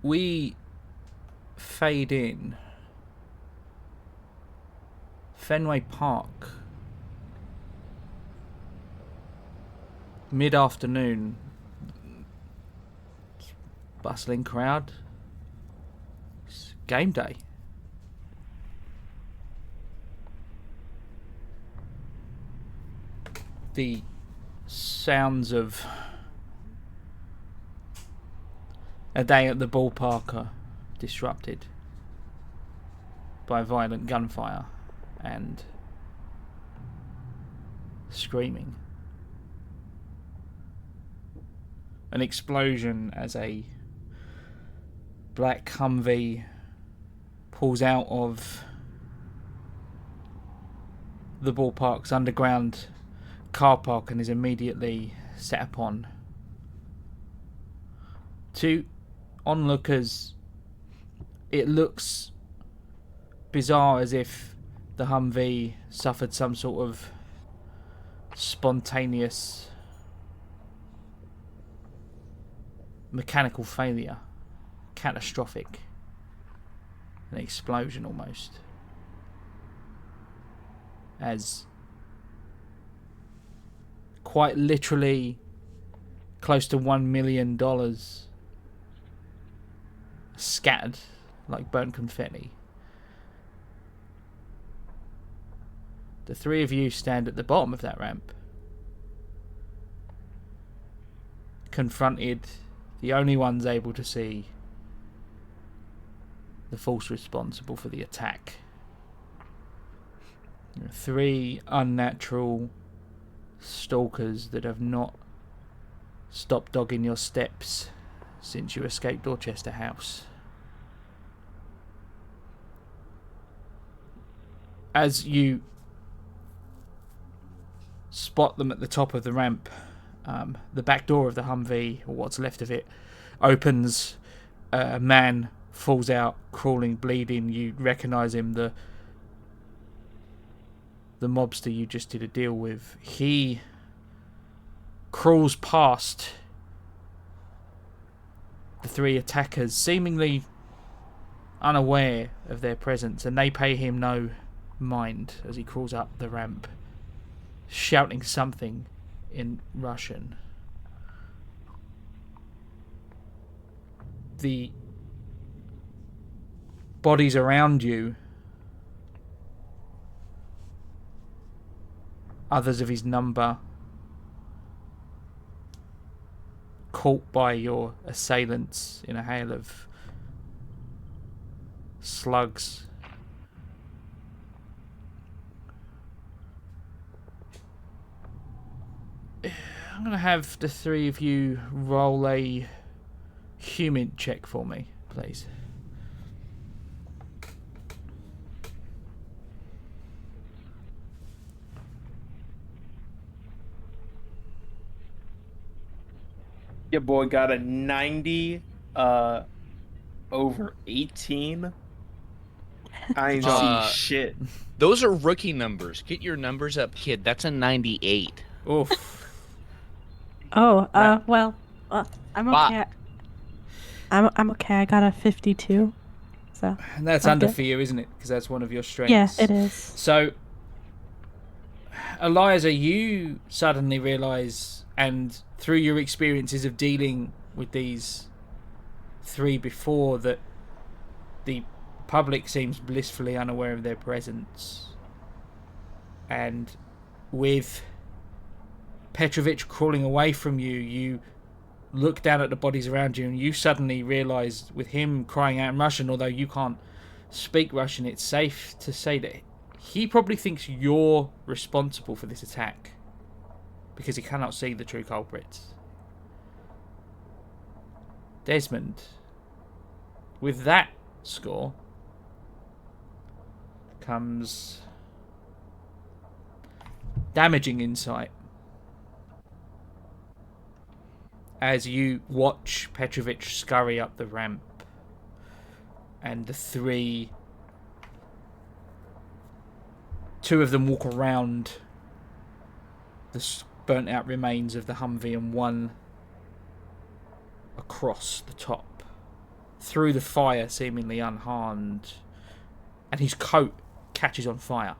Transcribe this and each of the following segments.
we fade in. Fenway Park. Mid-afternoon. Bustling crowd. It's game day. The sounds of a day at the ballpark are disrupted by violent gunfire and screaming. An explosion as a black Humvee pulls out of the ballpark's underground car park and is immediately set upon. To onlookers, it looks bizarre, as if the Humvee suffered some sort of spontaneous mechanical failure, catastrophic, an explosion almost, as quite literally close to $1 million scattered like burnt confetti. The three of you stand at the bottom of that ramp, confronted, the only ones able to see the force responsible for the attack. Three unnatural stalkers that have not stopped dogging your steps since you escaped Dorchester House. As you spot them at the top of the ramp, the back door of the Humvee, or what's left of it, opens. A man falls out, crawling, bleeding. You recognise him, the mobster you just did a deal with. He crawls past the three attackers, seemingly unaware of their presence, and they pay him no mind as he crawls up the ramp, shouting something in Russian. The bodies around you, others of his number, caught by your assailants in a hail of slugs. I'm going to have the three of you roll a human check for me, please. Your boy got a 90 over 18. I ain't see shit. Those are rookie numbers. Get your numbers up, kid. That's a 98. Oof. Oh, well, I'm okay. I'm okay. I got a 52. So. And that's under for you, isn't it? Because that's one of your strengths. Yeah, it is. So, Eliza, you suddenly realise, and through your experiences of dealing with these three before, that the public seems blissfully unaware of their presence. And with Petrovich crawling away from you, you look down at the bodies around you, and you suddenly realise, with him crying out in Russian, although you can't speak Russian, it's safe to say that he probably thinks you're responsible for this attack, because he cannot see the true culprits. Desmond, with that score comes damaging insight, as you watch Petrovich scurry up the ramp, and the two of them walk around the burnt out remains of the Humvee, and one across the top, through the fire, seemingly unharmed, and his coat catches on fire.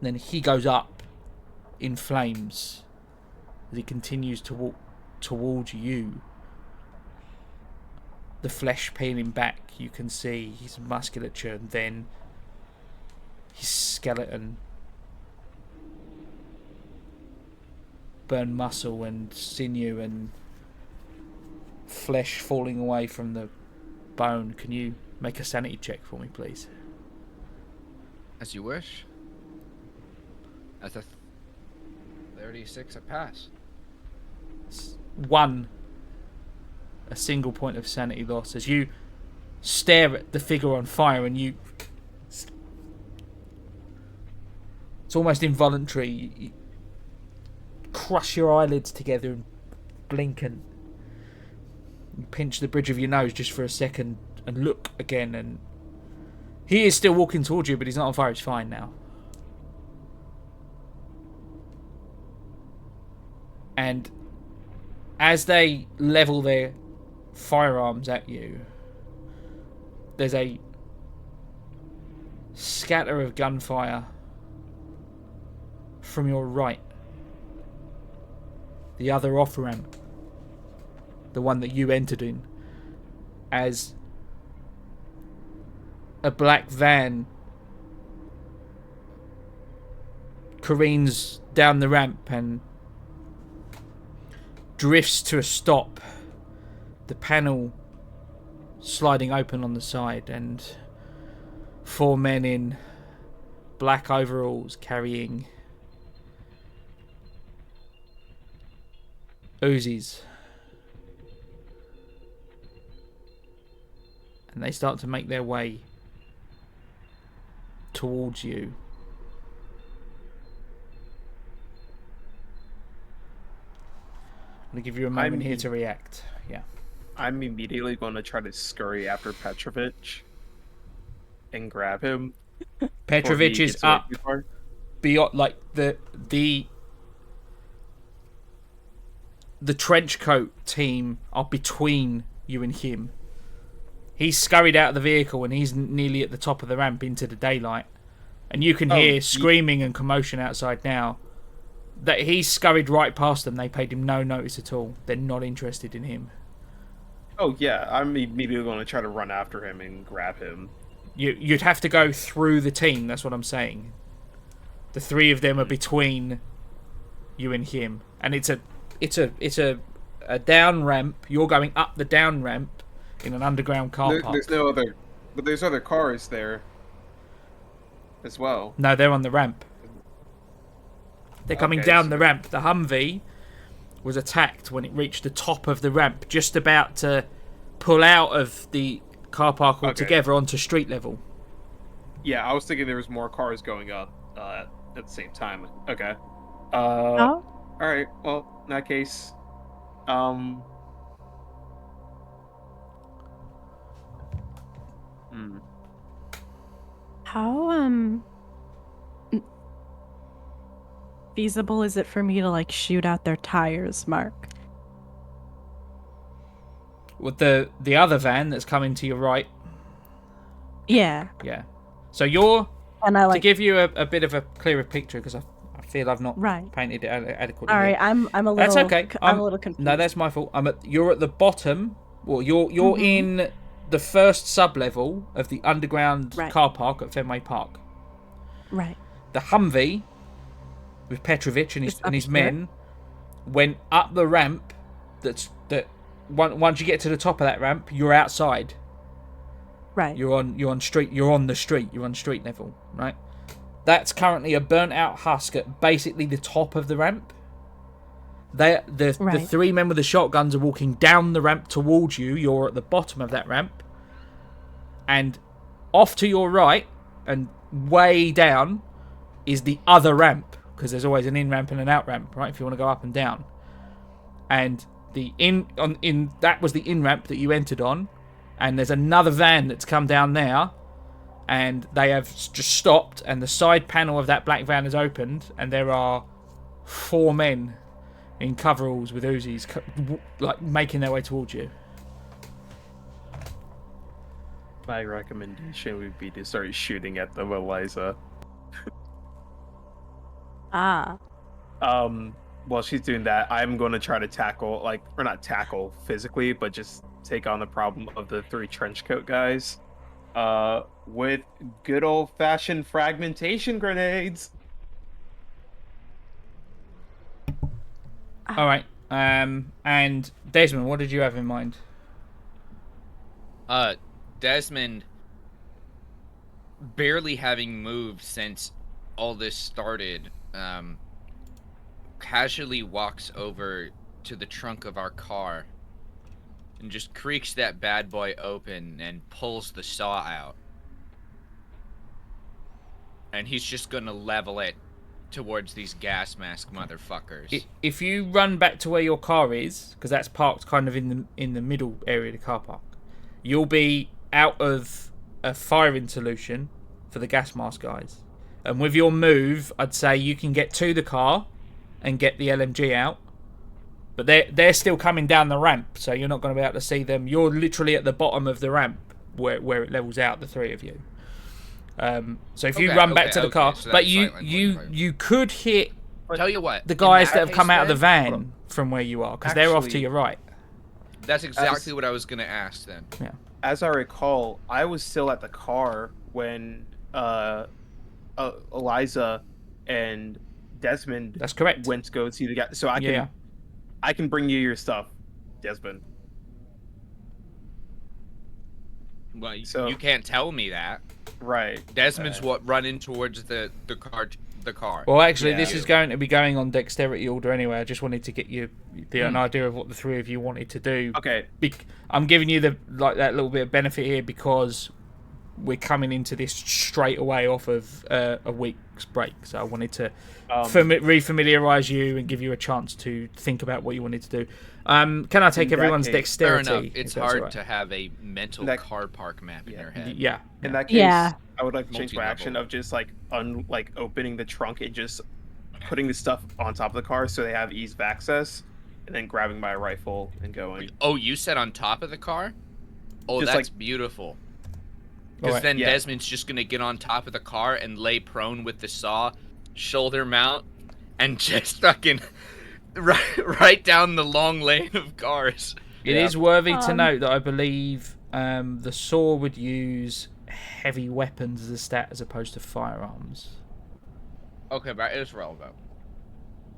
Then he goes up in flames as he continues to walk towards you. The flesh peeling back, you can see his musculature and then his skeleton. Burned muscle and sinew and flesh falling away from the bone. Can you make a sanity check for me, please? As you wish. That's a 36, I pass. A single point of sanity loss as you stare at the figure on fire, and you... It's almost involuntary. You crush your eyelids together and blink, and you pinch the bridge of your nose just for a second and look again, and he is still walking towards you, but he's not on fire. He's fine now. And as they level their firearms at you, there's a scatter of gunfire from your right. The other off-ramp, the one that you entered in, as a black van careens down the ramp and drifts to a stop, the panel sliding open on the side, and 4 men in black overalls carrying Uzis. And they start to make their way towards you. I'm going to give you a moment here to react. Yeah. I'm immediately going to try to scurry after Petrovich and grab him. Petrovich is up beyond, like, the trench coat team are between you and him. He's scurried out of the vehicle and he's nearly at the top of the ramp into the daylight. And you can hear screaming and commotion outside now. That he scurried right past them. They paid him no notice at all. They're not interested in him. Oh yeah, I'm immediately going to try to run after him and grab him. You'd have to go through the team. That's what I'm saying. The 3 of them are between you and him, and it's a down ramp. You're going up the down ramp in an underground car park. There's no other, but there's other cars there as well. No, they're on the ramp. They're coming down the ramp. The Humvee was attacked when it reached the top of the ramp, just about to pull out of the car park altogether onto street level. Yeah, I was thinking there was more cars going up at the same time. Okay. Oh? Alright, well, in that case, How, feasible is it for me to, like, shoot out their tires, Mark? With the other van that's coming to your right. Yeah. Yeah. So you're... And I, like... To give you a bit of a clearer picture, because I feel I've not painted it adequately. All right, I'm a little... That's okay. I'm a little confused. No, that's my fault. You're at the bottom. Well, you're in the first sub-level of the underground car park at Fenway Park. Right. The Humvee, with Petrovich and his men, went up the ramp. Once you get to the top of that ramp, you're outside. Right. You're on the street. You're on street level, right? That's currently a burnt out husk at basically the top of the ramp. The 3 men with the shotguns are walking down the ramp towards you. You're at the bottom of that ramp. And off to your right and way down is the other ramp, because there's always an in ramp and an out ramp, right? If you want to go up and down. And that was the in ramp that you entered on, and there's another van that's come down there, and they have just stopped, and the side panel of that black van has opened, and there are 4 men in coveralls with Uzis, like making their way towards you. My recommendation would be to start shooting at them, Eliza. Ah. While she's doing that, I'm going to try to tackle, or not tackle physically, but just take on the problem of the 3 trench coat guys. With good old-fashioned fragmentation grenades. All right. And Desmond, what did you have in mind? Desmond, barely having moved since all this started, casually walks over to the trunk of our car and just creaks that bad boy open and pulls the saw out. And he's just gonna level it towards these gas mask motherfuckers. If you run back to where your car is, because that's parked kind of in the middle area of the car park, you'll be out of a firing solution for the gas mask guys. And with your move, I'd say you can get to the car and get the LMG out. But they're still coming down the ramp, so you're not going to be able to see them. You're literally at the bottom of the ramp where it levels out, the 3 of you. So if you run back to the car, so but you could hit. Tell you what, the guys that have come out of the van from where you are, because they're off to your right. That's exactly what I was going to ask then. Yeah. As I recall, I was still at the car when Eliza and Desmond. That's correct. Went to go see the guy, so I can bring you your stuff, Desmond. Well, you can't tell me that. Right. Desmond's running towards the car. Well, actually, this is going to be going on dexterity order anyway. I just wanted to get you an idea of what the 3 of you wanted to do. Okay. I'm giving you that little bit of benefit here because we're coming into this straight away off of a week's break. So I wanted to refamiliarize you and give you a chance to think about what you wanted to do. Can I take everyone's dexterity? Fair enough. It's hard to have a mental car park map in your head. Yeah. In that case, I would like to change my action of just opening the trunk and just putting the stuff on top of the car so they have ease of access, and then grabbing my rifle and going. Oh, you said on top of the car? Oh, just that's beautiful. Because then Desmond's just going to get on top of the car and lay prone with the saw, shoulder mount, and just fucking right down the long lane of cars. It is worthy to note that I believe the saw would use heavy weapons as a stat as opposed to firearms. Okay, but that is relevant.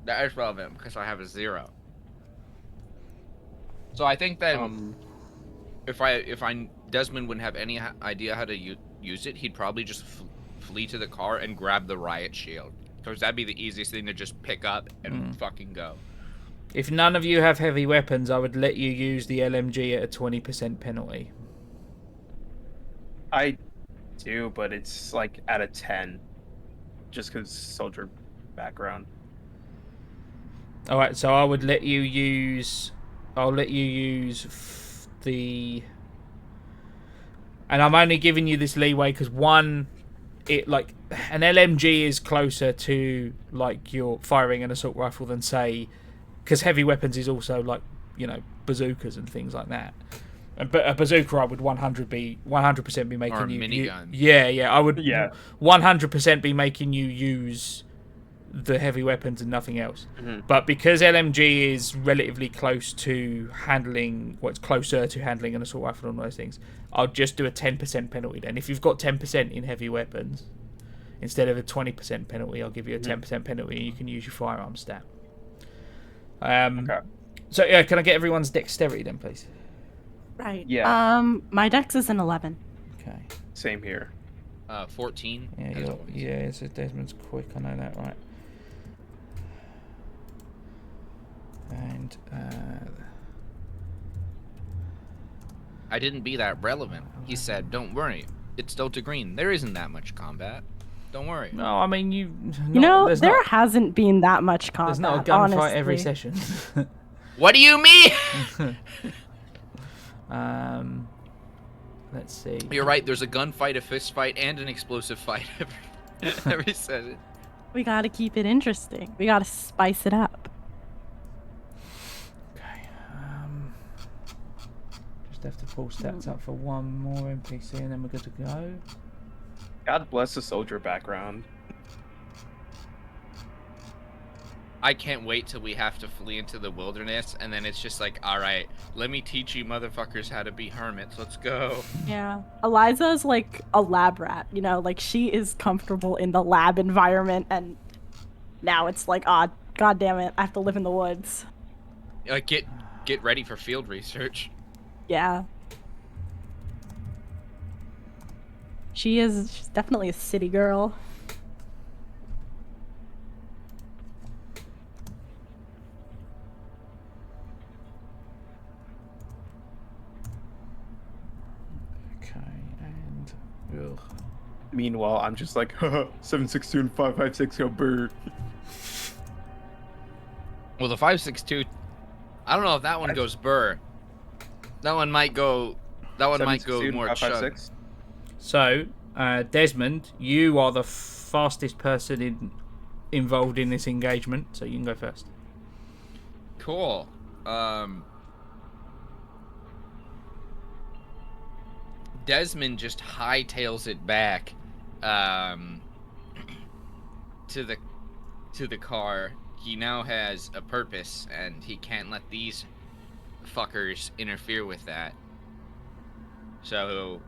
That is relevant because I have a 0. So I think that if Desmond wouldn't have any idea how to use it, he'd probably just flee to the car and grab the riot shield. Because that'd be the easiest thing to just pick up and fucking go. If none of you have heavy weapons, I would let you use the LMG at a 20% penalty. I do, but it's like at a 10. Just because soldier background. Alright, so I would let you use... I'll let you use the... And I'm only giving you this leeway because an LMG is closer to your firing an assault rifle than say, because heavy weapons is also bazookas and things like that. But a bazooka I would 100% be making or a you minigun. I would 100% be making you use the heavy weapons and nothing else. But because LMG is relatively close to handling, it's closer to handling an assault rifle and all those things, I'll just do a 10% penalty then. If you've got 10% in heavy weapons, instead of a 20% penalty, I'll give you a 10% penalty and you can use your firearm stat. Okay. So, can I get everyone's dexterity then, please? Right. Yeah. My dex is an 11. Okay. Same here. 14. So Desmond's quick, I know that, right. And I didn't be that relevant. He said, "Don't worry, it's Delta Green. There isn't that much combat. Don't worry." No, I mean there hasn't been that much combat. There's not a gunfight every session. What do you mean? Let's see. You're right. There's a gunfight, a fist fight, and an explosive fight every session. We gotta keep it interesting. We gotta spice it up. have to pull stats up for one more NPC and then we're good to go. God bless the soldier background. I can't wait till we have to flee into the wilderness, and then it's just like, all right, let me teach you motherfuckers how to be hermits. Let's go. Yeah. Eliza is like a lab rat, you know, like she is comfortable in the lab environment, and now it's like, god damn it, I have to live in the woods. Get ready for field research. Yeah. She's definitely a city girl. Ugh. Meanwhile, I'm just like, 762 and 556 go bird. Well, the 562, I don't know if that one goes burr. That one might go. That one might go more chug. So, Desmond, you are the fastest person involved in this engagement, so you can go first. Cool. Desmond just hightails it back to the car. He now has a purpose, and he can't let these fuckers interfere with that. So,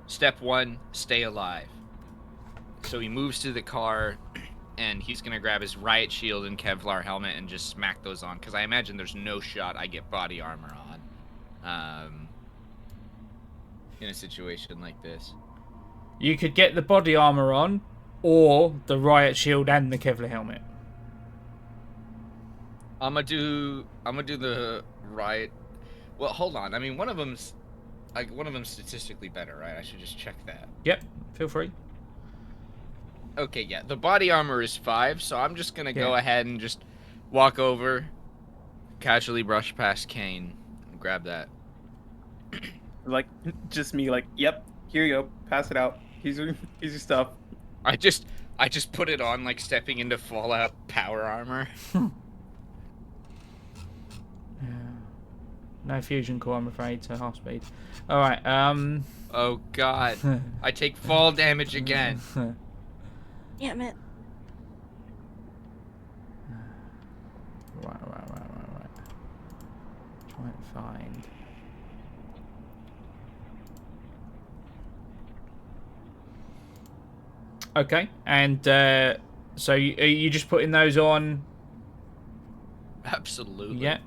step one, stay alive. So he moves to the car, and he's gonna grab his riot shield and Kevlar helmet and just smack those on, because I imagine there's no shot I get body armor on. In a situation like this. You could get the body armor on, or the riot shield and the Kevlar helmet. I'm gonna do the riot. Well, hold on. I mean, one of them's statistically better, right? I should just check that. Yep, feel free. Okay, yeah. The body armor is 5, so I'm just gonna go ahead and just walk over, casually brush past Kane, and grab that. Like, just me, like, yep, here you go, pass it out. Here's your stuff. I just put it on like stepping into Fallout power armor. Yeah. No fusion core, I'm afraid, so half speed. Alright, Oh god. I take fall damage again. Damn it. Right. Try and find... Okay, and so are you just putting those on? Absolutely. Yeah.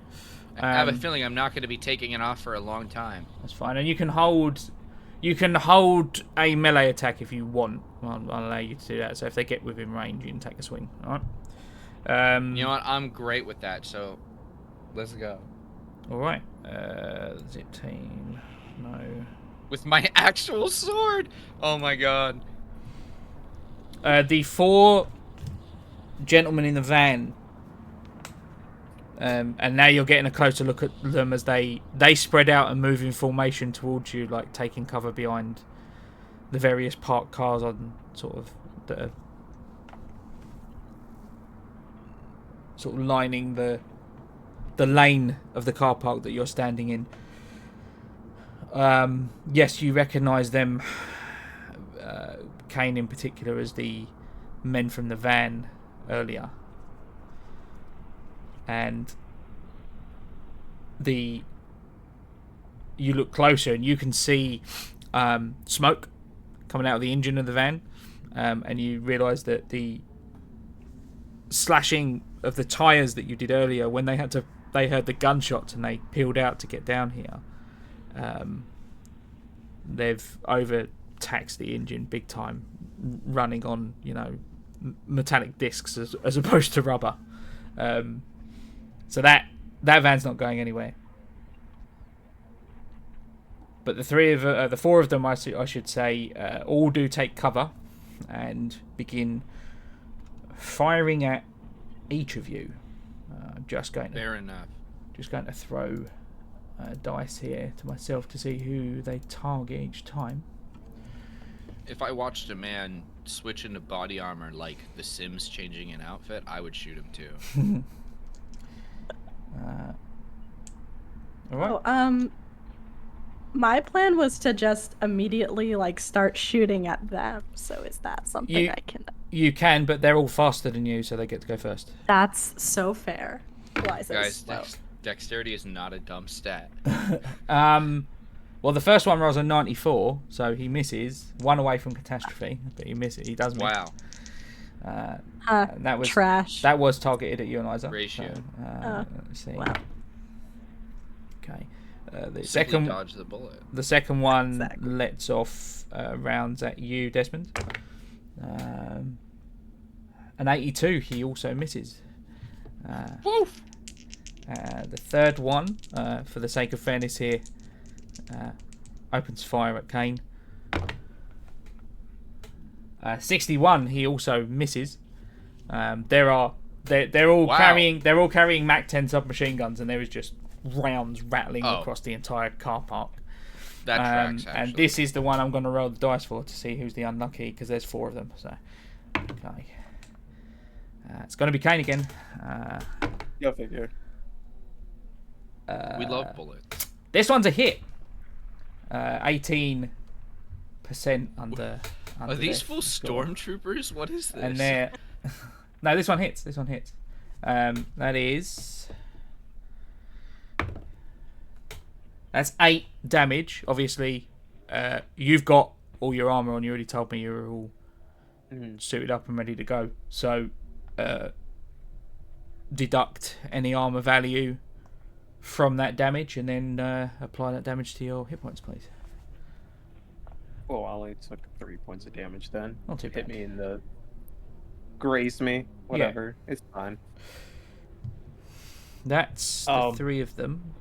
I have a feeling I'm not going to be taking it off for a long time. That's fine, and you can hold a melee attack if you want. I'll allow you to do that. So if they get within range, you can take a swing. All right. You know what? I'm great with that. So let's go. All right. Zip team. No. With my actual sword. Oh my god. The 4 gentlemen in the van, and now you're getting a closer look at them as they spread out and move in formation towards you, like taking cover behind the various parked cars on sort of lining the lane of the car park that you're standing in. Yes, you recognise them. Kane in particular as the men from the van earlier, and you look closer and you can see smoke coming out of the engine of the van, and you realise that the slashing of the tyres that you did earlier when they heard the gunshots and they peeled out to get down here, they've overtaxed the engine big time, running on metallic discs as opposed to rubber. So that van's not going anywhere. But the 4 of them, I should say, all do take cover and begin firing at each of you. Fair enough. Just going to throw dice here to myself to see who they target each time. If I watched a man switch into body armor like The Sims changing an outfit, I would shoot him too. All right. Oh, My plan was to just immediately like start shooting at them. So is that something I can? You can, but they're all faster than you, so they get to go first. That's so fair. Guys, dexterity is not a dumb stat. Well, the first one rolls a 94, so he misses. 1 away from catastrophe, but he misses. He does miss. Wow. That was trash. That was targeted at you, Eliza. Ratio. So, let's see. Wow. Okay. The Simply dodge the bullet. The second one lets off rounds at you, Desmond. An 82, he also misses. Woof. The third one, for the sake of fairness here, opens fire at Kane. 61, he also misses. They're all carrying Mac 10 submachine guns, and there is just rounds rattling across the entire car park. That tracks, and this is the one I'm going to roll the dice for to see who's the unlucky, because there's 4 of them. So, okay, it's going to be Kane again. Go figure. We love bullets. This one's a hit. 18% under. Are these full stormtroopers? What is this? And they're no, this one hits. This one hits. That is. That's 8 damage. Obviously, you've got all your armor on. You already told me you were all suited up and ready to go. So, deduct any armor value from that damage, and then apply that damage to your hit points, please. Oh, I only took 3 points of damage then. Not too bad. Hit me in the... Grazed me. Whatever. Yeah. It's fine. That's the 3 of them.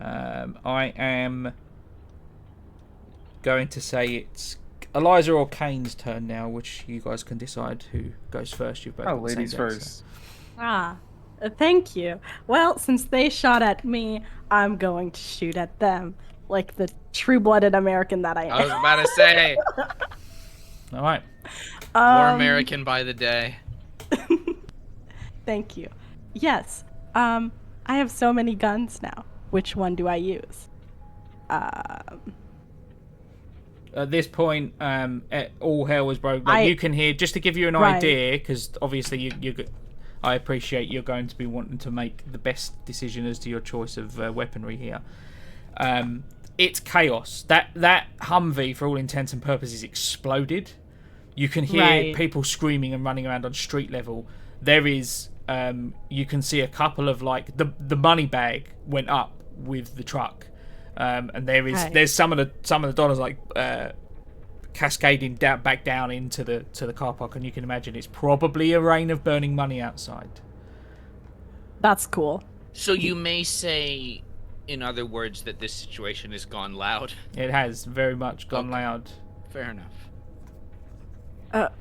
I am going to say it's Eliza or Kane's turn now, which you guys can decide who goes first. You've both got the same ladies deck, first. So. Thank you. Well, since they shot at me, I'm going to shoot at them, like the true-blooded American that I am. I was about to say. All right. More American by the day. Thank you. Yes. I have so many guns now. Which one do I use? At this point, all hell was broken. You can hear, just to give you an idea, because obviously I appreciate you're going to be wanting to make the best decision as to your choice of weaponry here. It's chaos. That Humvee, for all intents and purposes, exploded. You can hear people screaming and running around on street level. There is, you can see a couple of the money bag went up with the truck, and there's some of the dollars cascading back down into the car park, and you can imagine it's probably a rain of burning money outside. That's cool. So you may say, in other words, that this situation has gone loud. It has very much gone loud. Fair enough.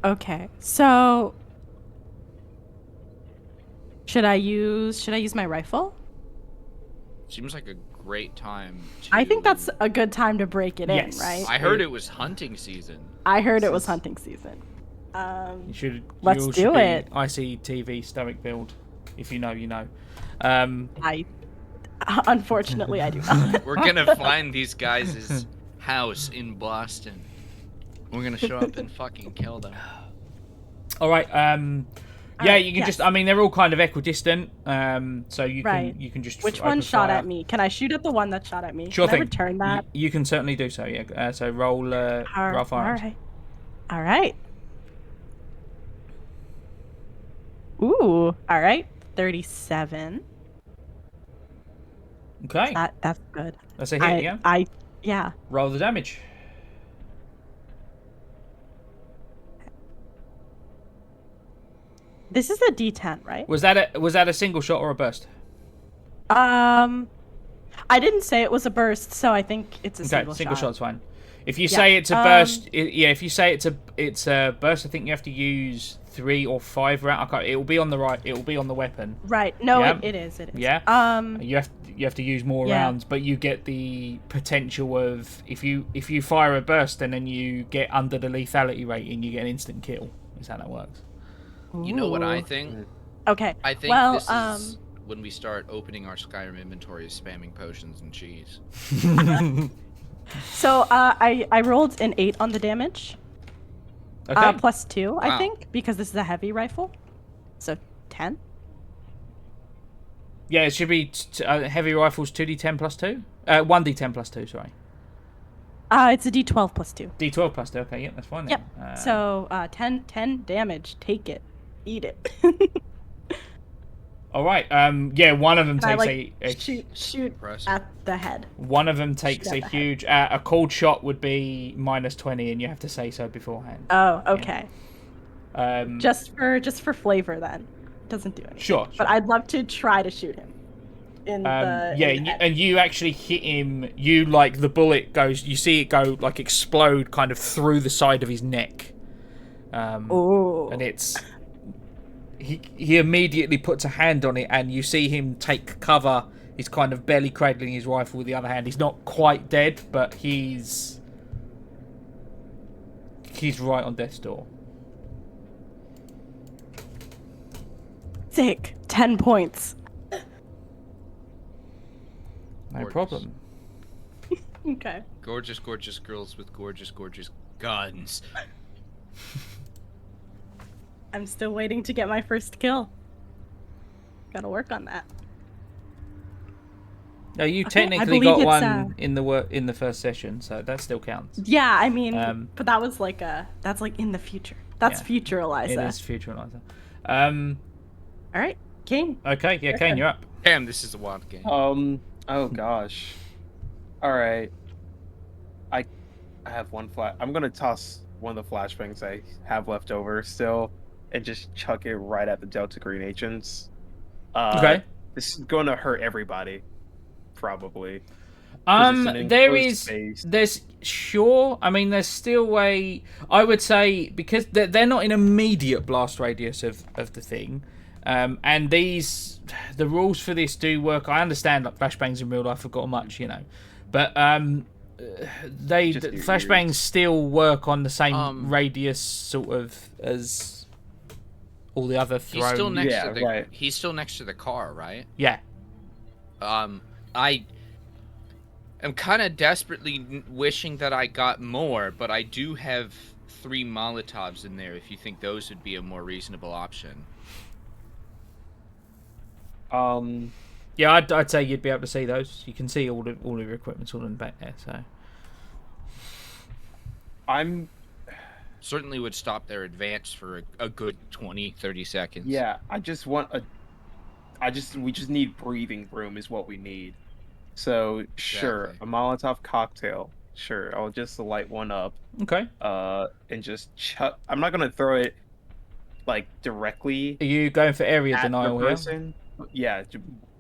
Okay. So should I use my rifle? Seems like a great time to... I think that's a good time to break it in, right? I heard it was hunting season. I heard it was hunting season. Let's do it. ICTV stomach build. If you know, you know. Unfortunately, I do not. We're gonna find these guys' house in Boston. We're gonna show up and fucking kill them. All right. You can just. I mean, they're all kind of equidistant. So you can just. Which one shot at me? Can I shoot at the one that shot at me? Sure thing. Can I return that? You can certainly do so. Yeah. So roll. Roll firearms. All right. Ooh. All right. 37. Okay. That's good. That's a hit. Yeah. Roll the damage. This is a D10, right? Was that a single shot or a burst? I didn't say it was a burst, so I think it's a single shot. Single shot's fine. If you say it's a burst, if you say it's a burst, I think you have to use 3 or 5 rounds. It will be on the right. It will be on the weapon. Right. No, it is. It is. Yeah. You have to use more rounds, but you get the potential of if you fire a burst and then you get under the lethality rating, you get an instant kill. Is how that works. You know what I think? Okay. I think this is when we start opening our Skyrim inventory of spamming potions and cheese. So I rolled an 8 on the damage. Okay. Plus 2, I Wow. think, because this is a heavy rifle. So 10. Yeah, it should be heavy rifles 2d10 plus 2. 1d10 plus 2. Sorry. It's a D12 plus 2. D12 plus 2. Okay, yep, that's fine. Then. Yep. So 10 damage. Take it. Eat it. All right. Yeah, one of them And takes shoot Impressive. at the head. One of them takes a at the huge. A cold shot would be -20, and you have to say so beforehand. Oh, okay. Yeah. Just for flavor, then. Doesn't do anything. Sure. But I'd love to try to shoot him. And you actually hit him. You like the bullet goes. You see it go like explode kind of through the side of his neck. Oh. And it's he immediately puts a hand on it, and you see him take cover. He's kind of barely cradling his rifle with the other hand. He's not quite dead, but he's right on death's door. Sick. 10 points. No Gorgeous. problem. Okay. Gorgeous, gorgeous girls with gorgeous, gorgeous guns. I'm still waiting to get my first kill. Gotta work on that. No, you Okay, I technically believe got it's, one in the first session, so that still counts. Yeah, I mean, but that was that's like in the future. That's Yeah. future Eliza. It is future Eliza. All right, Kane. Okay, yeah, Kane, you're up. Damn, this is a wild game. Oh gosh. All right. I have one flash. I'm gonna toss one of the flashbangs I have left over still, and just chuck it right at the Delta Green agents. Okay. This is gonna hurt everybody, probably. There's sure. I mean, there's still a. I would say because they're not in immediate blast radius of the thing, and the rules for this do work. I understand like flashbangs in real life have got much, but flashbangs still work on the same radius sort of as all the other thrown. He's still next to the. Right. He's still next to the car, right? Yeah. I am kind of desperately wishing that I got more, but I do have 3 Molotovs in there. If you think those would be a more reasonable option. Yeah, I'd say you'd be able to see those. You can see all of your equipment's all in the back there. So I'm Certainly would stop their advance for a good 20-30 seconds. Yeah, we just need breathing room is what we need. So sure, Exactly. a Molotov cocktail. Sure, I'll just light one up. okay. And just chuck. I'm not gonna throw it like directly Are you going for area at the denial here? person. Yeah,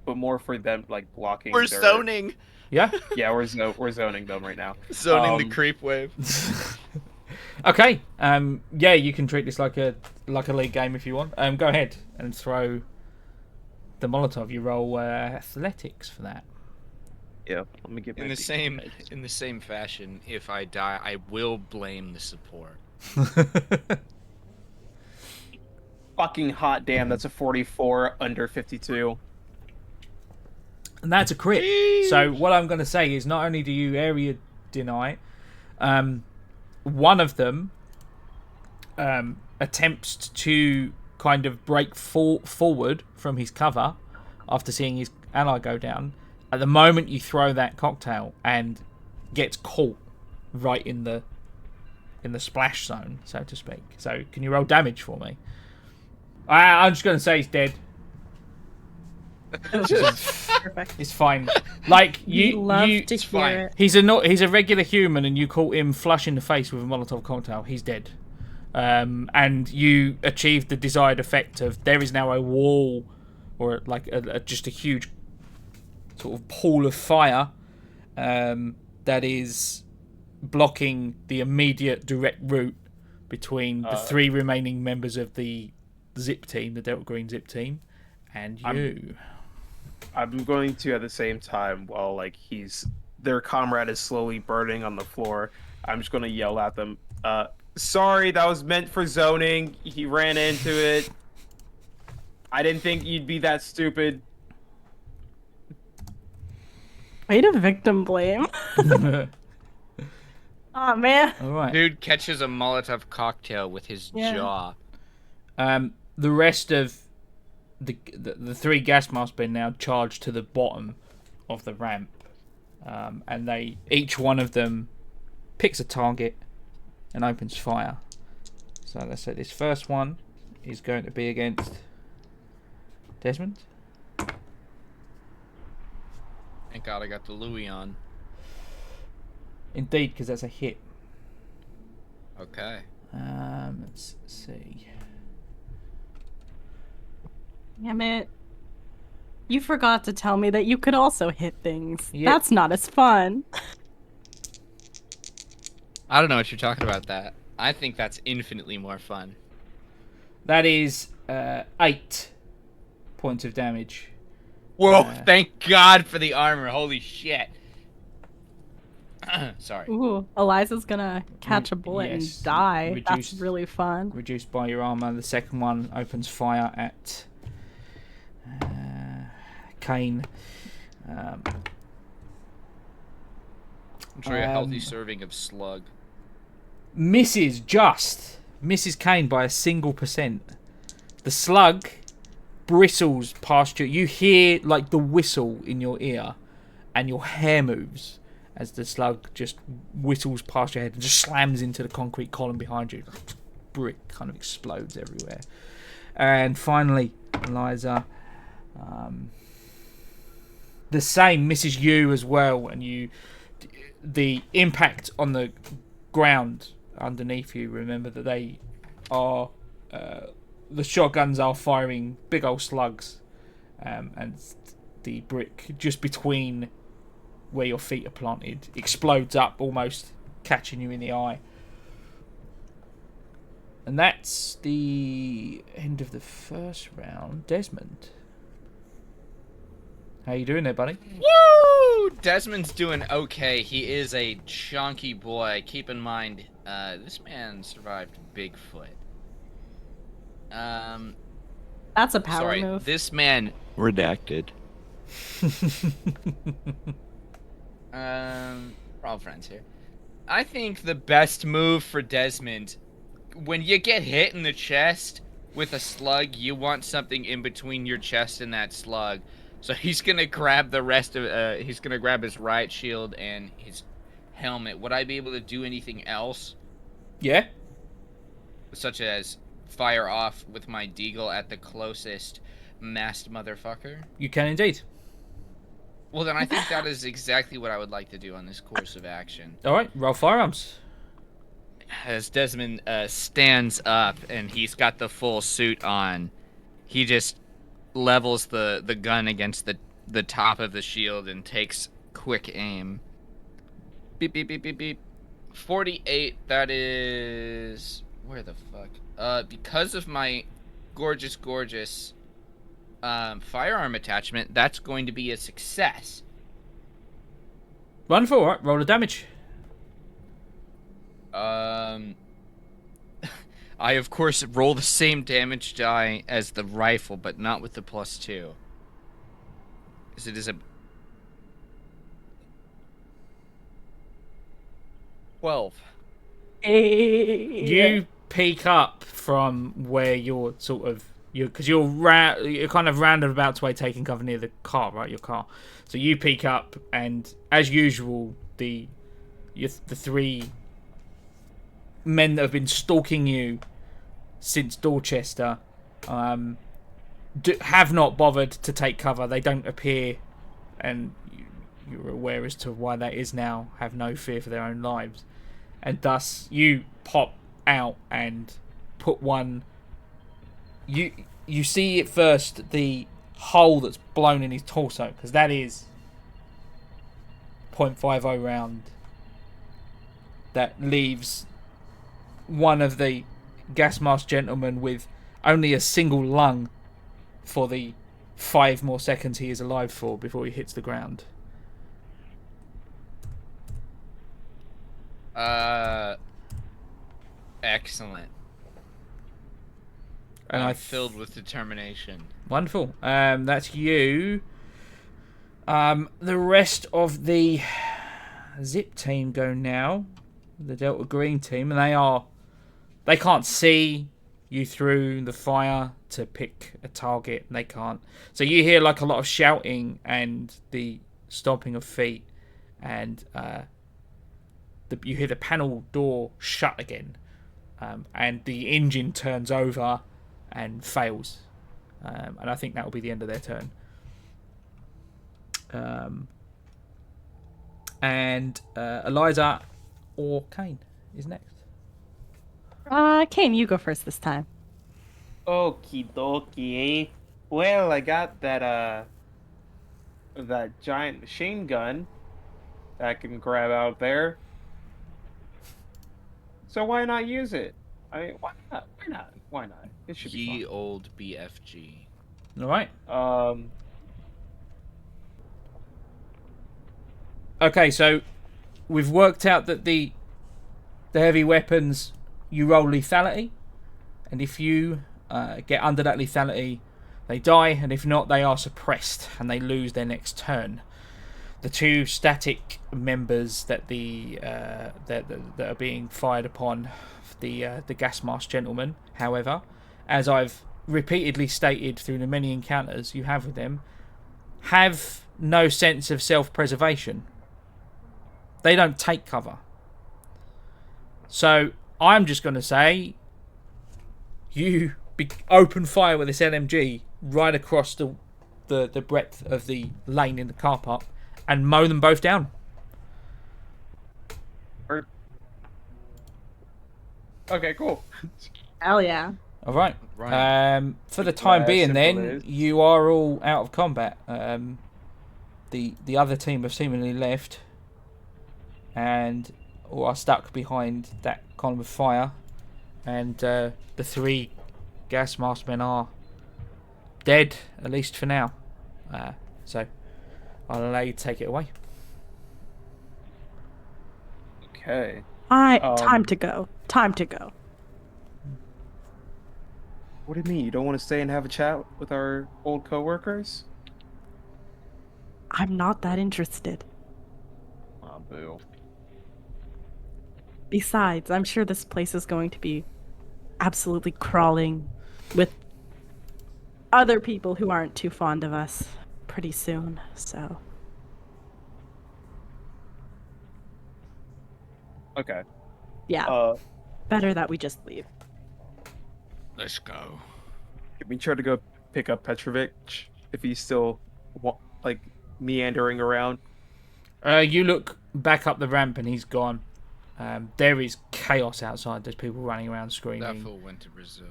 but more for them like blocking. We're their... zoning. Yeah. Yeah, we're zoning them right now. Zoning the creep wave. Okay. Yeah, you can treat this like a league game if you want. Go ahead and throw the Molotov. You roll athletics for that. Yeah, let me get In the same fashion, if I die, I will blame the support. Fucking hot damn, that's a 44 under 52. And that's a crit. Jeez. So what I'm going to say is not only do you area deny, one of them attempts to kind of break forward from his cover after seeing his ally go down. At the moment you throw that cocktail and gets caught right in the splash zone, so to speak. So can you roll damage for me? I'm just going to say he's dead. Perfect. It's fine. Like You love to it's hear fine. it. he's a regular human, and you caught him flush in the face with a Molotov cocktail. He's dead. And you achieved the desired effect of there is now a wall, or like just a huge sort of pool of fire that is blocking the immediate direct route between the 3 remaining members of the zip team, the Delta Green zip team, and you. I'm going to at the same time while like their comrade is slowly burning on the floor. I'm just going to yell at them. Sorry, that was meant for zoning. He ran into it. I didn't think you'd be that stupid. Way to victim blame. Oh man. All right. Dude catches a Molotov cocktail with his jaw. The rest of the three gas masks are now charged to the bottom of the ramp, and each one of them picks a target and opens fire. So let's say this first one is going to be against Desmond. Thank God I got the Louis on. Indeed, because that's a hit. Okay. Let's see. Damn it. You forgot to tell me that you could also hit things. Yep. That's not as fun. I don't know what you're talking about that. I think that's infinitely more fun. That is 8 points of damage. Whoa, thank God for the armor. Holy shit. Sorry. Ooh, Eliza's gonna catch a bullet and die. That's really fun. Reduced by your armor. The second one opens fire at Kane. Enjoy a healthy serving of slug. Misses Kane by a single %. The slug bristles past you. You hear like the whistle in your ear, and your hair moves as the slug just whistles past your head and just slams into the concrete column behind you. Brick kind of explodes everywhere. And finally, Eliza, the same misses you as well, and the impact on the ground underneath you. Remember that they are the shotguns are firing big old slugs, and the brick just between where your feet are planted explodes up, almost catching you in the eye. And that's the end of the first round. Desmond, how you doing there, buddy? Woo! Desmond's doing okay. He is a chunky boy. Keep in mind, this man survived Bigfoot. That's a power move. This man redacted. We're all friends here. I think the best move for Desmond, when you get hit in the chest with a slug, you want something in between your chest and that slug. So he's gonna grab the rest of he's gonna grab his riot shield and his helmet. Would I be able to do anything else? Yeah. Such as fire off with my deagle at the closest masked motherfucker? You can indeed. Well, then I think that is exactly what I would like to do on this course of action. Alright, roll firearms. As Desmond stands up and he's got the full suit on, he just levels the gun against the top of the shield and takes quick aim. Beep, beep, beep, beep, beep. 48, that is... Where the fuck? Because of my gorgeous firearm attachment, that's going to be a success. Wonderful, alright, roll the damage. I, of course, roll the same damage die as the rifle, but not with the +2. Because it is a... 12. You peek up from where you're sort of... Because you're kind of roundabout way taking cover near the car, right? Your car. So you peek up, and as usual, the three men that have been stalking you since Dorchester have not bothered to take cover. They don't appear, and you're aware as to why that is now, have no fear for their own lives. And thus, you pop out and put one... You see at first the hole that's blown in his torso, because that is .50 round that leaves one of the gas mask gentlemen with only a single lung for the 5 more seconds he is alive for before he hits the ground. Excellent. And I'm filled with determination. Wonderful. That's you. The rest of the zip team go now. the Delta Green team, and they can't see you through the fire to pick a target. They can't. So you hear like a lot of shouting and the stomping of feet, and you hear the panel door shut again, and the engine turns over and fails, and I think that will be the end of their turn. And Eliza or Kane is next. Kane, you go first this time. Okie dokie. Well, I got that giant machine gun that I can grab out there. So why not use it? I mean, why not? Why not? Why not? It should be fun. Ye old BFG. All right. Okay, so we've worked out that the heavy weapons, you roll lethality, and if you get under that lethality, they die, and if not, they are suppressed and they lose their next turn. The two static members that that are being fired upon, the gas mask gentlemen, however, as I've repeatedly stated through the many encounters you have with them, have no sense of self-preservation. They don't take cover. So I'm just going to say, you open fire with this LMG right across the breadth of the lane in the car park and mow them both down. Okay, cool. Hell yeah. All right. Right. For the time being, then you are all out of combat. The other team have seemingly left, and are stuck behind that column of fire, and the three gas mask men are dead, at least for now. So I'll allow you to take it away. Okay. Time to go. Time to go. What do you mean? You don't want to stay and have a chat with our old co-workers? I'm not that interested. Oh, boo. Besides, I'm sure this place is going to be absolutely crawling with other people who aren't too fond of us pretty soon, so... Okay. Yeah. Better that we just leave. Let's go. Can we try to go pick up Petrovich if he's still, like, meandering around? You look back up the ramp and he's gone. There is chaos outside. There's people running around screaming. That fool went to Brazil.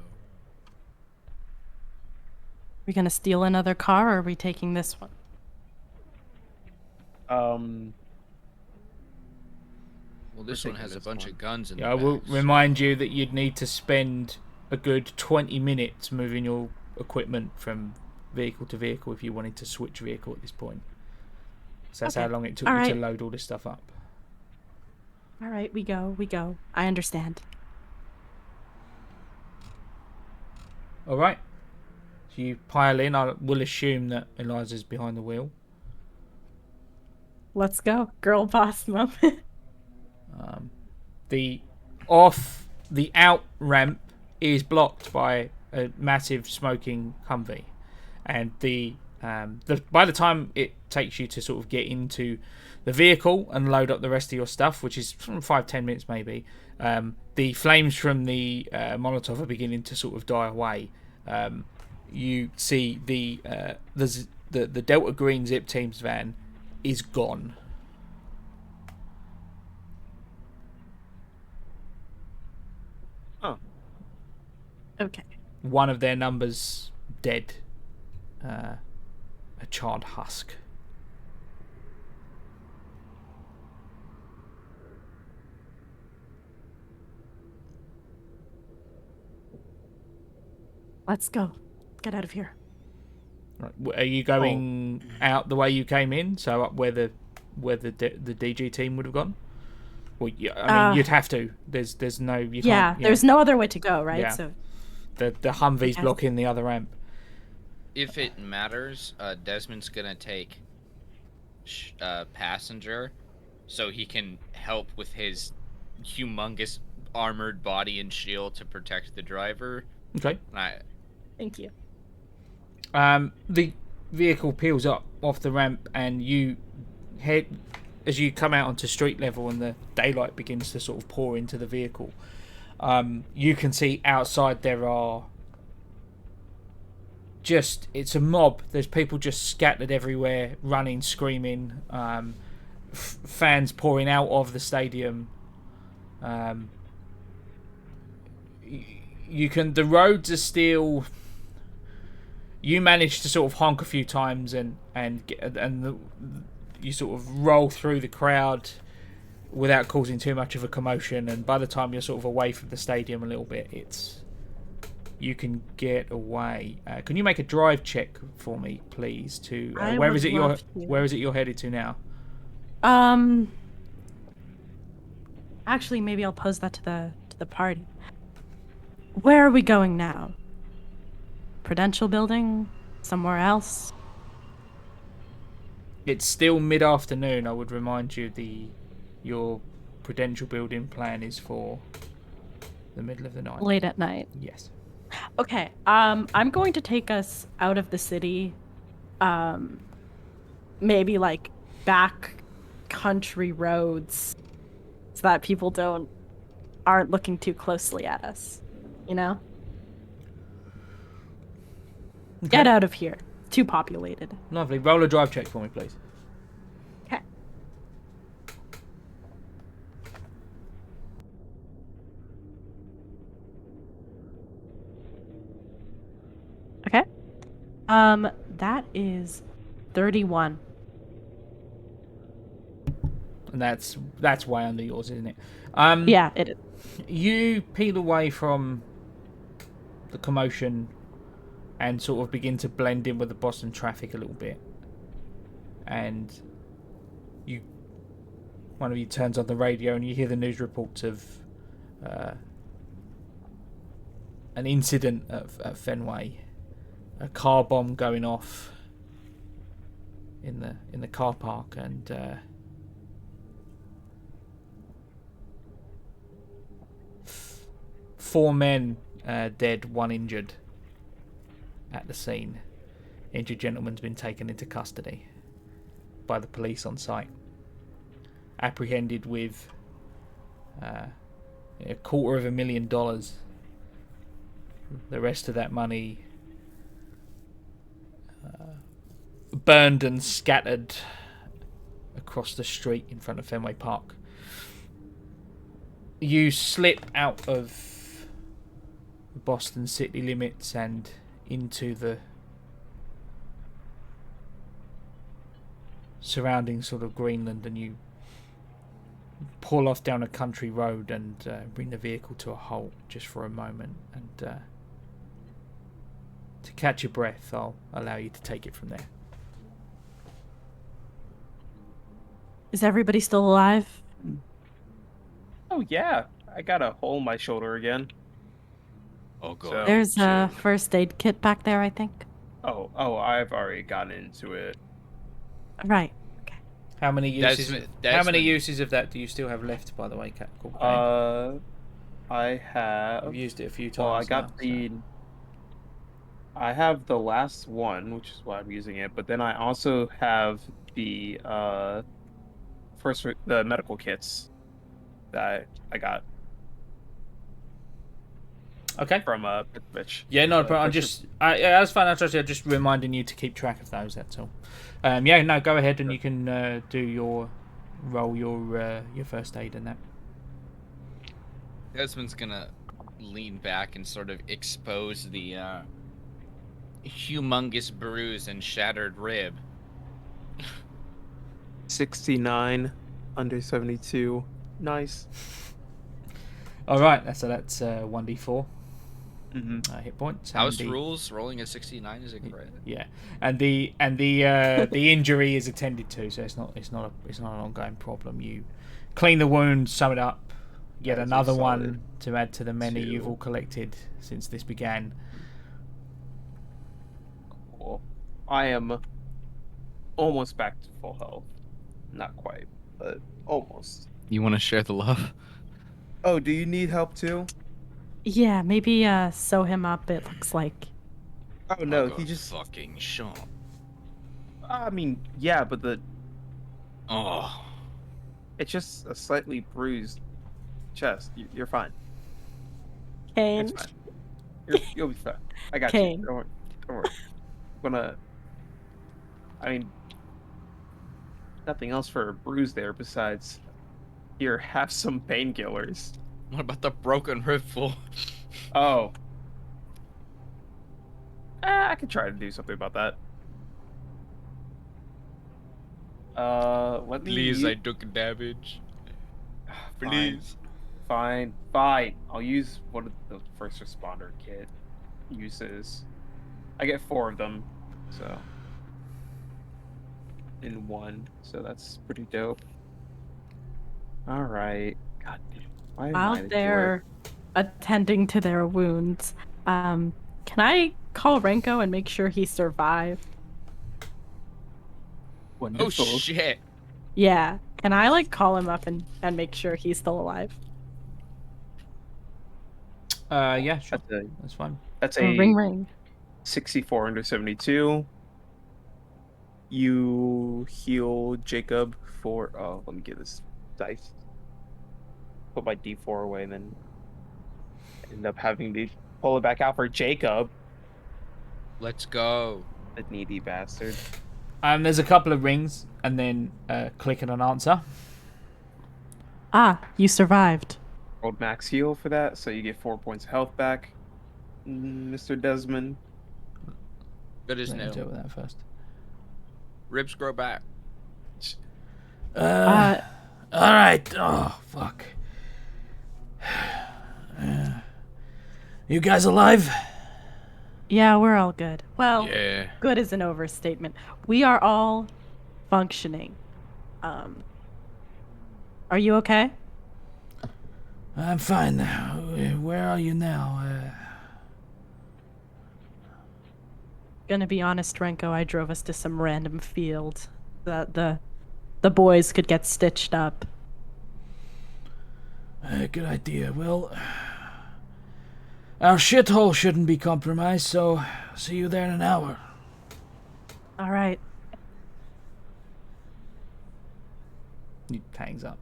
We gonna steal another car, or are we taking this one? Well, this one has a bunch of guns in it. I will remind you that you'd need to spend a good 20 minutes moving your equipment from vehicle to vehicle if you wanted to switch vehicle at this point. So that's how long it took you to load all this stuff up. All right, we go. I understand. All right. So you pile in. I will assume that Eliza's behind the wheel. Let's go. Girl boss moment. The out ramp is blocked by a massive smoking Humvee, and by the time it takes you to sort of get into the vehicle and load up the rest of your stuff, which is 5-10 minutes maybe, the flames from the Molotov are beginning to sort of die away. You see the Delta Green Zip Team's van is gone. Oh. Okay. One of their numbers dead. A charred husk. Let's go. Get out of here. Right. Are you going out the way you came in? So up where the DG team would have gone? Well, I mean, you'd have to. There's no. You can't, there's no other way to go, right? Yeah. So the Humvee's blocking the other ramp. If it matters, Desmond's gonna take passenger, so he can help with his humongous armored body and shield to protect the driver. Okay. Thank you. The vehicle peels up off the ramp, and you head as you come out onto street level, and the daylight begins to sort of pour into the vehicle. You can see outside there are it's a mob. There's people just scattered everywhere, running, screaming. Fans pouring out of the stadium. The roads are still. You manage to sort of honk a few times and you sort of roll through the crowd without causing too much of a commotion. And by the time you're sort of away from the stadium a little bit, you can get away. Can you make a drive check for me, please? To where is it you're headed to now? Actually, maybe I'll pose that to the party. Where are we going now? Prudential building? Somewhere else? It's still mid-afternoon. I would remind you your Prudential building plan is for the middle of the night. Late at night. Yes. Okay. I'm going to take us out of the city. Maybe like back country roads, so that people aren't looking too closely at us. You know? Okay. Get out of here. Too populated. Lovely. Roll a drive check for me, please. Okay. Okay. That is 31. And that's way under yours, isn't it? Yeah, it is. You peel away from the commotion and sort of begin to blend in with the Boston traffic a little bit. And one of you turns on the radio and you hear the news reports of an incident at Fenway, a car bomb going off in the car park, and 4 men dead, 1 injured at the scene. Injured gentleman's been taken into custody by the police on site, apprehended with $250,000. The rest of that money burned and scattered across the street in front of Fenway Park. You slip out of Boston city limits and into the surrounding sort of Greenland, and you pull off down a country road and bring the vehicle to a halt just for a moment. And to catch your breath, I'll allow you to take it from there. Is everybody still alive? Oh yeah, I got a hole in my shoulder again. Oh god. So, there's a first aid kit back there, I think. Oh, I've already gotten into it. Right. Okay. How many uses? Desmond. How many uses of that do you still have left, by the way, Corporal? I have. I've used it a few times. Well, I got I have the last one, which is why I'm using it. But then I also have the the medical kits that I got. Okay. From Pitch. Yeah, no, but that's fine. I'm just reminding you to keep track of those. That's all. Yeah, no, go ahead and you can your first aid and that. Desmond's gonna lean back and sort of expose the humongous bruise and shattered rib. 69 under 72. Nice. All right, that's 1d4 hit points. House rules: rolling a 69 is a crit. Yeah, and the injury is attended to, so it's not an ongoing problem. You clean the wound, sum it up, get another one to add to the many you've all collected since this began. Cool. I am almost back to full health. Not quite, but almost. You want to share the love? Oh, do you need help too? Yeah, maybe sew him up, it looks like. Oh no, he just fucking shot. I mean, yeah, but Oh. it's just a slightly bruised chest. You're fine. Kane. It's fine. You'll be fine. I got you. Kane. Don't worry. Don't worry. I'm gonna. I mean, nothing else for a bruise there besides here. Have some painkillers. What about the broken ribful? Oh, I could try to do something about that. Let me. Please, I took damage. Please. Fine. Fine. I'll use one of the first responder kit uses. I get 4 of them, so in one. So that's pretty dope. All right. God damn. Why am I While the they're attending to their wounds, can I call Renko and make sure he survived? Wonderful. Oh shit. Yeah. Can I like call him up and make sure he's still alive? Yeah, sure. That's fine. That's Oh, a ring. 64 under 72. You heal Jacob for. Oh, let me get this dice. Put my D4 away and then end up having to pull it back out for Jacob. Let's go. The needy bastard. There's a couple of rings, and then click on an answer. Ah, you survived. Rolled max heal for that, so you get 4 points of health back, Mr. Desmond. Good as Let me new. deal with that first. Ribs grow back. All right. Oh, fuck. You guys alive? Yeah, we're all good. Well, Yeah. good is an overstatement. We are all functioning. Are you okay? I'm fine. Where are you now? Gonna be honest, Renko, I drove us to some random field that the boys could get stitched up. Good idea. Well, our shithole shouldn't be compromised, so see you there in an hour. All right. He hangs up.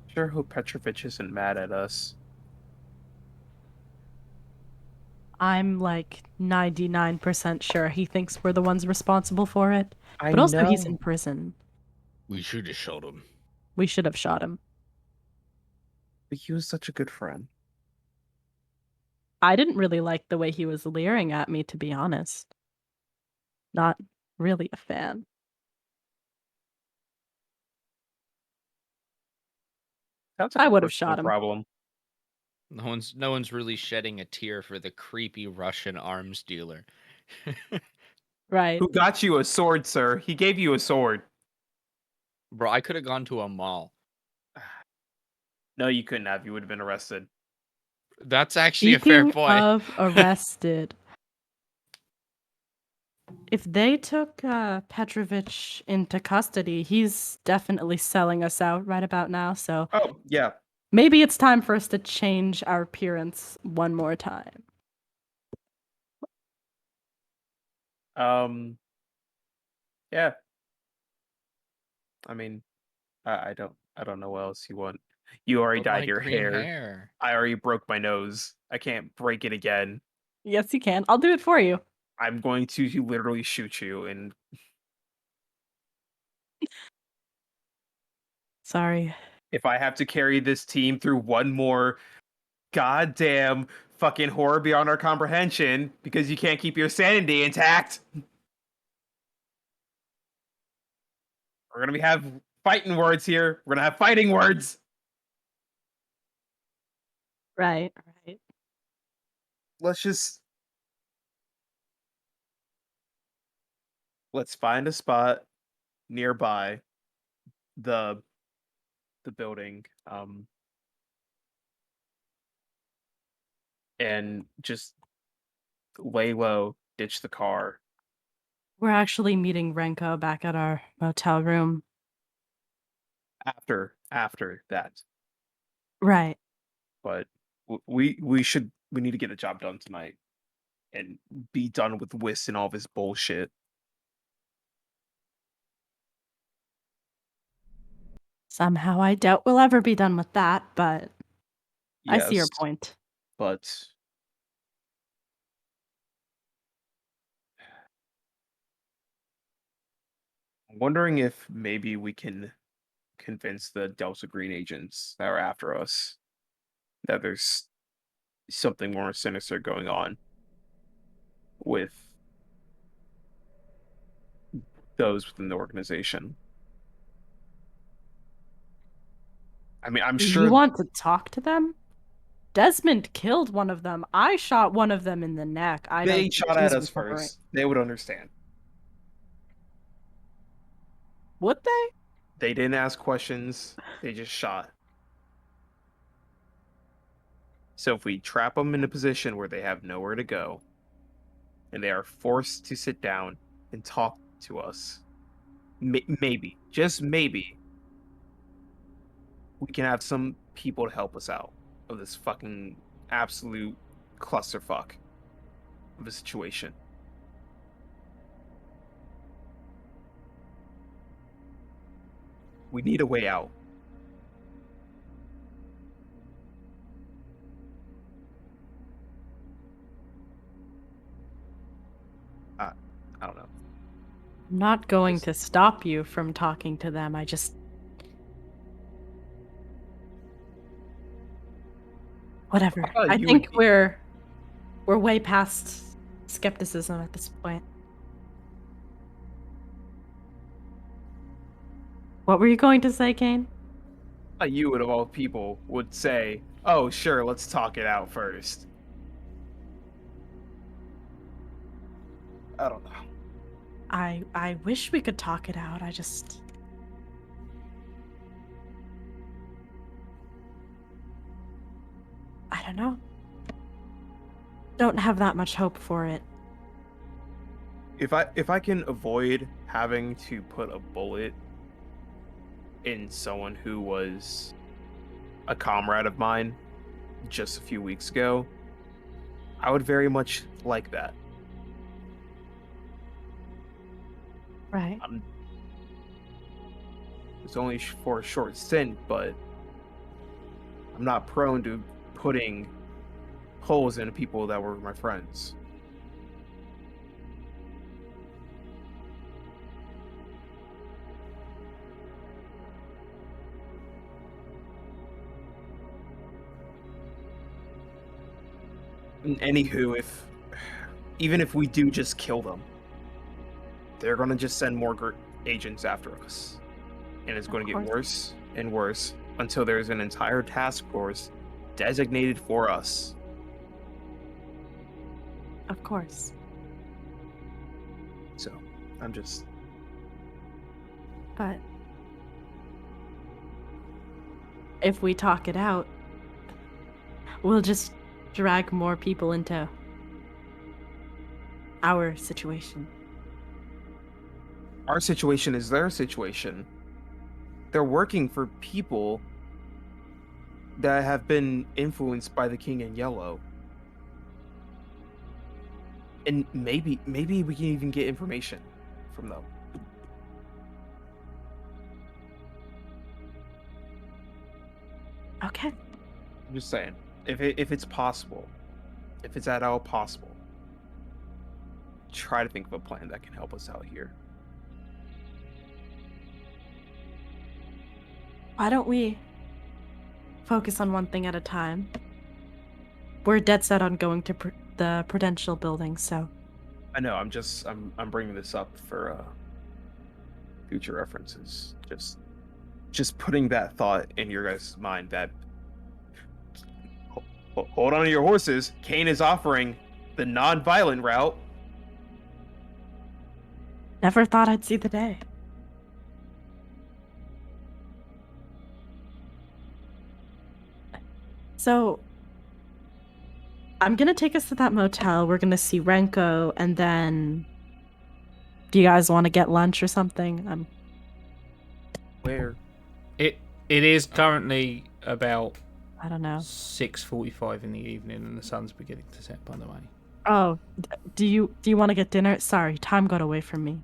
Sure hope Petrovich isn't mad at us. I'm like 99% sure he thinks we're the ones responsible for it. I But also, he's know. in prison. We should have shot him. We should have shot him. But he was such a good friend. I didn't really like the way he was leering at me, to be honest. Not really a fan. Sounds like I a would have personal shot him. problem. No one's really shedding a tear for the creepy Russian arms dealer. Right. Who got you a sword, sir? He gave you a sword. Bro, I could have gone to a mall. No, you couldn't have. You would have been arrested. That's actually a fair Speaking point. of arrested, if they took Petrovich into custody, he's definitely selling us out right about now. So Oh, yeah. maybe it's time for us to change our appearance one more time. Yeah. I mean, I don't know what else you want. You already But dyed my your green hair. hair. I already broke my nose. I can't break it again. Yes, you can. I'll do it for you. I'm going to literally shoot you and Sorry. if I have to carry this team through one more goddamn fucking horror beyond our comprehension because you can't keep your sanity intact. We're gonna have fighting words here. We're gonna have fighting words. Right. Let's find a spot nearby the building. and just lay low, ditch the car. We're actually meeting Renko back at our motel room. After that. Right. But we need to get the job done tonight and be done with Whis and all this bullshit. Somehow I doubt we'll ever be done with that, but I see your Yes, point. but I'm wondering if maybe we can convince the Delta Green agents that are after us that there's something more sinister going on with those within the organization. I mean, I'm Do you sure want to talk to them? Desmond killed one of them. I shot one of them in the neck. I they don't think shot at he's us recovering. first. They would understand. Would they? They didn't ask questions. They just shot. So if we trap them in a position where they have nowhere to go, and they are forced to sit down and talk to us, maybe, just maybe, we can have some people to help us out of this fucking absolute clusterfuck of a situation. We need a way out. I don't know. I'm not going to stop you from talking to them. Whatever. I think we're way past skepticism at this point. What were you going to say, Kane? You, of all people, would say, "Oh, sure, let's talk it out first." I don't know. I wish we could talk it out. I don't know. Don't have that much hope for it. If I can avoid having to put a bullet in someone who was a comrade of mine just a few weeks ago, I would very much like that. Right. It's only for a short stint, but I'm not prone to putting holes in people that were my friends. Anywho, even if we do just kill them, they're gonna just send more agents after us, and it's going to get worse and worse until there's an entire task force designated for us. Of course. So, I'm just... But if we talk it out, we'll just drag more people into our situation. Our situation is their situation. They're working for people that have been influenced by the King in Yellow. And maybe we can even get information from them. Okay. I'm just saying, if it's possible, if it's at all possible, try to think of a plan that can help us out here. Why don't we focus on one thing at a time? We're dead set on going to the Prudential building, so... I know, I'm bringing this up for future references. Just putting that thought in your guys' mind that hold on to your horses. Kane is offering the non-violent route. Never thought I'd see the day. So, I'm gonna take us to that motel. We're gonna see Renko, and then... Do you guys want to get lunch or something? Where? It is currently about... I don't know. 6:45 in the evening, and the sun's beginning to set, by the way. Oh, do you want to get dinner? Sorry, time got away from me.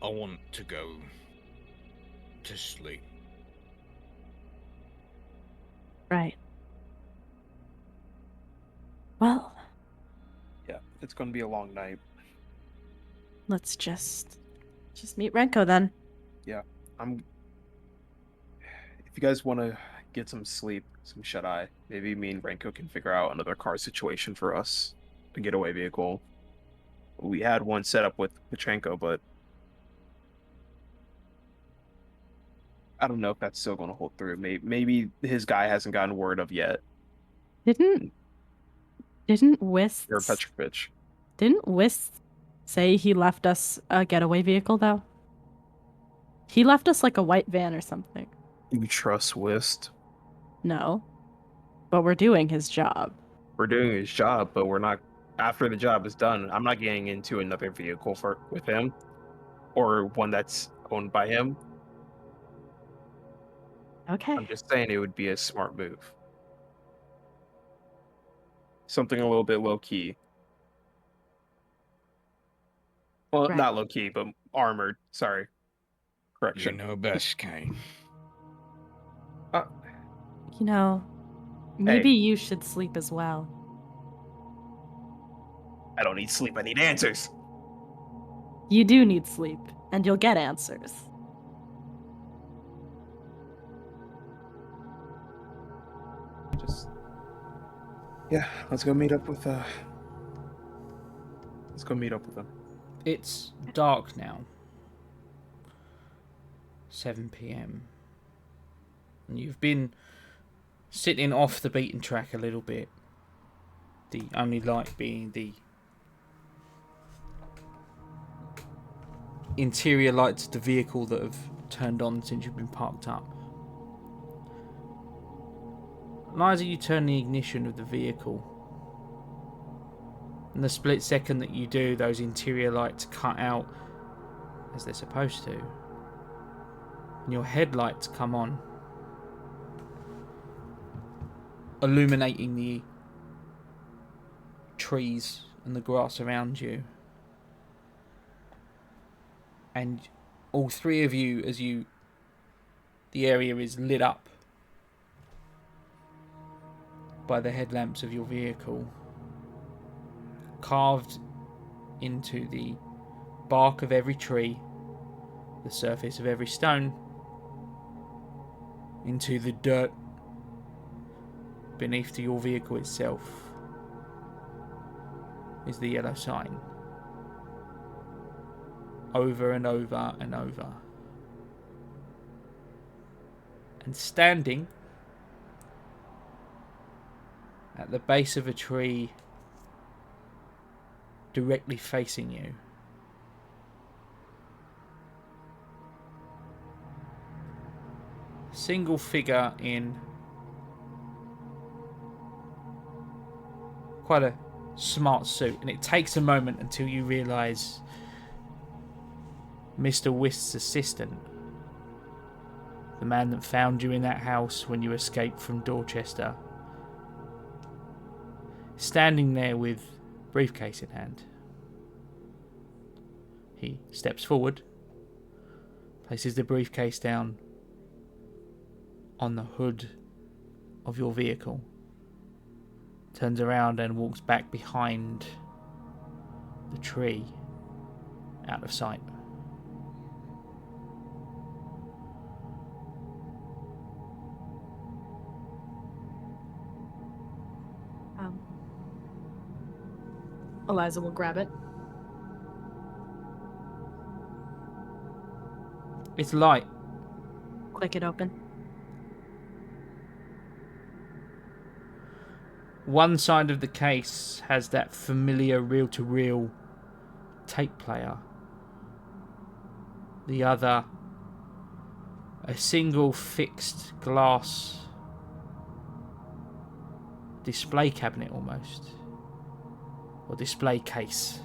I want to go to sleep. Right. Well... Yeah, it's going to be a long night. Let's just meet Renko then. Yeah, if you guys want to get some sleep, some shut-eye, maybe me and Renko can figure out another car situation for us, a getaway vehicle. We had one set up with Pachenko, but I don't know if that's still going to hold through. Maybe his guy hasn't gotten word of yet. Didn't Wist... Or Petrovich. Didn't Wist say he left us a getaway vehicle, though? He left us, like, a white van or something. You trust Wist? No. But we're doing his job. We're doing his job, but we're not... After the job is done, I'm not getting into another vehicle with him. Or one that's owned by him. Okay. I'm just saying it would be a smart move. Something a little bit low-key. Well, Right. not low-key, but armored. Sorry. Correction. You know best, Kane. You know, maybe you should sleep as well. I don't need sleep. I need answers. You do need sleep, and you'll get answers. Yeah, let's go meet up with him. It's dark now. 7 p.m. And you've been sitting off the beaten track a little bit. The only light being the interior lights of the vehicle that have turned on since you've been parked up. Eliza, you turn the ignition of the vehicle. In the split second that you do, those interior lights cut out as they're supposed to. And your headlights come on, illuminating the trees and the grass around you. And all three of you, the area is lit up by the headlamps of your vehicle, carved into the bark of every tree, the surface of every stone, into the dirt beneath your vehicle itself, is the yellow sign. Over and over and over. And standing at the base of a tree directly facing you, a single figure in quite a smart suit, and it takes a moment until you realise Mr. Wist's assistant, the man that found you in that house when you escaped from Dorchester, standing there with briefcase in hand. He steps forward, places the briefcase down on the hood of your vehicle, turns around and walks back behind the tree, out of sight. Eliza will grab it. It's light. Click it open. One side of the case has that familiar reel-to-reel tape player. The other a single fixed glass display cabinet almost, or display case.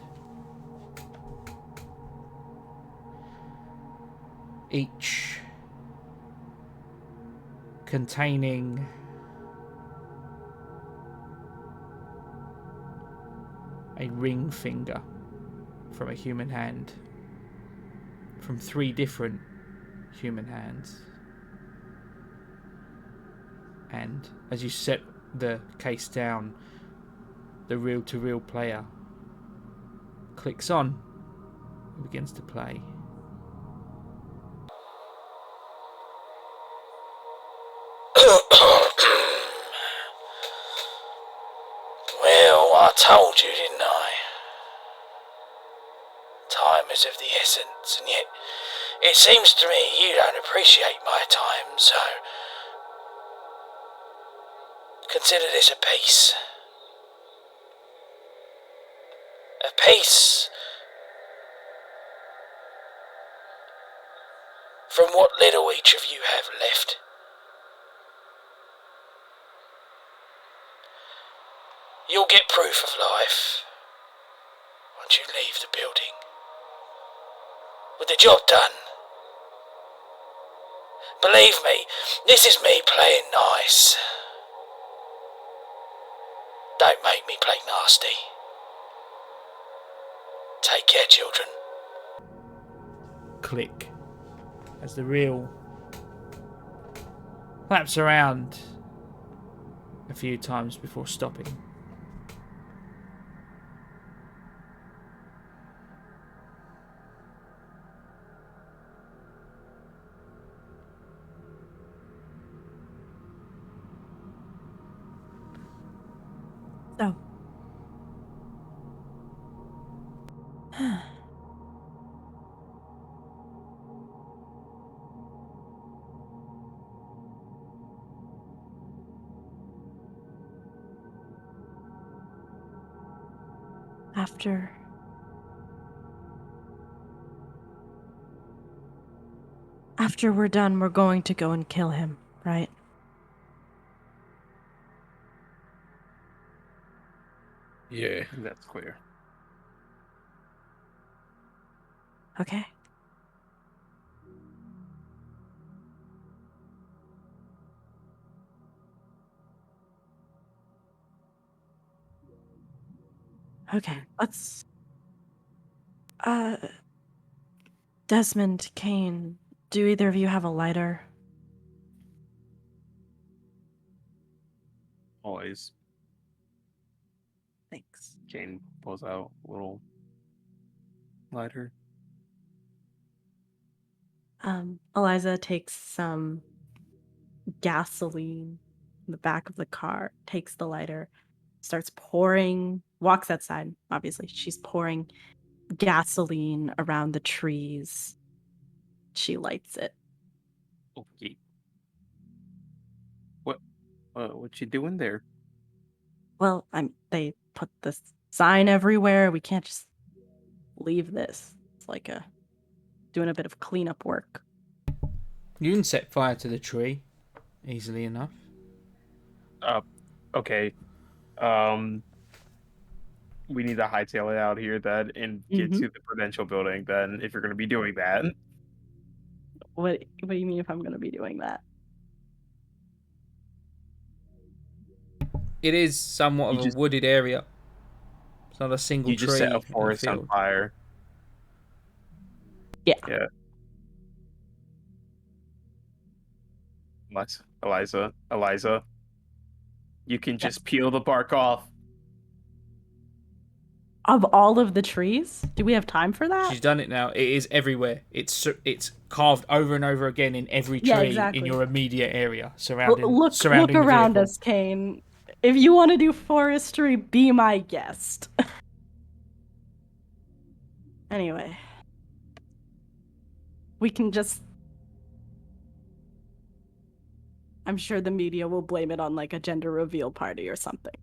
Each containing a ring finger from a human hand, from 3 different human hands. And as you set the case down, the reel-to-reel player clicks on and begins to play. Well, I told you, didn't I? Time is of the essence, and yet it seems to me you don't appreciate my time, so consider this a piece. A piece from what little each of you have left. You'll get proof of life once you leave the building. With the job done. Believe me, this is me playing nice. Don't make me play nasty. Take care, children. Click as the reel flaps around a few times before stopping. So. After we're done, we're going to go and kill him, right? Yeah. That's clear. Okay. Okay, let's... Desmond, Kane, do either of you have a lighter? Always. Thanks. Kane pulls out a little lighter. Eliza takes some gasoline in the back of the car, takes the lighter, starts pouring, walks outside, obviously. She's pouring gasoline around the trees. She lights it. Okay. What you doing there? Well, they put this sign everywhere. We can't just leave this. It's like doing a bit of cleanup work. You can set fire to the tree easily enough. Okay. We need to hightail it out here then and get to the Prudential building then if you're going to be doing that. What do you mean if I'm going to be doing that? It is somewhat of a wooded area. It's not a single You tree. just set a in the forest on field. fire. Yeah. Eliza. You can just peel the bark off. Of all of the trees? Do we have time for that? She's done it now. It is everywhere. It's carved over and over again in every tree in your immediate area surrounding. Look around us, Kane. If you want to do forestry, be my guest. Anyway, we can just... I'm sure the media will blame it on like a gender reveal party or something.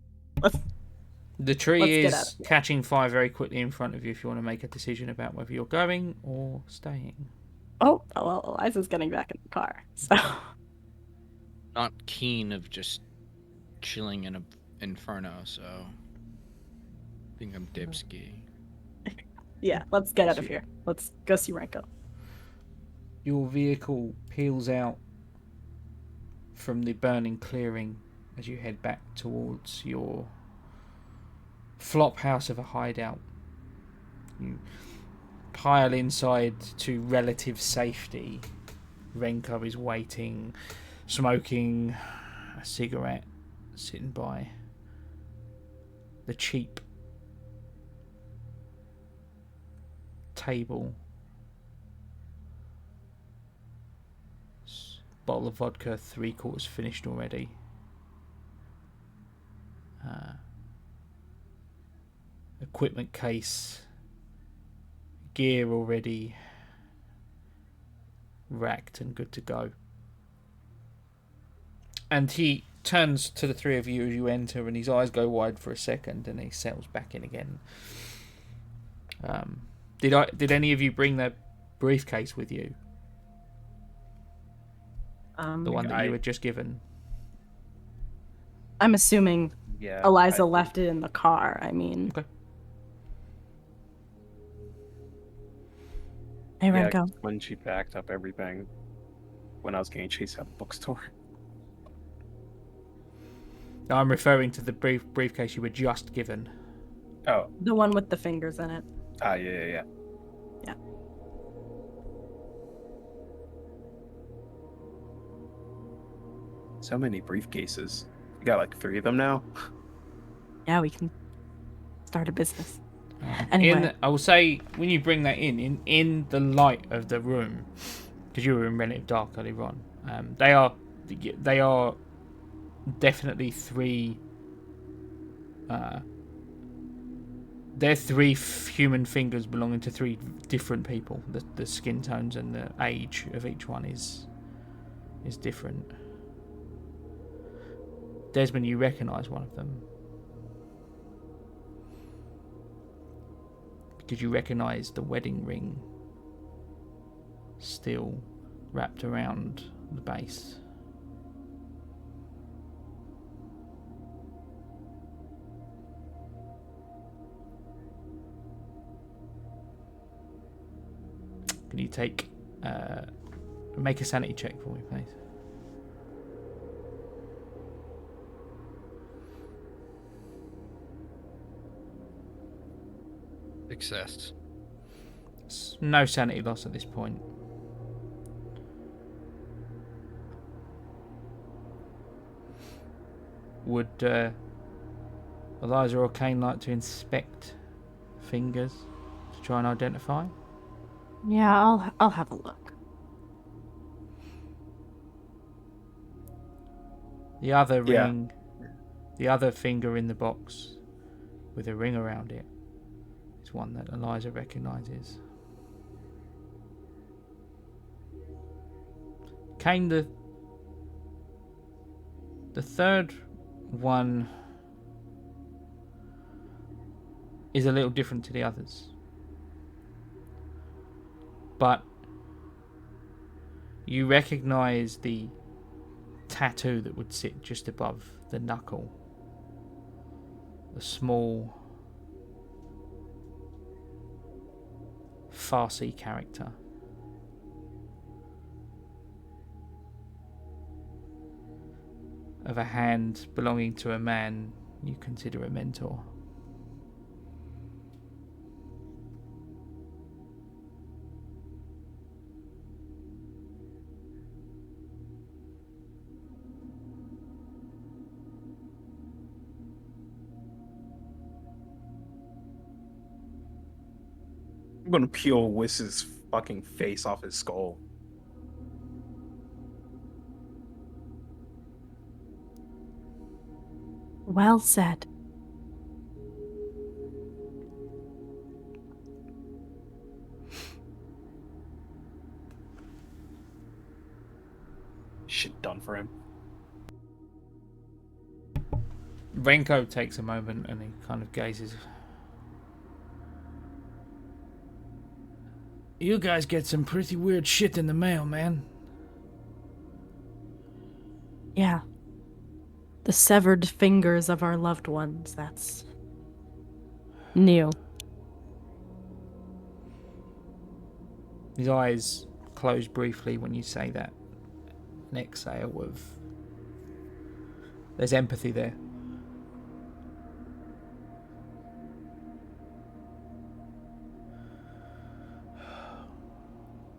The tree is catching fire very quickly in front of you if you want to make a decision about whether you're going or staying. Oh, well, Eliza's getting back in the car, so. Not keen of just chilling in a inferno, so I think I'm dipski. Yeah, let's get out of here. Let's go see Renko. Your vehicle peels out from the burning clearing as you head back towards your flop house of a hideout. You pile inside to relative safety. Renko is waiting, smoking a cigarette, sitting by the cheap table. Bottle of vodka, 3/4 finished already. Equipment case, gear already racked and good to go. And he turns to the three of you as you enter, and his eyes go wide for a second, and he settles back in again. Did any of you bring the briefcase with you? The one that you were just given? I'm assuming Yeah, Eliza left it in the car. I mean. Okay. Hey, Yeah, Renko. when she backed up everything when I was getting chased out of the bookstore. I'm referring to the briefcase you were just given. Oh. The one with the fingers in it. Yeah. Yeah. So many briefcases. You got like 3 of them now? Yeah, we can start a business. Anyway. I will say, when you bring that in the light of the room, because you were in relative dark earlier on, they are definitely 3. They're 3 human fingers belonging to 3 different people. The skin tones and the age of each one is different. Desmond, you recognise one of them. Because you recognise the wedding ring still wrapped around the base. Can you make a sanity check for me, please? Success. No sanity loss at this point. Would Eliza or Kane like to inspect fingers to try and identify? Yeah, I'll have a look. The other ring, the other finger in the box with a ring around it is one that Eliza recognises. Kane, the third one is a little different to the others. But you recognise the tattoo that would sit just above the knuckle. The small Farsi character. Of a hand belonging to a man you consider a mentor. I'm gonna peel Wiss's fucking face off his skull. Well said. Shit done for him. Renko takes a moment and he kind of gazes. You guys get some pretty weird shit in the mail, man. Yeah. The severed fingers of our loved ones, that's new. His eyes close briefly when you say that. An exhale of... There's empathy there.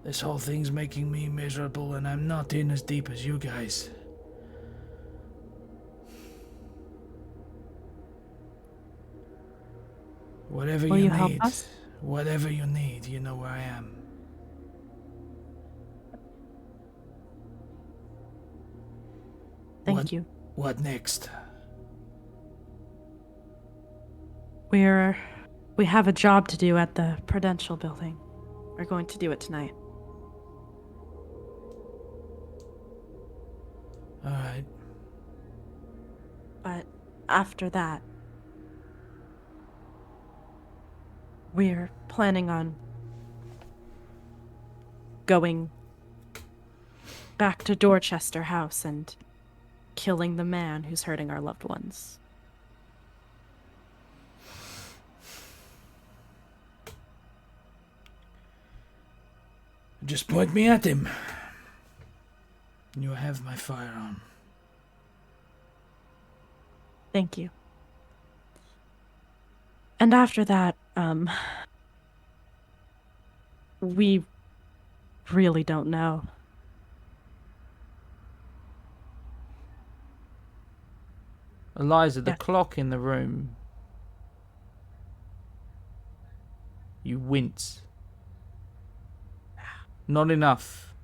This whole thing's making me miserable, and I'm not in as deep as you guys. Whatever Will you you need, help us? whatever you need, you know where I am. Thank you. What next? We have a job to do at the Prudential building. We're going to do it tonight. All right. But after that, we're planning on going back to Dorchester House and killing the man who's hurting our loved ones. Just point me at him. You have my firearm. Thank you. And after that, we really don't know. Eliza, the Yeah. clock in the room. You wince. Not enough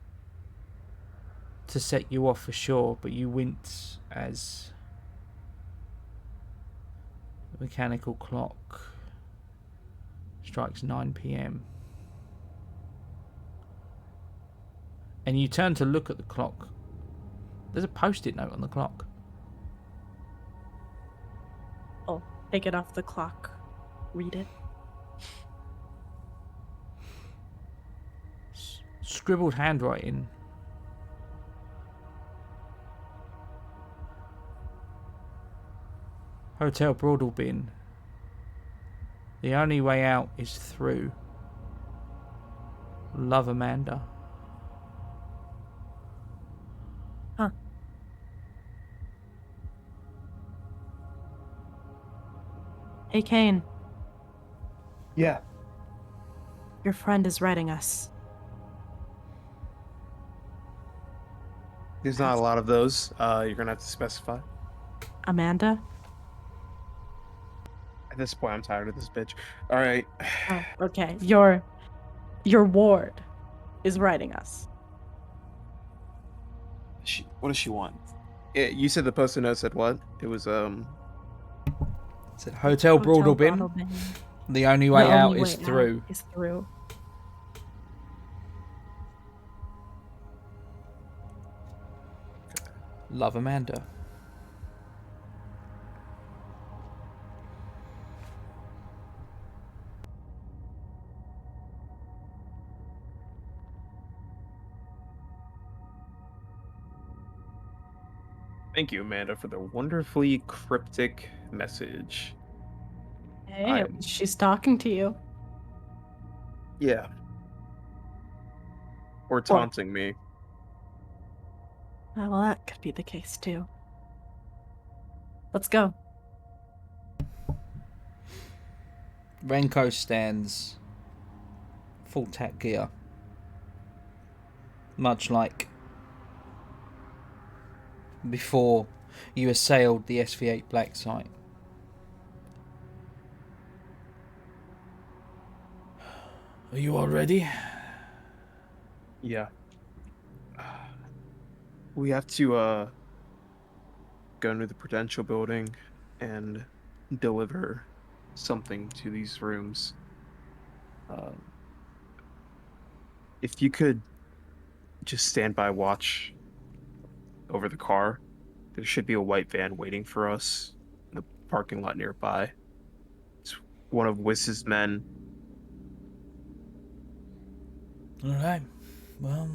to set you off for sure, but you wince as the mechanical clock strikes 9 p.m. And you turn to look at the clock. There's a post-it note on the clock. I'll take it off the clock. Read it. Scribbled handwriting. Hotel Broadalbin. The only way out is through. Love, Amanda. Huh. Hey, Kane. Yeah. Your friend is writing us. There's not a lot of those. You're gonna have to specify. Amanda? At this point, I'm tired of this bitch. All right. Oh, okay. Your ward is writing us. What does she want? You said the post-it note said what? It was It said Hotel Broadalbin. The only way out is through. Is through. Love, Amanda. Thank you, Amanda, for the wonderfully cryptic message. Hey, she's talking to you. Yeah. Or taunting me. Well, that could be the case too. Let's go. Renko stands full tack gear. Much like before you assailed the SV8 Black site. Are you all ready? Yeah. We have to go into the Prudential building and deliver something to these rooms. If you could just stand by watch over the car, there should be a white van waiting for us in the parking lot nearby. It's one of Wiss's men. Alright. Well,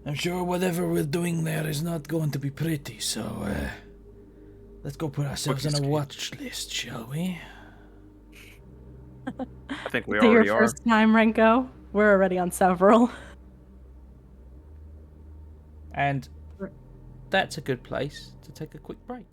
I'm sure whatever we're doing there is not going to be pretty, so let's go put ourselves on a watch list, shall we? I think we Is it already your are. first time, Renko? We're already on several. And that's a good place to take a quick break.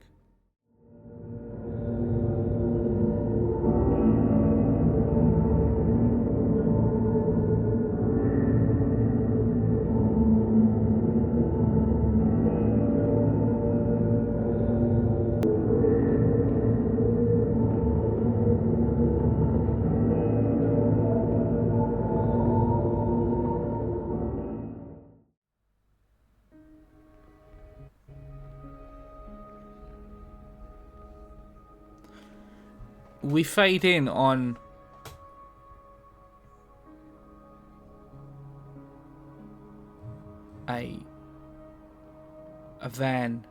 We fade in on a van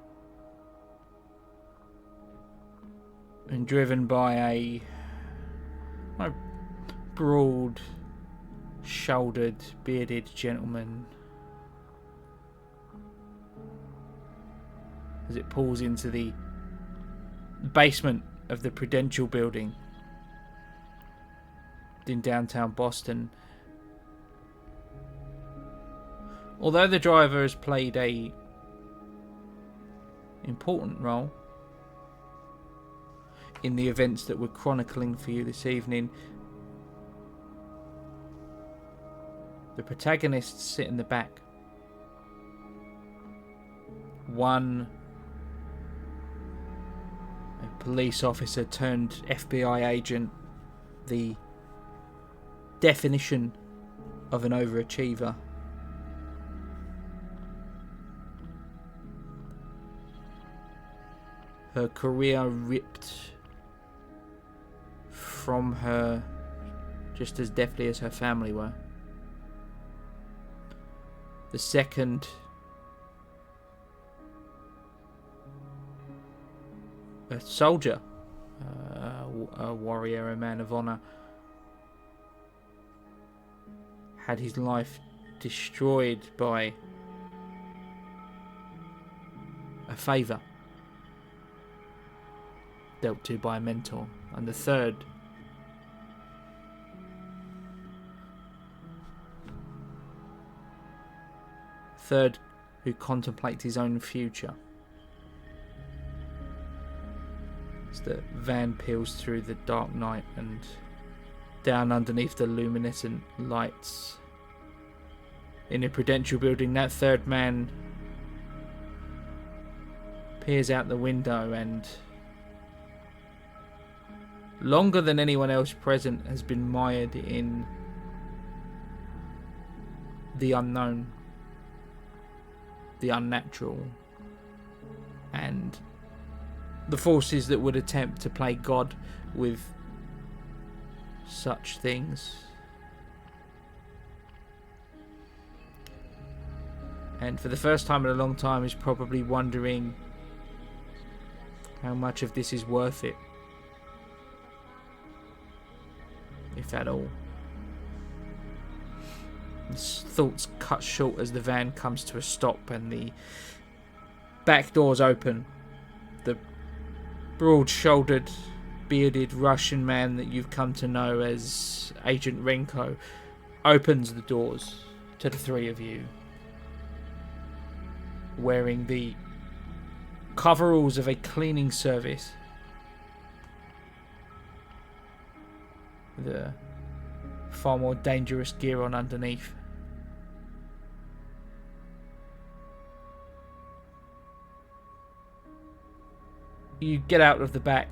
and driven by a broad shouldered bearded gentleman as it pulls into the basement of the Prudential building in downtown Boston. Although the driver has played a important role in the events that we're chronicling for you this evening, the protagonists sit in the back. One, a police officer turned FBI agent, the definition of an overachiever. Her career ripped from her just as deftly as her family were. The second, a soldier, a warrior, a man of honor, had his life destroyed by a favor dealt to by a mentor. And the third who contemplates his own future. As the van peels through the dark night and down underneath the luminescent lights in the Prudential building, that third man peers out the window and, longer than anyone else present, has been mired in the unknown, the unnatural, and the forces that would attempt to play God with such things. And for the first time in a long time is probably wondering how much of this is worth it, if at all. His thoughts cut short as the van comes to a stop and the back doors open. The broad-shouldered, bearded Russian man that you've come to know as Agent Renko opens the doors to the three of you, wearing the coveralls of a cleaning service, the far more dangerous gear on underneath. You get out of the back.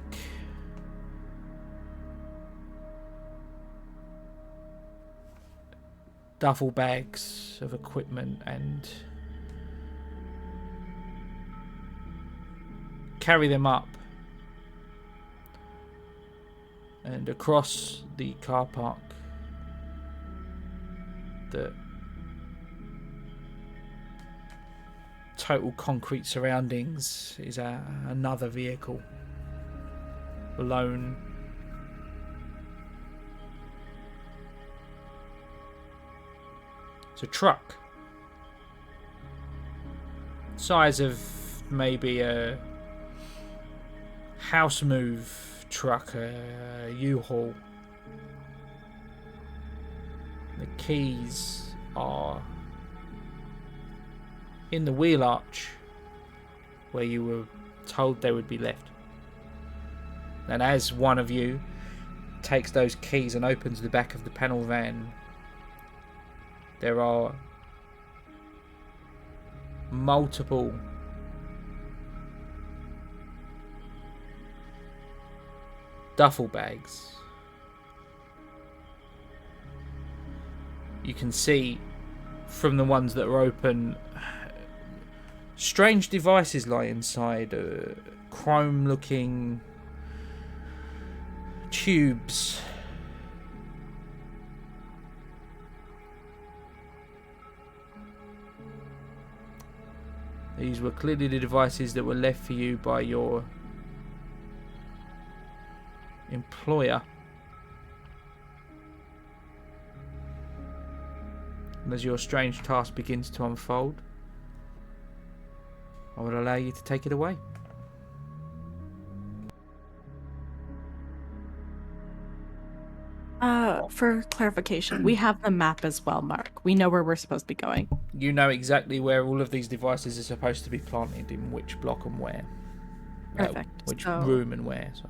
Duffel bags of equipment and carry them up. And across the car park, the total concrete surroundings is another vehicle. Lone. It's a truck. Size of maybe a house move truck, a U-Haul. The keys are in the wheel arch where you were told they would be left. And as one of you takes those keys and opens the back of the panel van, there are multiple duffel bags. You can see from the ones that are open, strange devices lie inside, chrome looking tubes. These were clearly the devices that were left for you by your employer. And as your strange task begins to unfold, I will allow you to take it away. For clarification, we have the map as well, Mark. We know where we're supposed to be going. You know exactly where all of these devices are supposed to be planted, in which block and where. Perfect. Which room and where, so.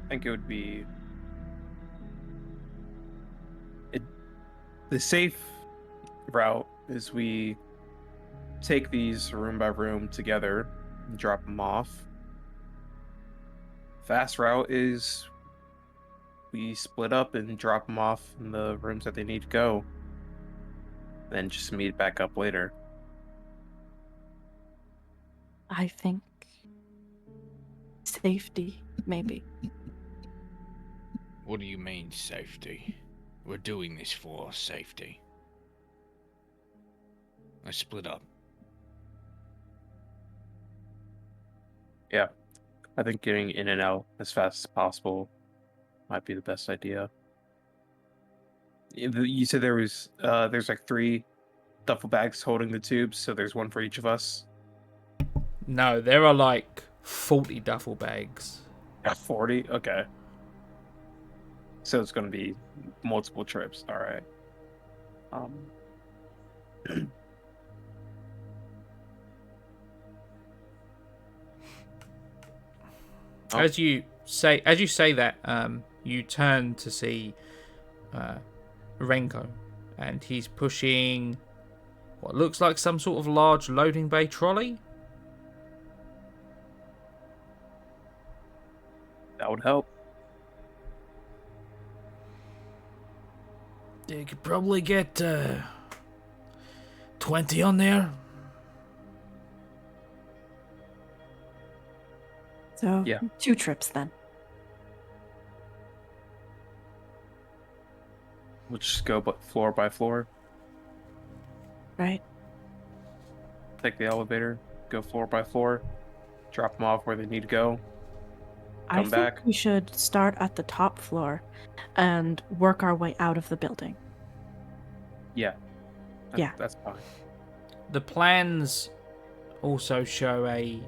I think it would be the safe route is we take these room by room together and drop them off. Fast route is we split up and drop them off in the rooms that they need to go, then just meet back up later. I think safety, maybe. What do you mean, safety? We're doing this for safety. Let's split up. Yeah, I think getting in and out as fast as possible might be the best idea. You said there's like 3 duffel bags holding the tubes, so there's one for each of us. No, there are like 40 duffel bags. 40? Okay. So it's going to be multiple trips. All right. As you say that, you turn to see Renko, and he's pushing what looks like some sort of large loading bay trolley. That would help. You could probably get 20 on there. So, yeah. 2 trips then. We'll just go floor by floor. Right. Take the elevator, go floor by floor, drop them off where they need to go. I think we should start at the top floor and work our way out of the building. Yeah. Yeah. That's fine. The plans also show a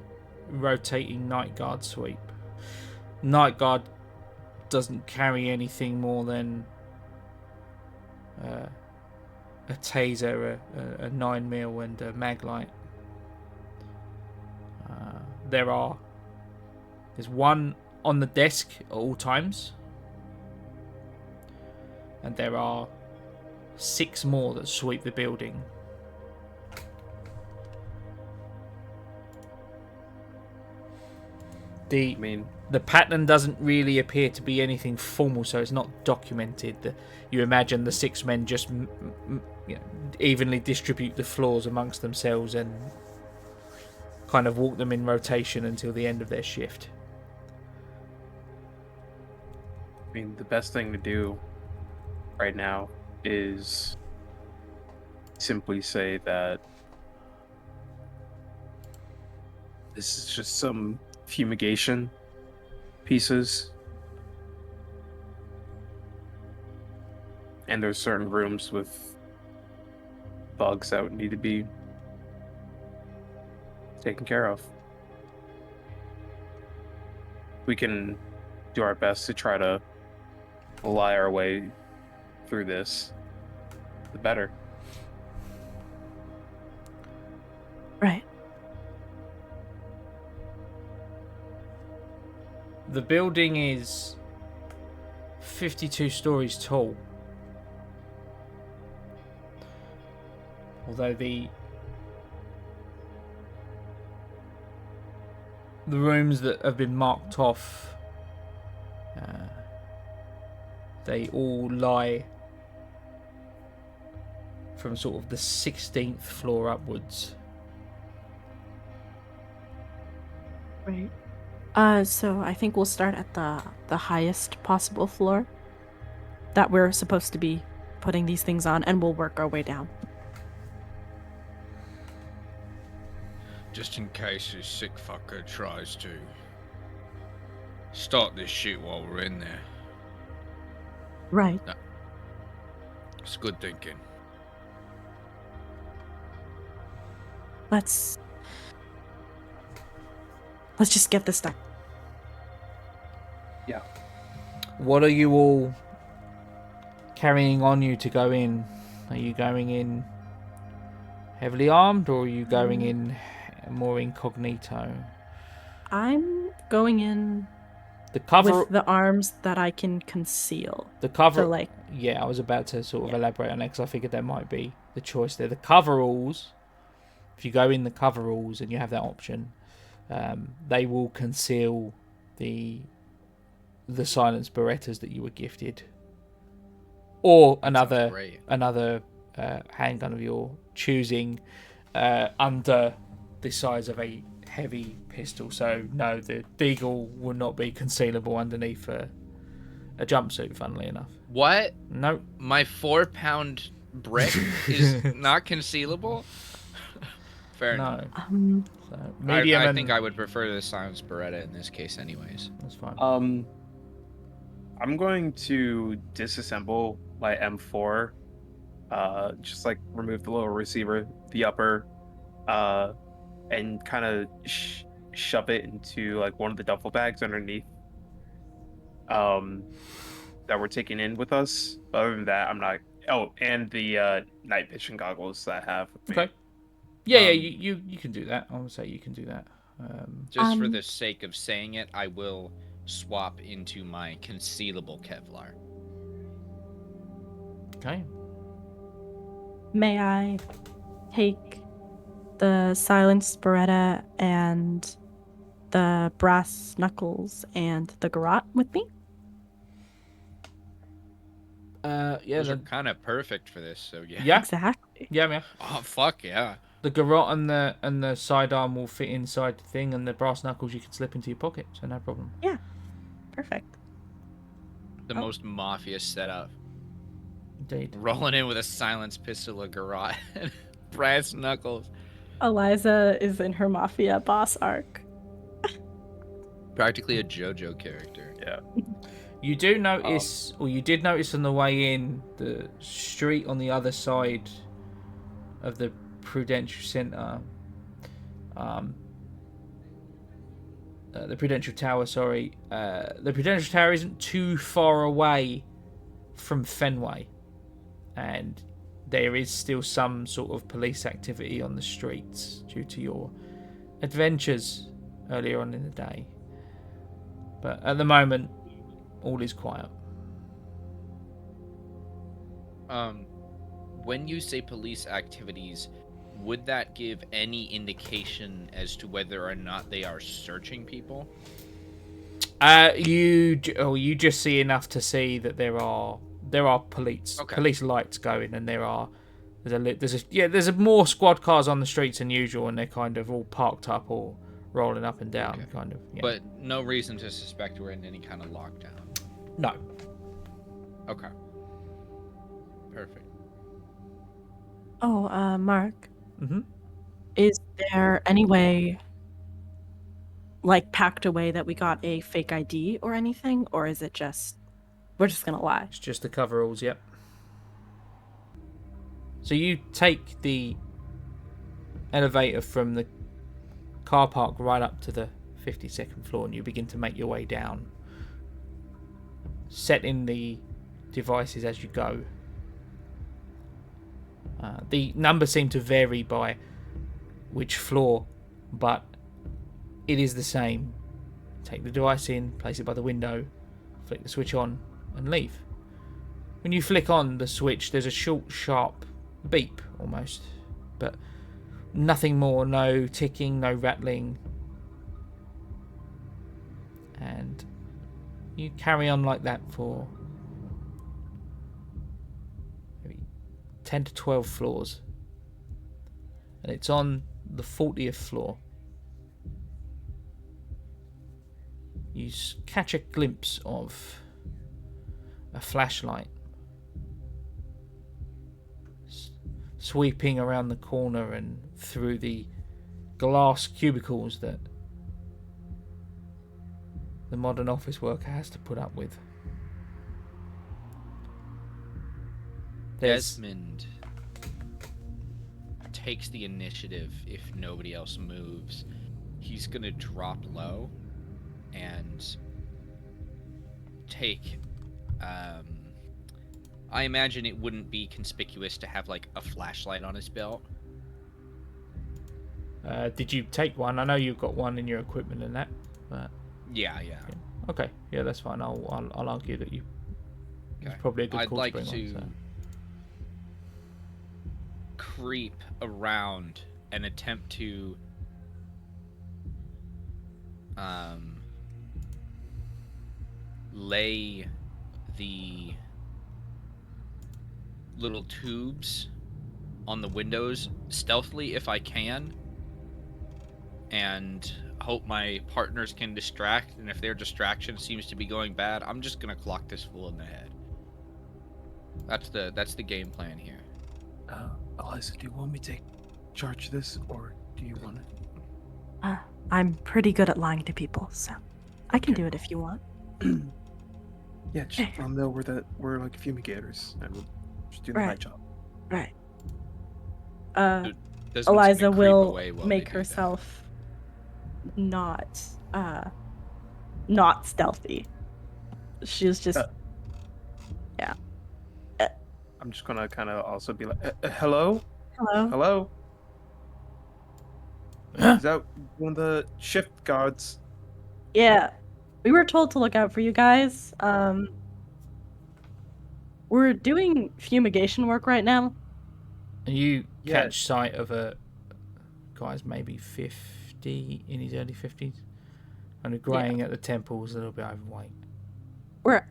rotating night guard sweep. Night guard doesn't carry anything more than a taser, a 9mm, and a mag light. There's one on the desk at all times, and there are 6 more that sweep the building. The pattern doesn't really appear to be anything formal, so it's not documented. You imagine the 6 men just evenly distribute the floors amongst themselves and kind of walk them in rotation until the end of their shift. I mean, the best thing to do right now is simply say that this is just some fumigation pieces And there's certain rooms with bugs that would need to be taken care of. We can do our best to try to lie our way through this, the better. Right. The building is 52 stories tall. Although the rooms that have been marked off, they all lie from sort of the 16th floor upwards. Right. So I think we'll start at the highest possible floor that we're supposed to be putting these things on, and we'll work our way down. Just in case this sick fucker tries to start this shit while we're in there. Right. No. It's good thinking. Let's just get this done. Yeah. What are you all carrying on you to go in? Are you going in heavily armed, or are you going in more incognito? I'm going in The cover, with the arms that I can conceal. the cover. So, like, yeah, I was about to sort of elaborate on it because I figured that might be the choice there. The coveralls. If you go in the coveralls and you have that option, they will conceal the silenced Berettas that you were gifted, or another handgun of your choosing under the size of a heavy pistol. So no, the Deagle will not be concealable underneath a jumpsuit, funnily enough. What? No. My 4-pound brick is not concealable? Fair enough. No. So, medium I think I would prefer the silenced Beretta in this case anyways. That's fine. I'm going to disassemble my M4. Just like remove the lower receiver, the upper, and kind of shove it into like one of the duffel bags underneath. That we're taking in with us. Other than that, I'm not. Oh, and the night vision goggles that I have with me. Okay. Yeah, you can do that. I would say you can do that. Just for the sake of saying it, I will swap into my concealable Kevlar. Okay. may I take the silenced Beretta and the brass knuckles and the garrote with me? Yeah, Those are kind of perfect for this, so yeah. Yeah. Exactly. Yeah. Oh, fuck yeah. The garrote and the sidearm will fit inside the thing, and the brass knuckles you can slip into your pocket, so no problem. Yeah. Perfect. The most mafia setup. Indeed. Rolling in with a silenced pistol, a garrote, and brass knuckles. Eliza is in her mafia boss arc. Practically a JoJo character. Yeah. You do notice, or you did notice on the way in, the street on the other side of the Prudential Centre, the Prudential Tower, sorry. The Prudential Tower isn't too far away from Fenway, and there is still some sort of police activity on the streets due to your adventures earlier on in the day. But at the moment, all is quiet. When you say police activities, would that give any indication as to whether or not they are searching people? You just see enough to see that there are police lights going, and there's more squad cars on the streets than usual, and they're kind of all parked up or rolling up and down, kind of. Yeah. But no reason to suspect we're in any kind of lockdown. No. Okay. Perfect. Oh, Mark. Mm-hmm. Is there any way, like, packed away that we got a fake ID or anything? Or is it just, we're just gonna lie? It's just the coveralls, yep. So you take the elevator from the car park right up to the 52nd floor, and you begin to make your way down, setting the devices as you go. The numbers seem to vary by which floor, but it is the same. Take the device in, place it by the window, flick the switch on, and leave. When you flick on the switch, there's a short, sharp beep almost, but nothing more. No ticking, no rattling, and you carry on like that for maybe 10 to 12 floors, and it's on the 40th floor. You catch a glimpse of a flashlight sweeping around the corner and through the glass cubicles that the modern office worker has to put up with. Desmond takes the initiative if nobody else moves. He's gonna drop low and take I imagine it wouldn't be conspicuous to have like a flashlight on his belt. Did you take one? I know you've got one in your equipment and that, but Yeah. okay, yeah, that's fine. I'll argue that you. Okay. It's probably a good I'd call like to bring to one. creep around and attempt to lay the little tubes on the windows stealthily if I can, and hope my partners can distract, and if their distraction seems to be going bad, I'm just gonna clock this fool in the head. That's the game plan here. Eliza, do you want me to take charge of this, or do you want it? I'm pretty good at lying to people, so I can do it if you want. Yeah, just let them know we're like fumigators, and we'll just do the Right. night job. Right. Desmond's Eliza gonna creep will away while make they do that. herself not stealthy. She's just I'm just gonna kind of also be like, hello? hello. Hello? Huh? Is that one of the shift guards? Yeah. We were told to look out for you guys. We're doing fumigation work right now. And you Yeah. catch sight of a guy's maybe 50, in his early 50s, kind of greying at the temples, a little bit overweight. We're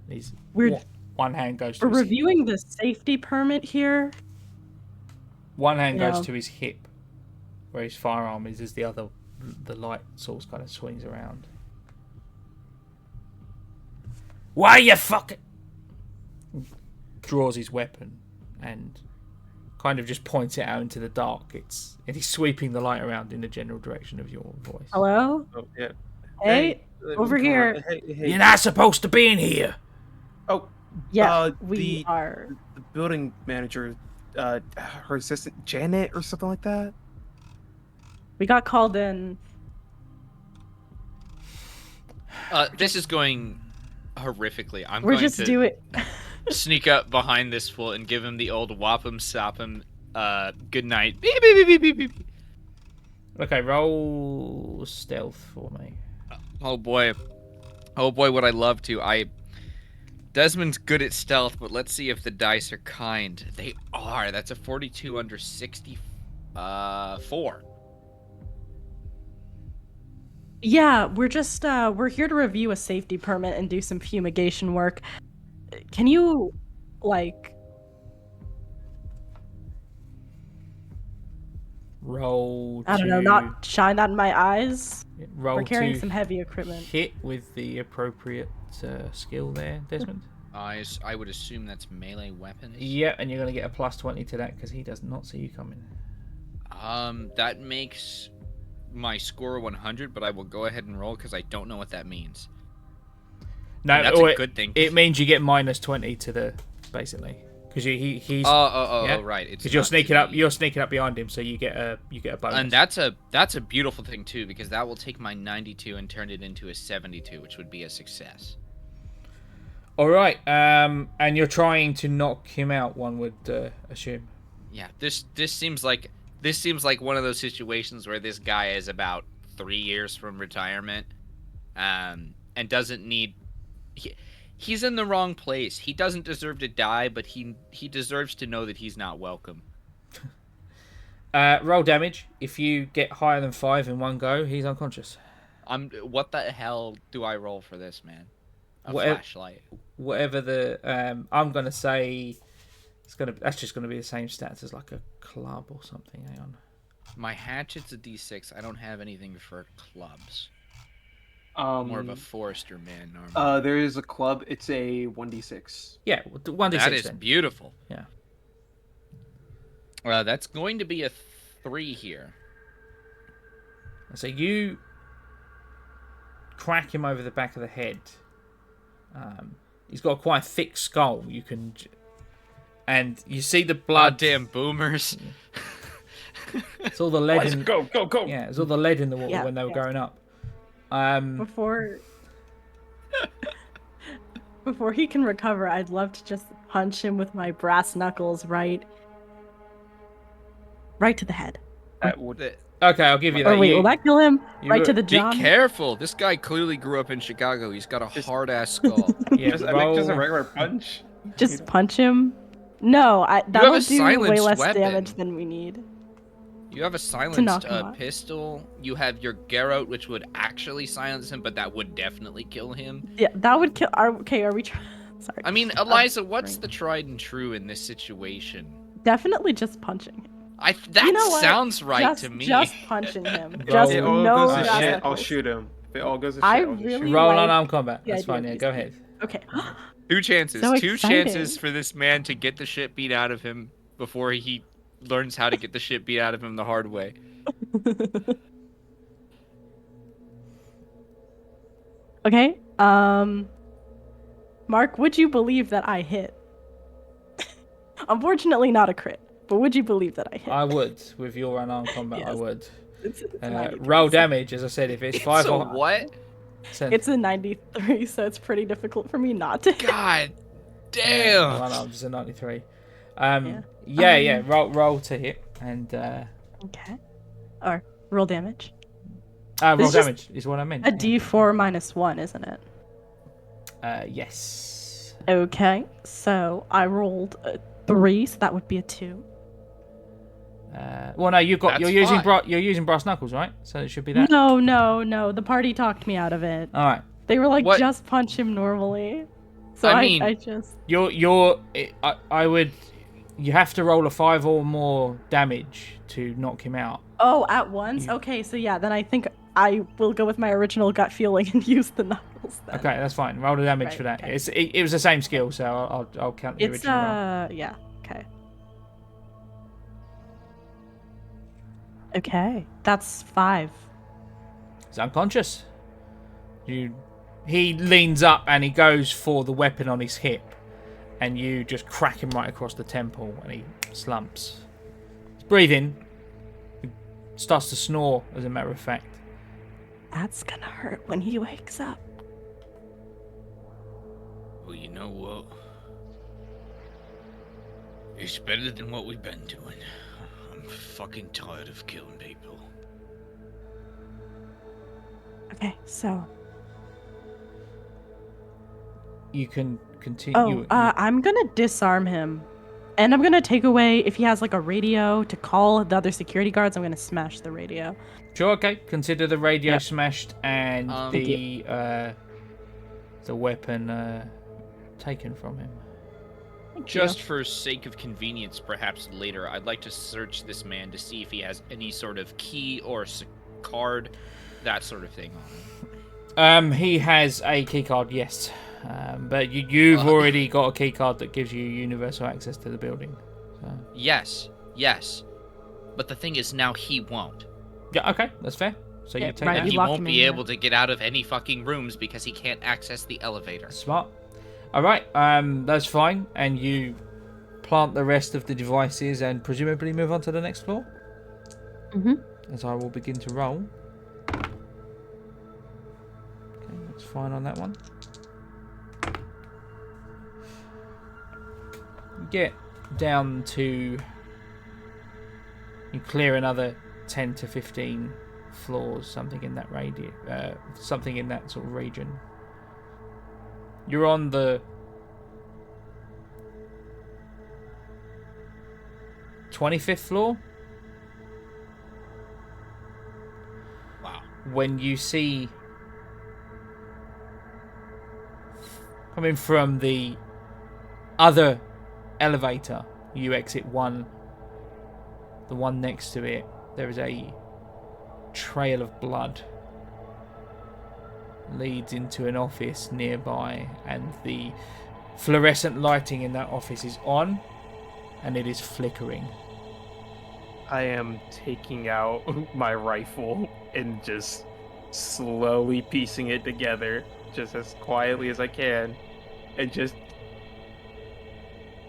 He's We're- one hand goes to we're his reviewing the safety permit here. one hand Yeah. goes to his hip, where his firearm is, as the other, the light source kind of swings around. Why you fucking? Draws his weapon and kind of just points it out into the dark. And he's sweeping the light around in the general direction of your voice. Hello? Oh, yeah. Hey, over come on. here. Hey. You're not supposed to be in here. Oh, Yeah, we are. the building manager, her assistant Janet or something like that. We got called in. This is going horrifically. We're going just to doing. sneak up behind this fool and give him the old whoppum soppum good night. Beep, beep, beep, beep, beep, beep. Okay, roll stealth for me. Oh boy, would I love to. Desmond's good at stealth, but let's see if the dice are kind. They are. That's a 42 under 64. Yeah, we're just we're here to review a safety permit and do some fumigation work. Can you, like, Roll. I don't know, not shine that in my eyes? Roll We're carrying to some heavy equipment. hit with the appropriate skill there, Desmond. I would assume that's melee weapons. Yeah, and you're going to get a plus 20 to that because he does not see you coming. That makes my score 100, but I will go ahead and roll because I don't know what that means. No, that's a good thing. It means you get -20 to the basically because he's. Right. Because you're sneaking up. You're sneaking up behind him, so you get a bonus. And that's a beautiful thing too, because that will take my 92 and turn it into a 72, which would be a success. All right. And you're trying to knock him out. One would assume. Yeah. This seems like one of those situations where this guy is about 3 years from retirement, and doesn't need. He's in the wrong place. He doesn't deserve to die, but he deserves to know that he's not welcome. Roll damage. If you get higher than 5 in one go, he's unconscious. What the hell do I roll for this, man? Flashlight. Whatever the I'm gonna say, that's just gonna be the same stats as like a club or something. Hang on. My hatchet's a D6. I don't have anything for clubs. More of a forester man normally. There is a club. It's a 1d6. Yeah, 1d6. That is then. beautiful. Yeah. That's going to be a 3 here. So you crack him over the back of the head. He's got quite a thick skull. And you see the blood. Damn boomers. It's all the lead in. Go. Yeah, it's all the lead in the water when they were growing up. Before he can recover, I'd love to just punch him with my brass knuckles right to the head. Okay, I'll give you that. Or wait, will that kill him? Right to the jaw? Be careful. This guy clearly grew up in Chicago. He's got a hard-ass skull. Yeah, just a regular punch. Just punch him? No, that'll do way less damage than we need. You have a silenced pistol. You have your Garrote, which would actually silence him, but that would definitely kill him. Yeah, that would kill. Okay, are we trying? Sorry. I mean, Eliza, what's the tried and true in this situation? Definitely just punching him. Sounds right to me. Just punching him. Just no. I'll shoot him. If it all goes to shit, I'll really roll on armed combat. That's fine. Yeah, go ahead. Okay. 2 chances. So 2 exciting. chances for this man to get the shit beat out of him before he learns how to get the shit beat out of him the hard way. Okay. Mark, would you believe that I hit? Unfortunately, not a crit, but would you believe that I hit? I would. With your unarmed combat, Yes. I would. It's Roll damage, as I said, if it's 5 or... what? It's a 93, so it's pretty difficult for me not to hit. God damn. Unarmed is a 93. Roll to hit, and... Okay. Or roll damage. Roll damage is what I meant. A D4 minus 1, isn't it? Yes. Okay, so I rolled a 3, so that would be a 2. Well, no, you're using brass knuckles, right? So it should be that. No. The party talked me out of it. All right. They were like, What? just punch him normally. So I just. I would. You have to roll a 5 or more damage to knock him out. Oh, at once? Okay, so yeah, then I think I will go with my original gut feeling and use the knuckles then. Okay, that's fine. Roll the damage for that. Okay. It was the same skill, so I'll count the original roll. Yeah, okay. Okay, that's 5. He's unconscious. He leans up and he goes for the weapon on his hip, and you just crack him right across the temple, and he slumps. He's breathing. He starts to snore, as a matter of fact. That's gonna hurt when he wakes up. Well, you know what? It's better than what we've been doing. I'm fucking tired of killing people. Okay, so. You can continue. I'm gonna disarm him. And I'm gonna take away, if he has like a radio to call the other security guards, I'm gonna smash the radio. Sure, okay. Consider the radio smashed and the weapon taken from him. Just for sake of convenience, perhaps later, I'd like to search this man to see if he has any sort of key or card, that sort of thing on him. He has a key card, yes. But you've already got a key card that gives you universal access to the building. So. Yes. But the thing is, now he won't. Yeah, okay, that's fair. So Yeah, you take right, that. And he lock won't him be in able to get out of any fucking rooms because he can't access the elevator. Smart. All right, that's fine. And you plant the rest of the devices and presumably move on to the next floor? Mm-hmm. As I will begin to roll. Okay, that's fine on that one. You get down to... You clear another 10 to 15 floors, something in that radius, something in that sort of region. You're on the 25th floor. Wow. When you see coming from the other elevator, you exit one, the one next to it, there is a trail of blood leads into an office nearby, and the fluorescent lighting in that office is on and it is flickering. I am taking out my rifle and just slowly piecing it together, just as quietly as I can, and just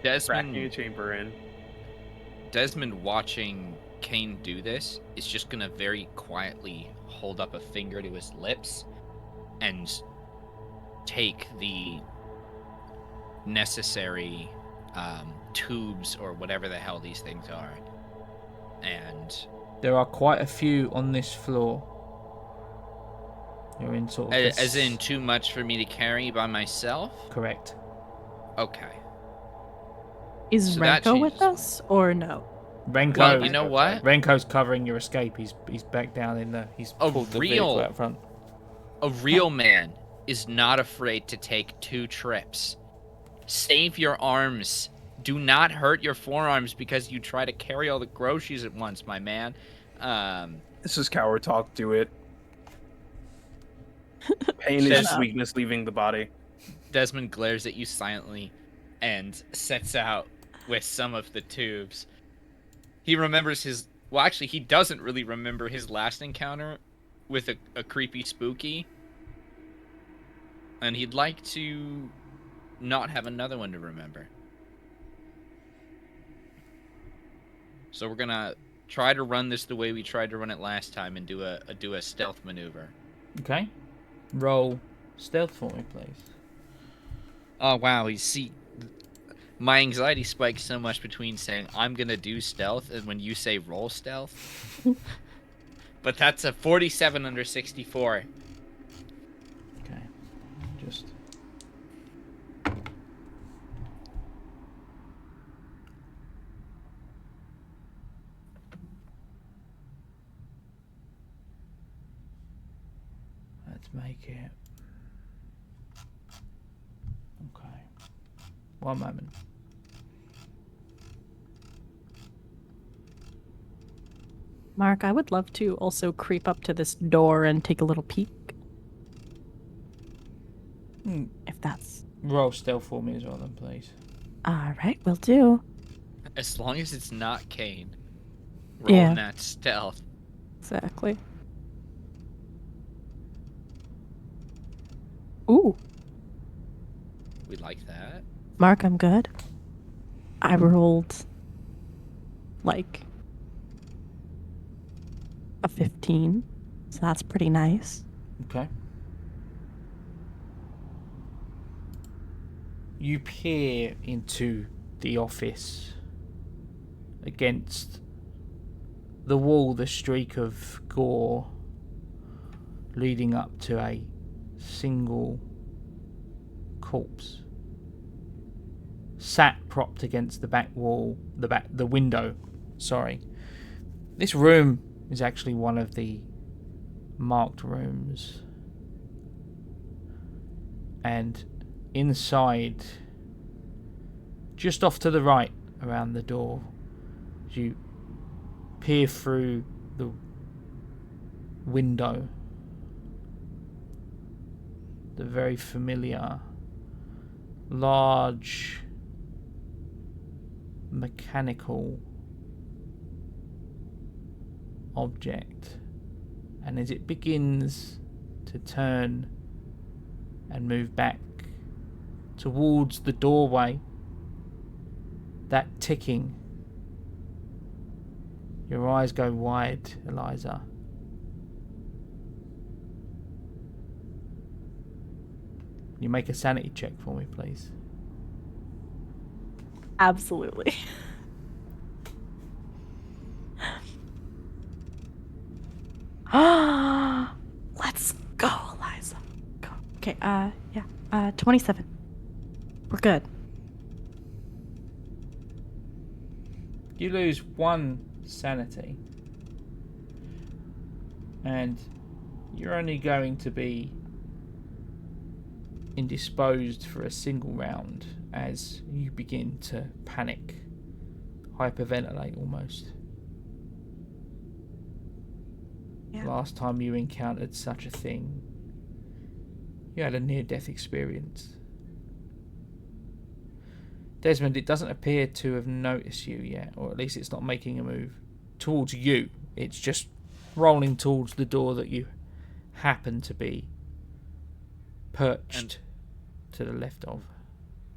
cracking a chamber in. Desmond, watching Kane do this, is just gonna very quietly hold up a finger to his lips and take the necessary tubes or whatever the hell these things are. And there are quite a few on this floor. You're in sort of as in too much for me to carry by myself? Correct. Okay. Is So that Renko with changes us or no? Renko, well, you know what? Renko's covering your escape. He's back down in the. He's pulled the vehicle out front. A real man is not afraid to take 2 trips. Save your arms. Do not hurt your forearms because you try to carry all the groceries at once, my man. This is coward talk. Do it. Pain is just weakness leaving the body. Desmond glares at you silently and sets out with some of the tubes. He remembers his... Well, actually, he doesn't really remember his last encounter with a creepy spooky. And he'd like to not have another one to remember. So we're gonna try to run this the way we tried to run it last time and do a stealth maneuver. Okay. Roll stealth for me, please. Oh, wow. You see, my anxiety spikes so much between saying I'm going to do stealth and when you say roll stealth. But that's a 47 under 64. Okay. Just... Let's make it... Okay. One moment. Mark, I would love to also creep up to this door and take a little peek. If that's... Roll stealth for me as well then, please. Alright, will do. As long as it's not Kane. Rolling that stealth. Exactly. Ooh. We like that. Mark, I'm good. I rolled like a 15, so that's pretty nice. Okay. You peer into the office. Against the wall, the streak of gore leading up to a single corpse sat propped against the back wall, the window. Sorry. This room is actually one of the marked rooms. And inside, just off to the right around the door, you peer through the window. The very familiar, large, mechanical object, And as it begins to turn and move back towards the doorway, that ticking, your eyes go wide, Eliza. You make a sanity check for me, please. Absolutely. Let's go, Eliza. Go. Okay, yeah. 27. We're good. You lose 1 sanity. And you're only going to be indisposed for a single round as you begin to panic, hyperventilate almost. Yeah. Last time you encountered such a thing, you had a near-death experience. Desmond, it doesn't appear to have noticed you yet, or at least it's not making a move towards you. It's just rolling towards the door that you happen to be perched to the left of.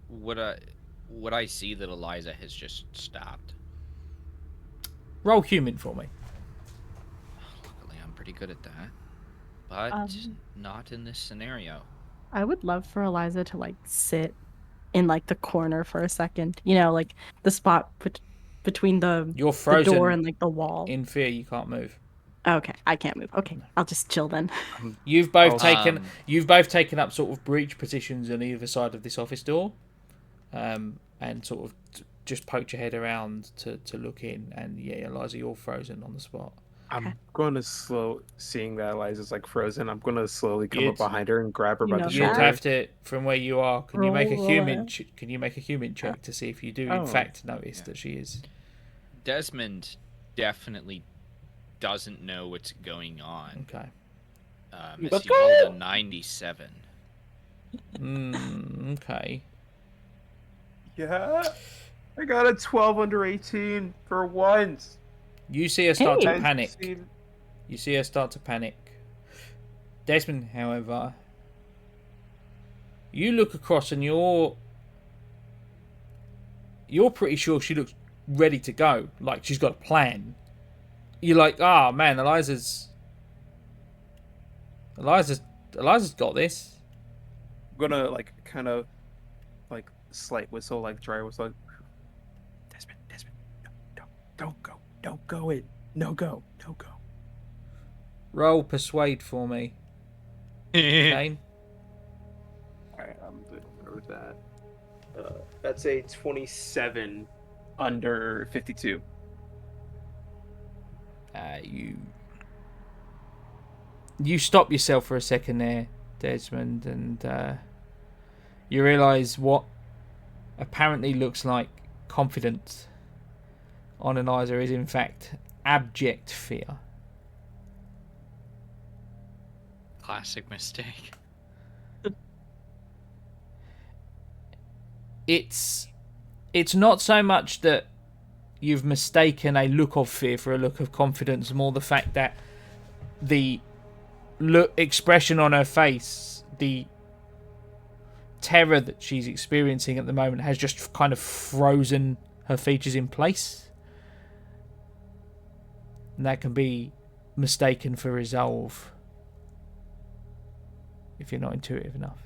Would I see that Eliza has just stopped? Roll human for me. Luckily, I'm pretty good at that, but not in this scenario. I would love for Eliza to like sit in like the corner for a second. You know, like the spot between the door and like the wall. In fear, you can't move. Okay, I can't move. Okay, I'll just chill then. You've both taken up sort of breach positions on either side of this office door, and sort of just poked your head around to look in. And yeah, Eliza, you're frozen on the spot. I'm going to seeing that Eliza's like frozen. I'm going to slowly come up behind her and grab her by the shoulder. You'd have to, from where you are. Can you make a human? Can you make a human check to see if you do in fact notice that she is? Desmond definitely doesn't know what's going on. Okay. As he rolled a 97. Okay. Yeah. I got a 12 under 18 for once. You see her start to panic. You see her start to panic. Desmond, however, you look across and you're pretty sure she looks ready to go. Like she's got a plan. You're like, man, Eliza's got this. I'm gonna like kind of like slight whistle, like dry whistle. Like, Desmond, don't go. Don't go in. No go. Roll persuade for me. Kane. Alright, I'm good with that. That's a 27 under 52. You stop yourself for a second there, Desmond, and you realise what apparently looks like confidence on Eliza is in fact abject fear. Classic mistake. It's not so much that you've mistaken a look of fear for a look of confidence, more the fact that the expression on her face, the terror that she's experiencing at the moment has just kind of frozen her features in place. And that can be mistaken for resolve if you're not intuitive enough.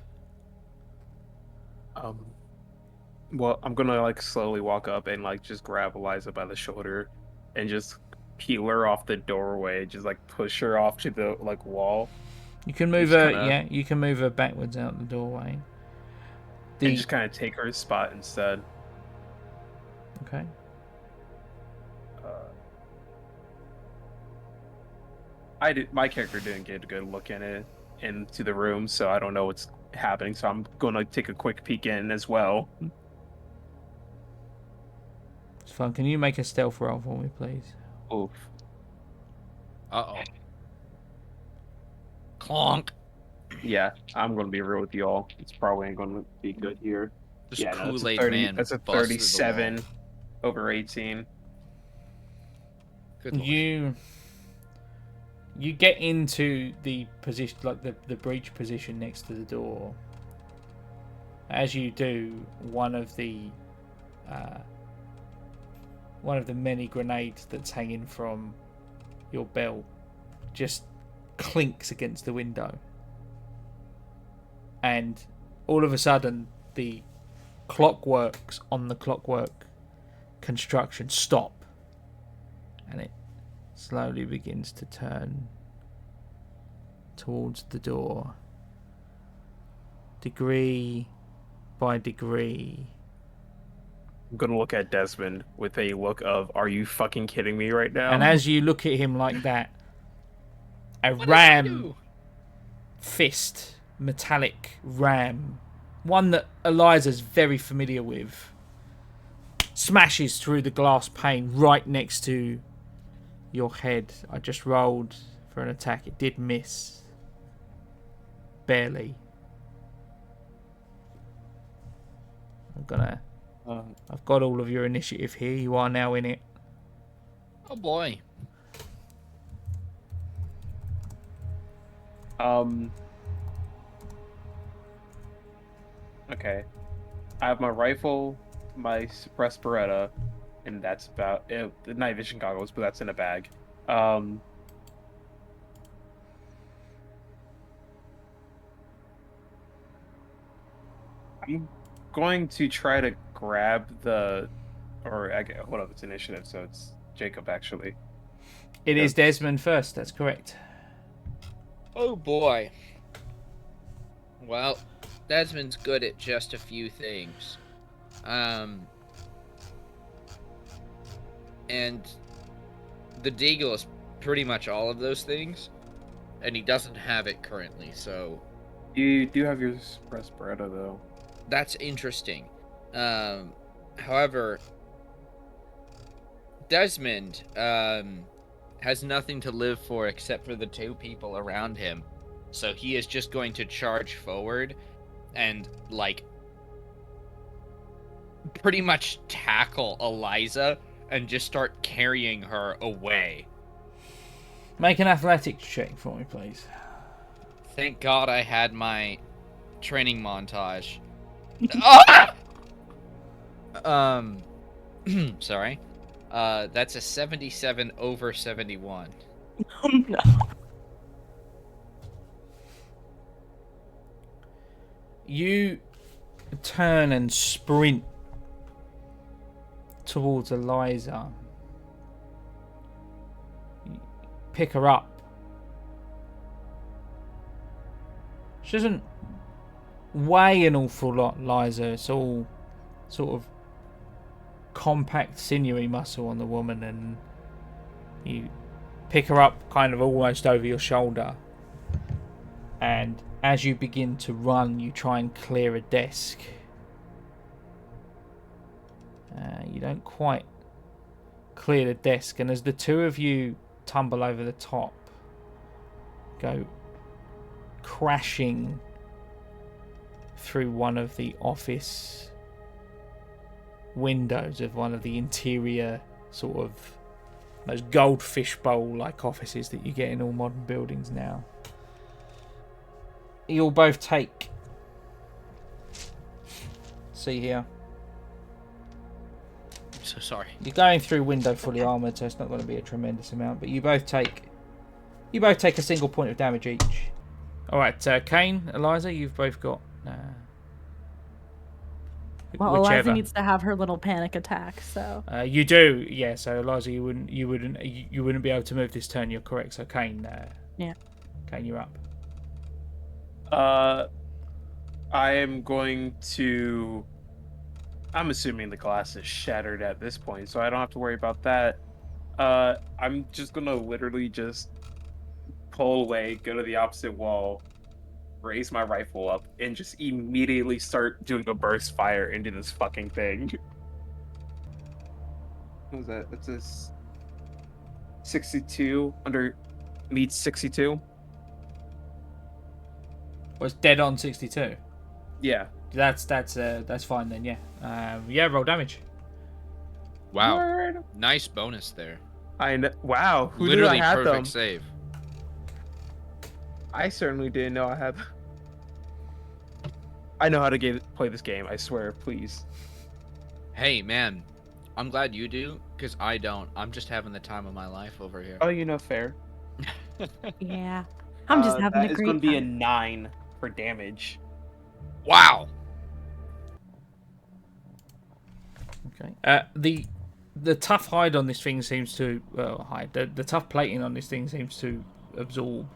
Well, I'm gonna like slowly walk up and like just grab Eliza by the shoulder and just peel her off the doorway, just like push her off to the like wall. You can move her, you can move her backwards out the doorway. And just kind of take her spot instead. Okay. My character didn't get a good look into the room, so I don't know what's happening. So I'm gonna take a quick peek in as well. It's fun. Can you make a stealth roll for me, please? Oof. Uh-oh. Clonk. Yeah, I'm gonna be real with y'all. It's probably ain't gonna be good here. This Kool-Aid man. That's a 37 over 18. Good Lord. You get into the position, like the breach position next to the door. As you do, one of the many grenades that's hanging from your belt just clinks against the window, and all of a sudden the clockworks on the clockwork construction stop, and it slowly begins to turn towards the door, degree by degree. I'm gonna look at Desmond with a look of, are you fucking kidding me right now? And as you look at him like that, a ram fist, metallic ram, one that Eliza's very familiar with, smashes through the glass pane right next to your head. I just rolled for an attack. It did miss. Barely. I've got all of your initiative here. You are now in it. Oh boy. Okay. I have my rifle, my suppressed Beretta, and that's about it. The night vision goggles, but that's in a bag. I'm going to try to grab hold up, it's initiative, so it's Jacob actually. It is Desmond first, that's correct. Oh boy. Well, Desmond's good at just a few things. And the Deagle is pretty much all of those things, and he doesn't have it currently, so... You do have your suppressed Beretta, though. That's interesting. However, Desmond has nothing to live for except for the two people around him. So he is just going to charge forward and, like, pretty much tackle Eliza and just start carrying her away. Make an athletics check for me, please. Thank God I had my training montage. Ah! Sorry. That's a 77 over 71. Oh, no. You turn and sprint towards Eliza. You pick her up. She doesn't weigh an awful lot, Eliza. It's all sort of compact, sinewy muscle on the woman, and you pick her up kind of almost over your shoulder. And as you begin to run, you try and clear a desk. You don't quite clear the desk, and as the two of you tumble over the top, go crashing through one of the office windows of one of the interior sort of those goldfish bowl like offices that you get in all modern buildings now. You'll both take, see here, So sorry. you're going through window fully armored, so it's not going to be a tremendous amount, but you both take a single point of damage each. Alright, Kane, Eliza, you've both got Well, whichever. Eliza needs to have her little panic attack, so... You do, yeah, so Eliza, you wouldn't be able to move this turn, you're correct, so Kane, Yeah. Kane, you're up. I am going to... I'm assuming the glass is shattered at this point, so I don't have to worry about that. I'm just gonna literally just pull away, go to the opposite wall, raise my rifle up, and just immediately start doing a burst fire into this fucking thing. What was that? That's a 62 meets 62. Was dead on 62. Yeah. That's fine then, yeah. Yeah, roll damage. Wow. Word. Nice bonus there. I know. Wow. Who Literally knew I had perfect them? save. I certainly didn't know I had. I know how to play this game. I swear. Please. Hey, man. I'm glad you do, because I don't. I'm just having the time of my life over here. Oh, fair. Yeah. I'm just having a that is great going to be a time. 9 for damage. Wow. Okay. The tough hide on this thing seems to the tough plating on this thing seems to absorb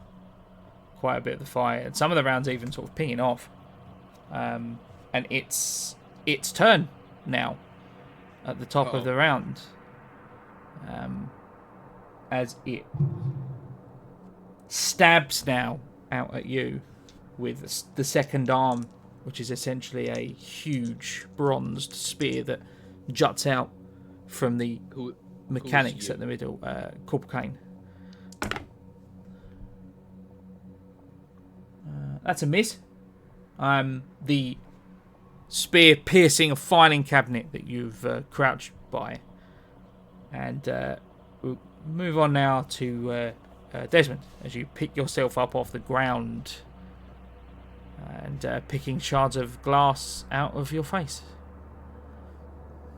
quite a bit of the fire, and some of the rounds even sort of pinging off. And it's turn now at the top of the round, as it stabs now out at you with the second arm, which is essentially a huge bronzed spear that juts out from the mechanics at the middle. Corporal Kane. That's a miss. The spear piercing a filing cabinet that you've crouched by. And we'll move on now to Desmond, as you pick yourself up off the ground and picking shards of glass out of your face.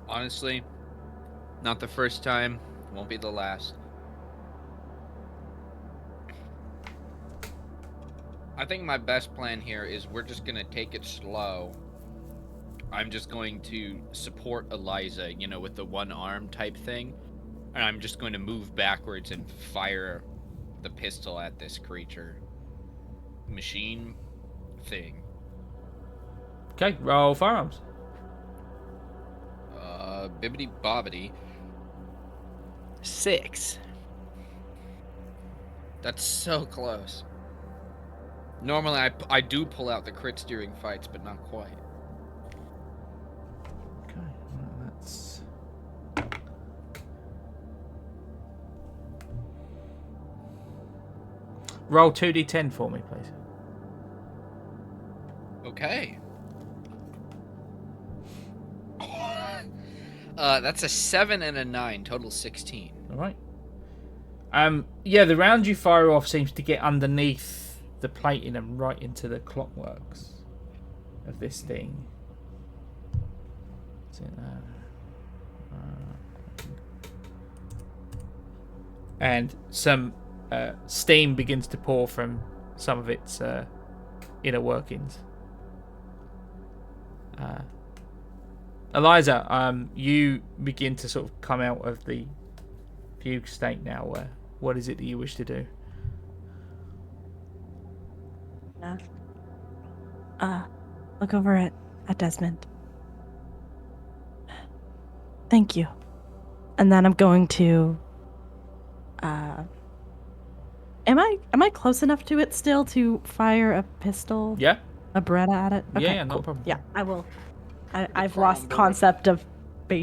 Honestly, not the first time, won't be the last. I think my best plan here is we're just going to take it slow. I'm just going to support Eliza, with the one arm type thing. And I'm just going to move backwards and fire the pistol at this creature. Machine thing. Okay, roll firearms. Bibbity bobbity. 6. That's so close. Normally I do pull out the crits during fights, but not quite. Okay, well, that's... Roll 2d10 for me, please. Okay. That's a 7 and a 9, total 16. All right. Yeah, the round you fire off seems to get underneath the plating and right into the clockworks of this thing. And some steam begins to pour from some of its inner workings. Eliza, you begin to sort of come out of the fugue state now. What is it that you wish to do? Look over at Desmond. Thank you. And then I'm going to am I close enough to it still to fire a pistol? Yeah. A Beretta at it? Okay, Yeah, no cool. problem. Yeah, I will. I've lost concept of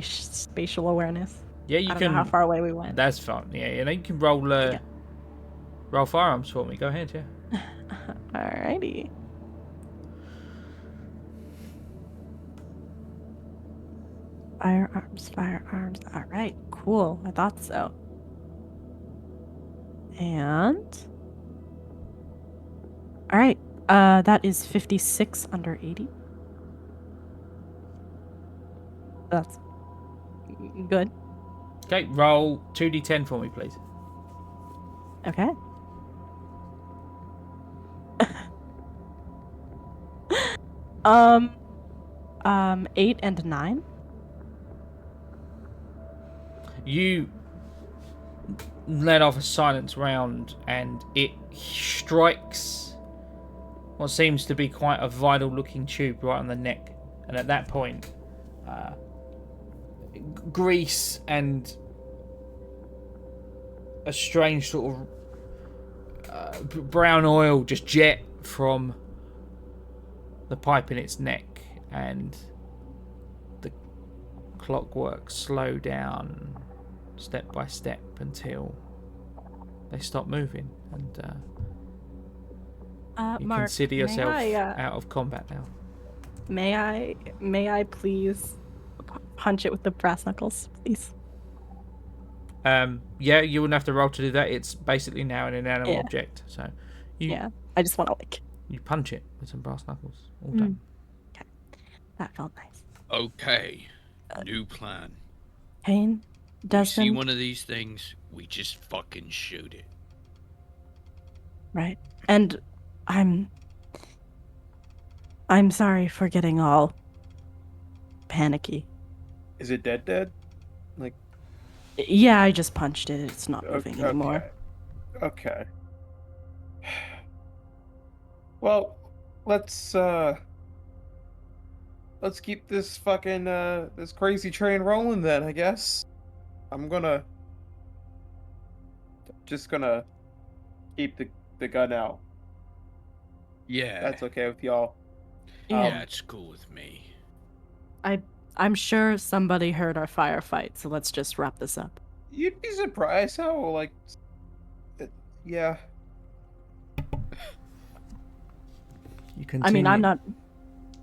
spatial awareness. Yeah, you I can. don't know how far away we went. That's fine. Yeah, you can roll roll firearms for me. Go ahead, yeah. Alrighty. Firearms. Alright, cool. I thought so. And alright, that is 56 under 80. That's good. Okay, roll 2d10 for me, please. Okay. Um, 8 and 9. You let off a silence round, and it strikes what seems to be quite a vital-looking tube right on the neck. And at that point, grease and a strange sort of brown oil just jet from the pipe in its neck, and the clockwork slow down step by step until they stop moving, and you Mark, consider yourself out of combat now. May I please punch it with the brass knuckles, please? Yeah, you wouldn't have to roll to do that. It's basically now an inanimate object, so you I just want to like. You punch it with some brass knuckles. All done. Okay, that felt nice. Okay, new plan. Kane, We see Desmond. one of these things, we just fucking shoot it. Right, and I'm sorry for getting all panicky. Is it dead? Like, yeah, I just punched it. It's not moving anymore. Okay. Well, let's keep this fucking this crazy train rolling then, I guess. I'm just gonna keep the gun out. Yeah. That's okay with y'all. Yeah, it's cool with me. I'm sure somebody heard our firefight, so let's just wrap this up. You'd be surprised how yeah. You continue. I mean, I'm not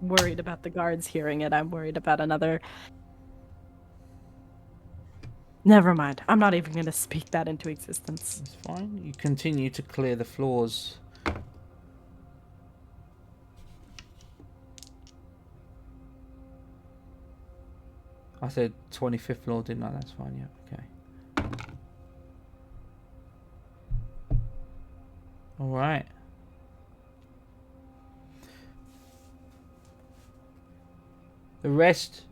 worried about the guards hearing it. I'm worried about another. Never mind. I'm not even going to speak that into existence. It's fine. You continue to clear the floors. I said 25th floor, didn't I? That's fine, yeah, okay. Alright. The rest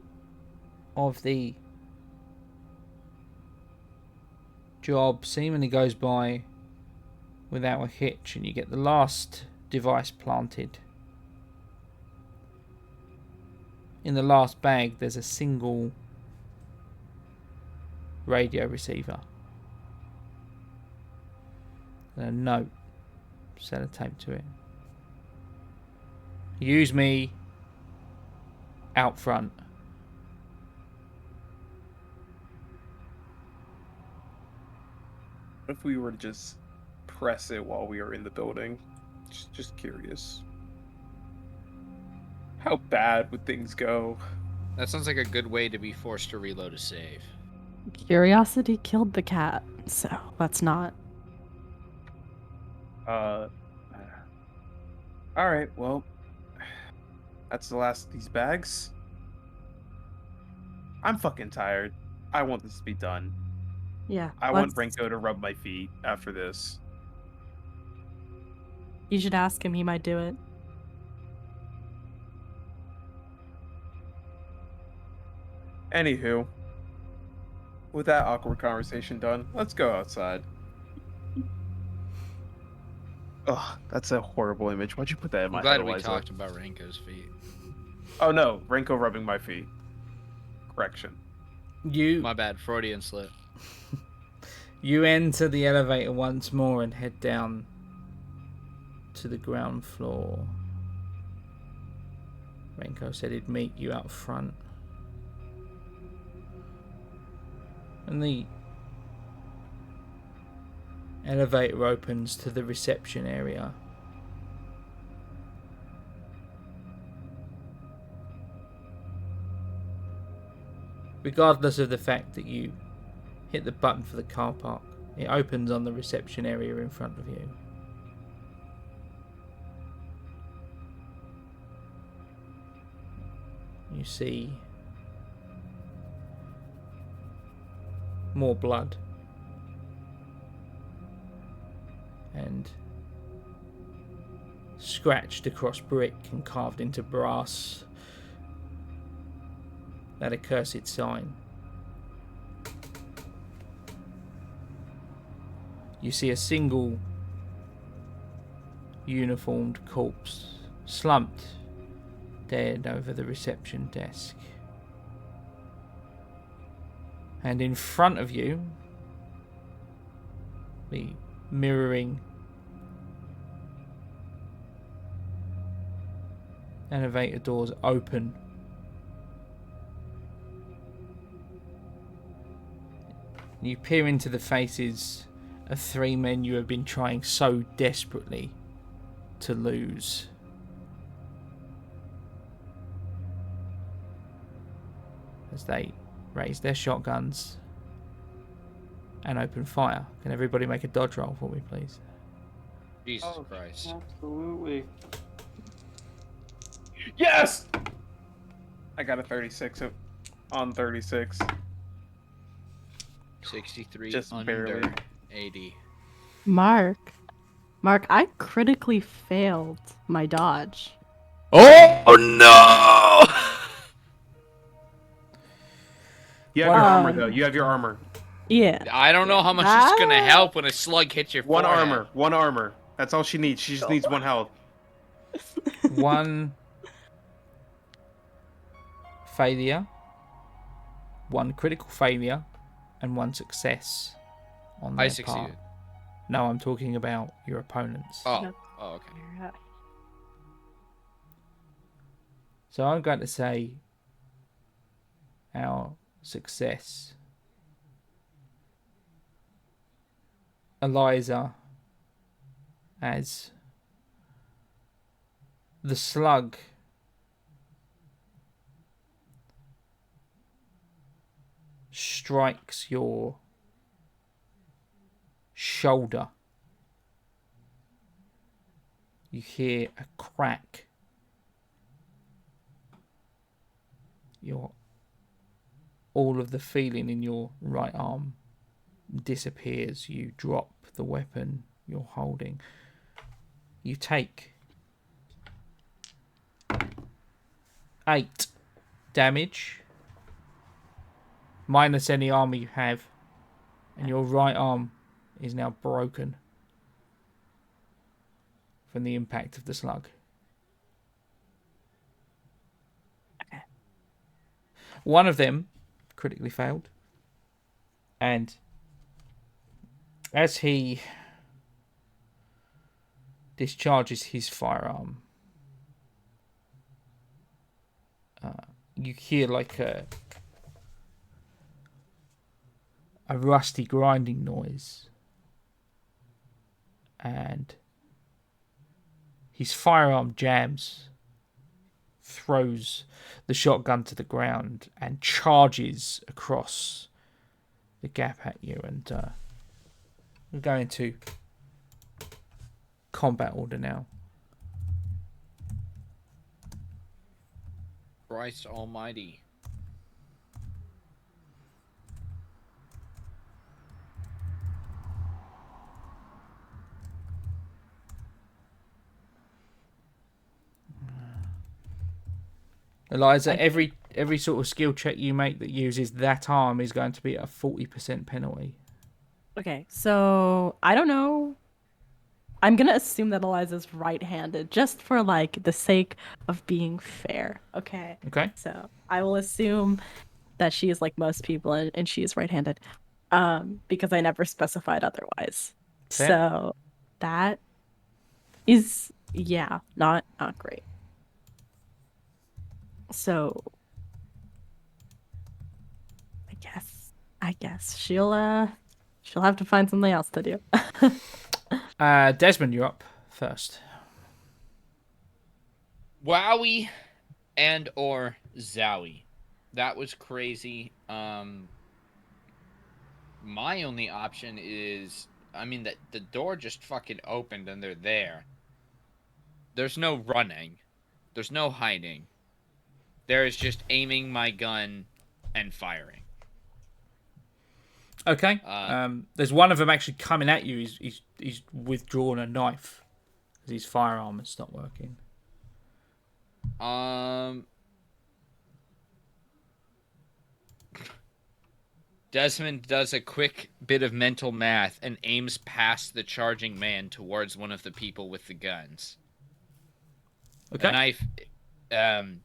of the job seemingly goes by without a hitch, and you get the last device planted. In the last bag, there's a single radio receiver and a note sellotaped to it. Use me out front. What if we were to just press it while we are in the building? Just curious. How bad would things go? That sounds like a good way to be forced to reload a save. Curiosity killed the cat, so let's not. All right, well, that's the last of these bags. I'm fucking tired. I want this to be done. Yeah. I want Renko to rub my feet after this. You should ask him. He might do it. Anywho, with that awkward conversation done, let's go outside. Ugh, that's a horrible image. Why'd you put that in my head, I'm glad we Eliza? talked about Renko's feet. Oh no, Renko rubbing my feet. Correction. My bad, Freudian slip. You enter the elevator once more and head down to the ground floor. Renko said he'd meet you out front. And the elevator opens to the reception area. Regardless of the fact that you hit the button for the car park, it opens on the reception area in front of you. You see more blood and scratched across brick and carved into brass, that accursed sign. You see a single uniformed corpse slumped dead over the reception desk. And in front of you, the mirroring elevator doors open. You peer into the faces of three men you have been trying so desperately to lose. As they raise their shotguns and open fire. Can everybody make a dodge roll for me, please? Jesus Christ. Absolutely. Yes! I got a 36 on 36. 63 Just under barely. 80. Mark, I critically failed my dodge. Oh no! You have your armor, though. You have your armor. Yeah. I don't know how much it's gonna help when a slug hits your forehead. One armor. That's all she needs. She just needs 1 health. 1 failure, 1 critical failure, and 1 success on their I part. succeeded. No, I'm talking about your opponents. Oh, okay. So I'm going to say our success. Eliza as the slug strikes your shoulder. You hear a crack. All of the feeling in your right arm disappears. You drop the weapon you're holding. You take 8 damage minus any armor you have, and your right arm is now broken from the impact of the slug. Okay. One of them critically failed, and as he discharges his firearm, you hear like a rusty grinding noise, and his firearm jams, throws the shotgun to the ground, and charges across the gap at you. And we're going to combat order now. Christ almighty. Eliza, every sort of skill check you make that uses that arm is going to be a 40% penalty. Okay, so I don't know. I'm gonna assume that Eliza's right-handed, just for like the sake of being fair. Okay. Okay. So I will assume that she is like most people, and she is right-handed, because I never specified otherwise. Fair. So that is not great. So I guess she'll have to find something else to do. Desmond, you're up first. Wowie and or zowie. That was crazy. My only option is, that the door just fucking opened and they're there. There's no running. There's no hiding. There is just aiming my gun and firing. Okay. There's one of them actually coming at you. He's withdrawn a knife because his firearm has stopped working. Desmond does a quick bit of mental math and aims past the charging man towards one of the people with the guns. Okay. A knife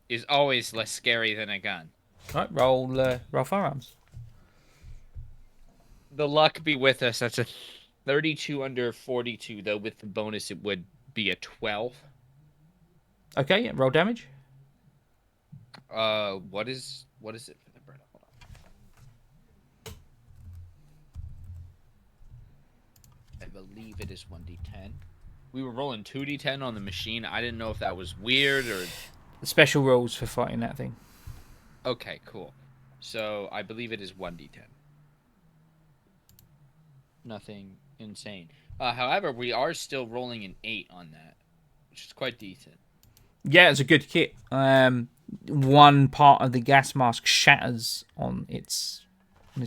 is always less scary than a gun. All right, roll firearms. The luck be with us. That's a 32 under 42, though with the bonus it would be a 12. Okay, yeah, roll damage. What is it for the burn? Hold on. I believe it is 1d10. We were rolling 2d10 on the machine. I didn't know if that was weird or... The special rules for fighting that thing. Okay, cool. So, I believe it is 1d10. Nothing insane. However, we are still rolling an 8 on that, which is quite decent. Yeah, it's a good hit. One part of the gas mask shatters on his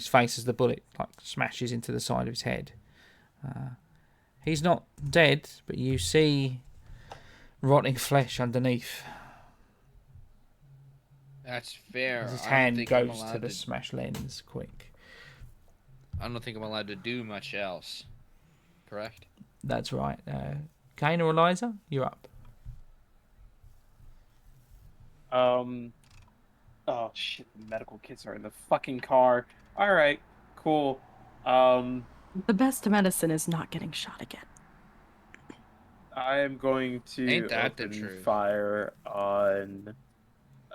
face as the bullet smashes into the side of his head. He's not dead, but you see rotting flesh underneath. That's fair. As his hand goes to the smashed lens, quick. I don't think I'm allowed to do much else. Correct? That's right. Kane or Eliza, you're up. Oh shit! The medical kits are in the fucking car. All right, cool. The best medicine is not getting shot again. I am going to open fire on.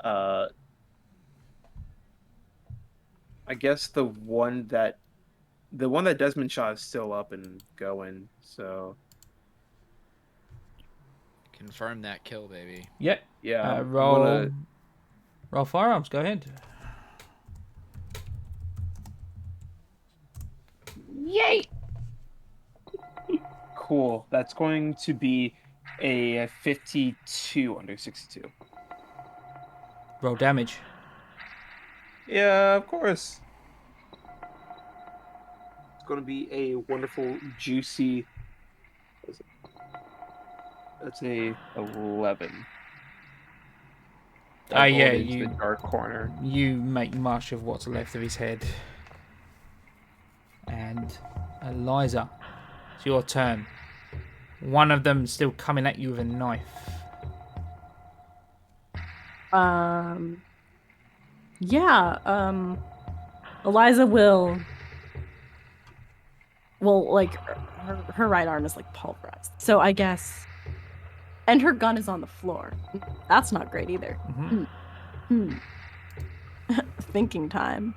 I guess the one that Desmond shot is still up and going. So. Confirm that kill, baby. Yep. Yeah. Roll firearms. Go ahead. Yay! Cool. That's going to be a 52 under 62. Roll damage. Yeah, of course. It's going to be a wonderful, juicy. That's a 11. Yeah, the dark corner. You make much of what's left of his head. And Eliza, it's your turn. One of them still coming at you with a knife. Eliza will like her right arm is like pulverized. So I guess, and her gun is on the floor. That's not great either. Mm-hmm. Thinking time.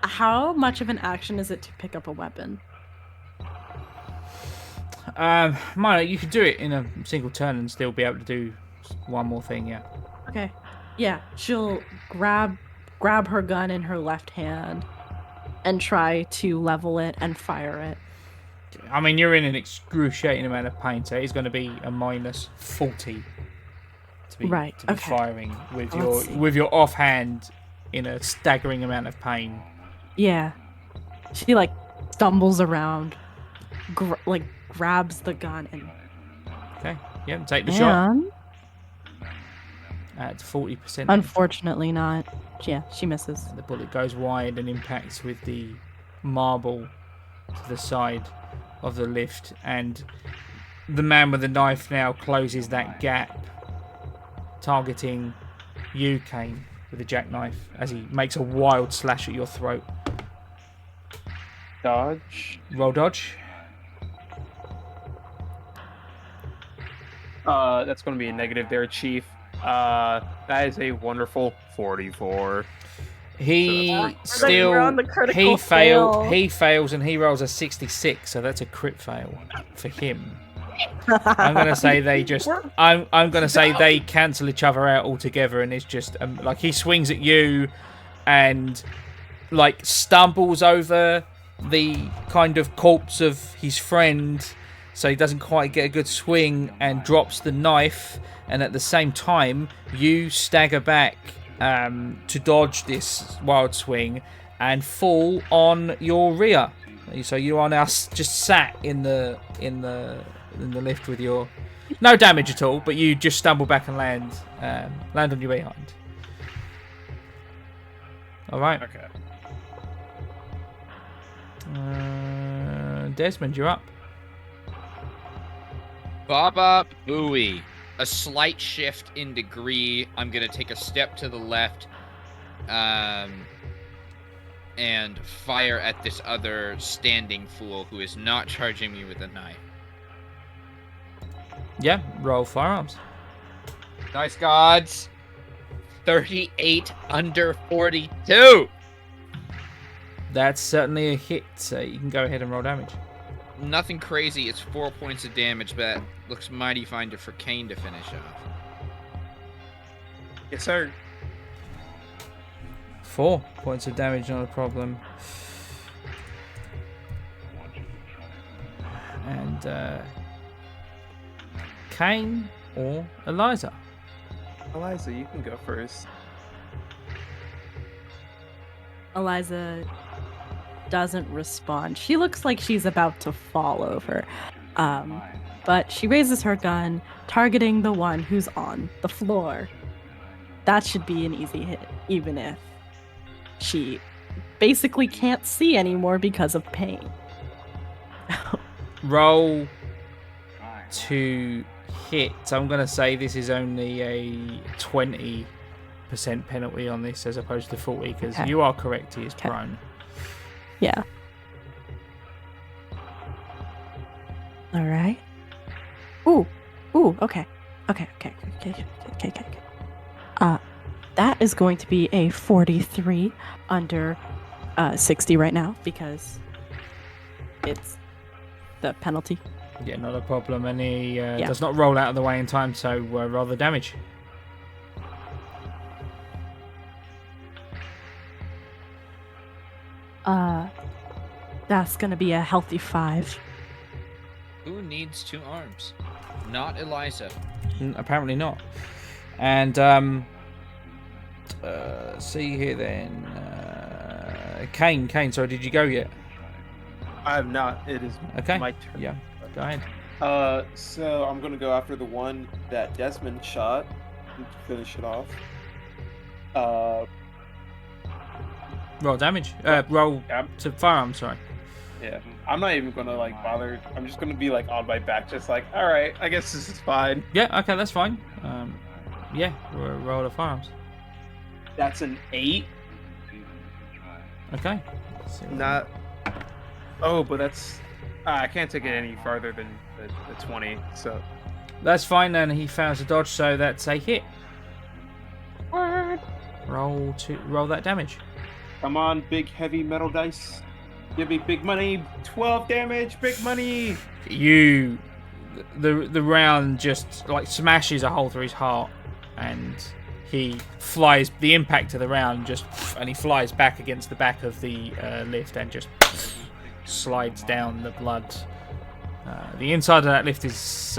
How much of an action is it to pick up a weapon? You could do it in a single turn and still be able to do one more thing, yeah. Okay. Yeah, she'll grab her gun in her left hand and try to level it and fire it. I mean, you're in an excruciating amount of pain, so it's going to be a minus 40 to be firing with your offhand in a staggering amount of pain. Yeah. She stumbles around, grabs the gun and. Okay. Yeah, take the shot. At 40%. Unfortunately not. Yeah, she misses. And the bullet goes wide and impacts with the marble to the side of the lift, and the man with the knife now closes that gap, targeting you, Kane, with a jackknife as he makes a wild slash at your throat. Dodge. Roll dodge. That's going to be a negative there, Chief. That is a wonderful 44. He fails and he rolls a 66, so that's a crit fail for him. I'm gonna say they cancel each other out altogether, and it's just he swings at you and stumbles over the kind of corpse of his friend, so he doesn't quite get a good swing and drops the knife, and at the same time you stagger back to dodge this wild swing and fall on your rear. So you are now just sat in the lift with your no damage at all, but you just stumble back and land on your behind. All right. Okay. Desmond, you're up. Baba Booey. A slight shift in degree. I'm going to take a step to the left and fire at this other standing fool who is not charging me with a knife. Yeah, roll firearms. Nice gods. 38 under 42. That's certainly a hit, so you can go ahead and roll damage. Nothing crazy. It's 4 points of damage, but that looks mighty fine for Kane to finish off. Yes, sir. 4 points of damage, not a problem. And Kane or Eliza? Eliza, you can go first. Eliza doesn't respond. She looks like she's about to fall over. But she raises her gun, targeting the one who's on the floor. That should be an easy hit, even if she basically can't see anymore because of pain. Roll to hit. I'm going to say this is only a 20% penalty on this as opposed to 40, because you are correct, he is prone. Yeah. All right. Ooh, okay. That is going to be a 43 under 60 right now because it's the penalty. Yeah, not a problem. And he does not roll out of the way in time, so roll the damage. That's gonna be a healthy 5. Who needs 2 arms? Not Eliza. Apparently not. And see here then. Kane, sorry, did you go yet? I have not. It is my turn. Yeah, go ahead. So I'm gonna go after the one that Desmond shot and finish it off. Roll damage. Roll to firearm. Sorry. Yeah, I'm not even gonna bother. I'm just gonna be on my back, just all right. I guess this is fine. Yeah. Okay, that's fine. Yeah, roll the firearms. That's an 8. Okay. Not. Oh, but that's. I can't take it any farther than the 20. So. That's fine, and he fails to dodge, so that's a hit. What? Roll that damage. Come on, big heavy metal dice. Give me big money. 12 damage, big money. The round just smashes a hole through his heart, and he flies. The impact of the round and he flies back against the back of the lift and just slides down the blood. The inside of that lift is it's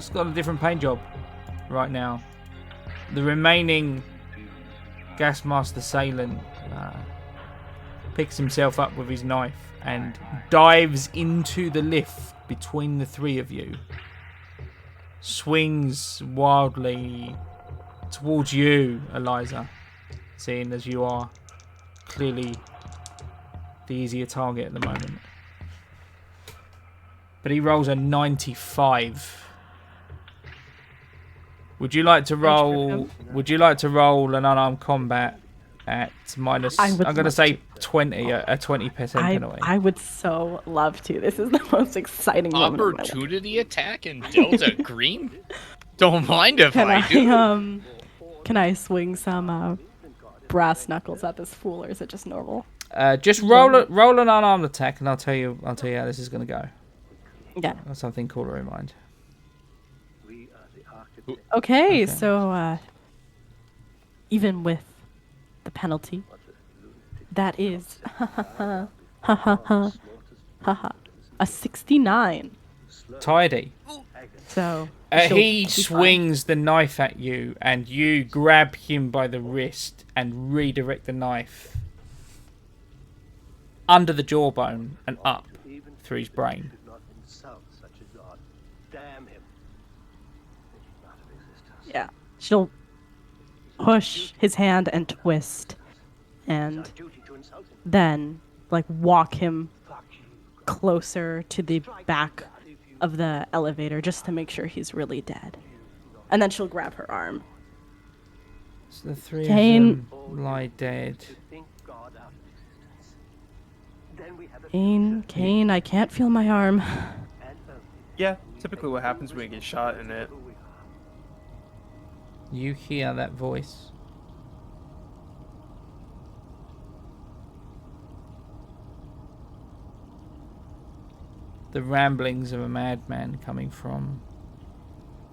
got a different paint job right now. The remaining Gasmaster assailant picks himself up with his knife and dives into the lift between the 3 of you. Swings wildly towards you, Eliza, seeing as you are clearly the easier target at the moment. But he rolls a 95. Would you like to roll an unarmed combat at minus? I'm going to say 20, a 20% penalty. I would so love to. This is the most exciting moment of my life. Opportunity attack and Delta Green? Don't mind if I do. Can I swing some brass knuckles at this fool, or is it just normal? Just roll an unarmed attack, and I'll tell you how this is going to go. Yeah. That's something cooler in mind. Okay, so even with the penalty, that is a 69. Tidy. So he swings the knife at you, and you grab him by the wrist and redirect the knife under the jawbone and up through his brain. Yeah, she'll push his hand and twist, and then walk him closer to the back of the elevator just to make sure he's really dead. And then she'll grab her arm. So the 3 Kane, of them lie dead. Kane, I can't feel my arm. Yeah, typically what happens when you get shot in it. You hear that voice. The ramblings of a madman coming from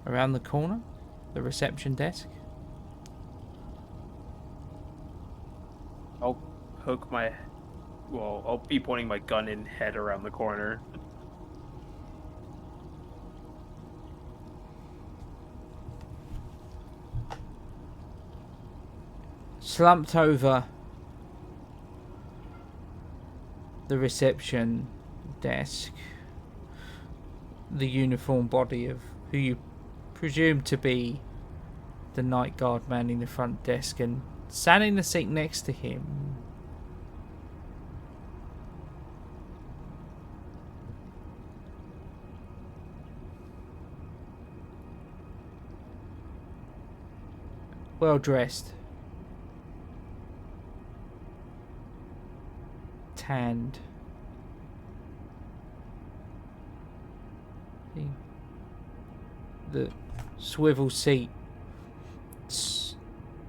around the corner, the reception desk. I'll poke my... Well, I'll be pointing my gun in head around the corner. Slumped over the reception desk, the uniform body of who you presume to be the night guard manning the front desk, and sat in the seat next to him well dressed, tanned, the swivel seat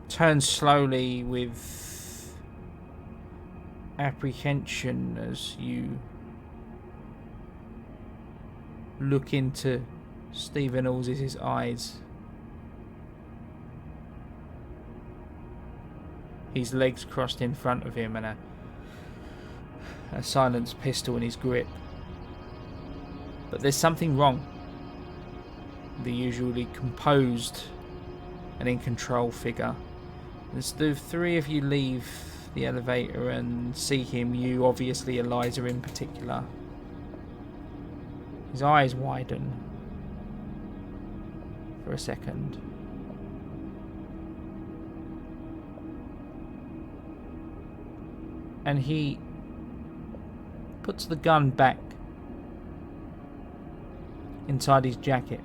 turns slowly with apprehension as you look into Stephen Alls's eyes. His legs crossed in front of him and a silenced pistol in his grip. But there's something wrong. The usually composed and in control figure. As the three of you leave the elevator and see him, you, obviously Eliza in particular, his eyes widen for a second. And he puts the gun back inside his jacket.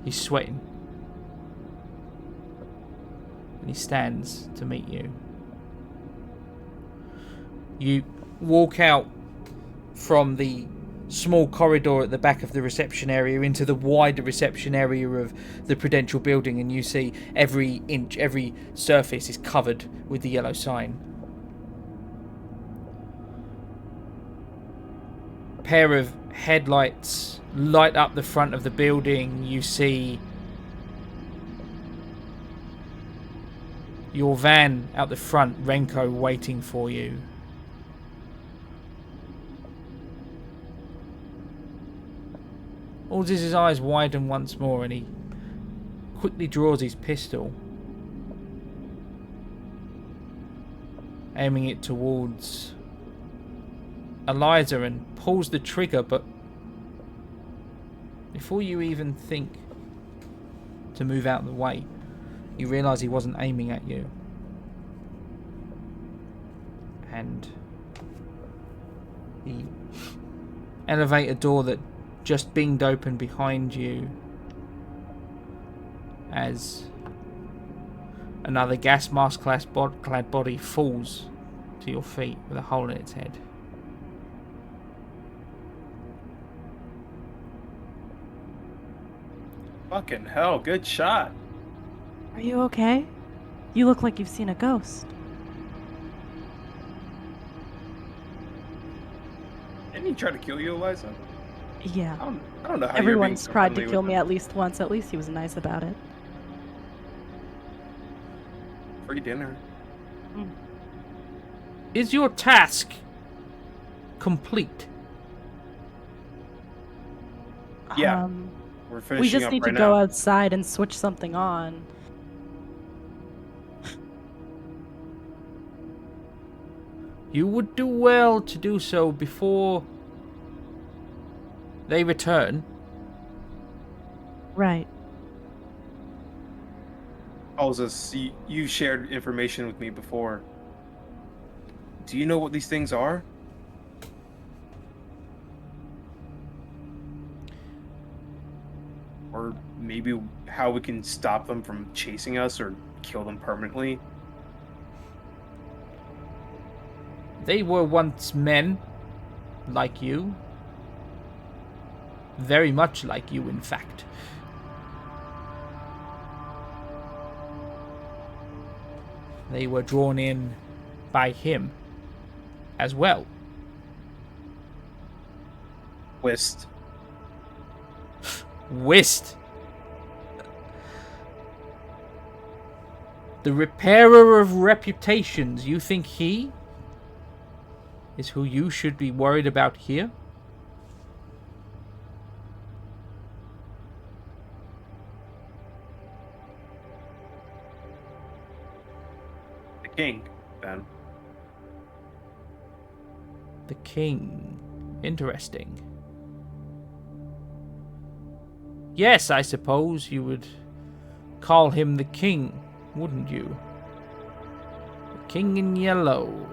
He's sweating. And he stands to meet you. You walk out from the small corridor at the back of the reception area into the wider reception area of the Prudential building, and you see every inch, every surface is covered with the yellow sign. A pair of headlights light up the front of the building. You see your van out the front, Renko, waiting for you. Aldous' eyes widen once more and he quickly draws his pistol, aiming it towards Eliza, and pulls the trigger, but before you even think to move out of the way, you realise he wasn't aiming at you. And the elevator door that just binged open behind you as another gas mask clad body falls to your feet with a hole in its head. Fucking hell, good shot. Are you okay? You look like you've seen a ghost. Didn't he try to kill you, Eliza? Yeah. I don't know how Everyone's you're tried to kill me at least once. At least he was nice about it. Free dinner. Is your task complete? Yeah. We're finishing we just up need right to go now. outside and switch something on. You would do well to do so before they return. Right. Elza, you shared information with me before. Do you know what these things are? Or maybe how we can stop them from chasing us or kill them permanently? They were once men, like you. Very much like you, in fact. They were drawn in by him as well. Whist. Whist. The repairer of reputations. You think he is who you should be worried about here? The king, then. The king. Interesting. Yes, I suppose you would call him the king, wouldn't you? The king in yellow.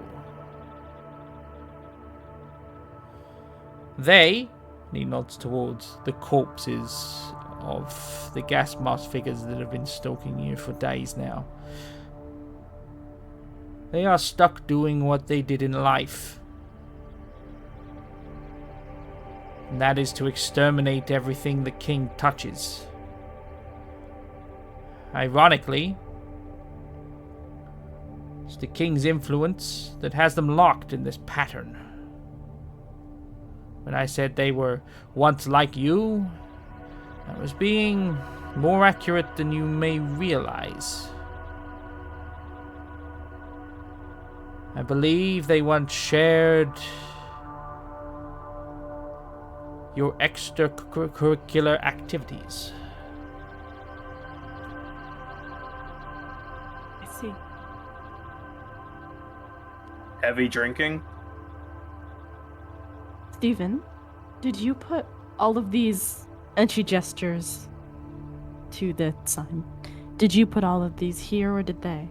They, and he nods towards the corpses of the gas mask figures that have been stalking you for days now. They are stuck doing what they did in life. And that is to exterminate everything the king touches. Ironically, it's the king's influence that has them locked in this pattern. When I said they were once like you, I was being more accurate than you may realize. I believe they once shared your extracurricular activities. I see. Heavy drinking? Stephen, did you put all of these, and she gestures to the sign, did you put all of these here or did they?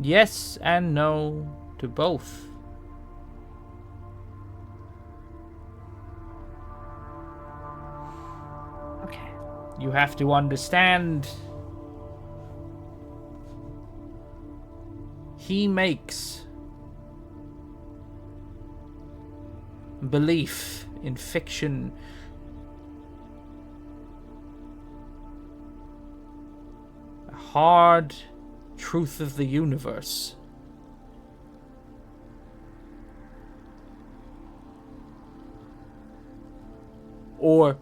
Yes and no to both. Okay. You have to understand, he makes belief in fiction a hard truth of the universe. Or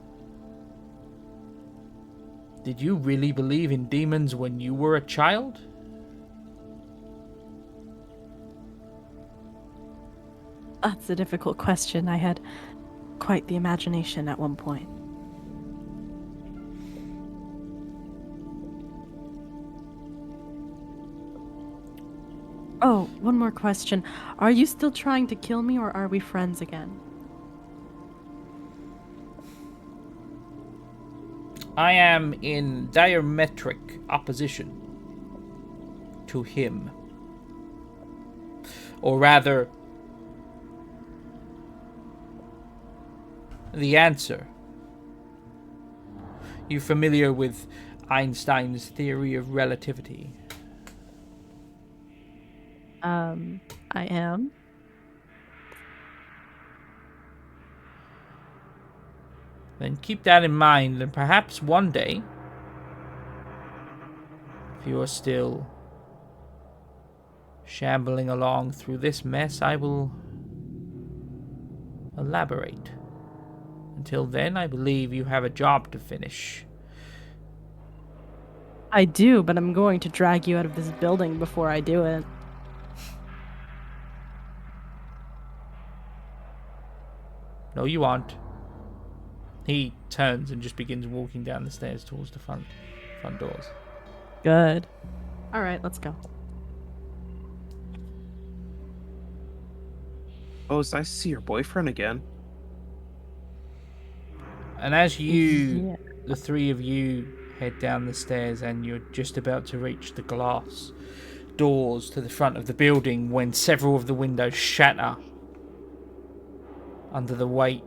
did you really believe in demons when you were a child? That's a difficult question. I had quite the imagination at one point. Oh, one more question. Are you still trying to kill me or are we friends again? I am in diametric opposition to him. Or rather, the answer. You familiar with Einstein's theory of relativity? I am. Then keep that in mind, and perhaps one day, if you are still shambling along through this mess, I will elaborate. Until then, I believe you have a job to finish. I do, but I'm going to drag you out of this building before I do it. No, you aren't. He turns and just begins walking down the stairs towards the front doors. Good. All right, let's go. Oh, it's nice to see your boyfriend again. And as the three of you head down the stairs and you're just about to reach the glass doors to the front of the building when several of the windows shatter under the weight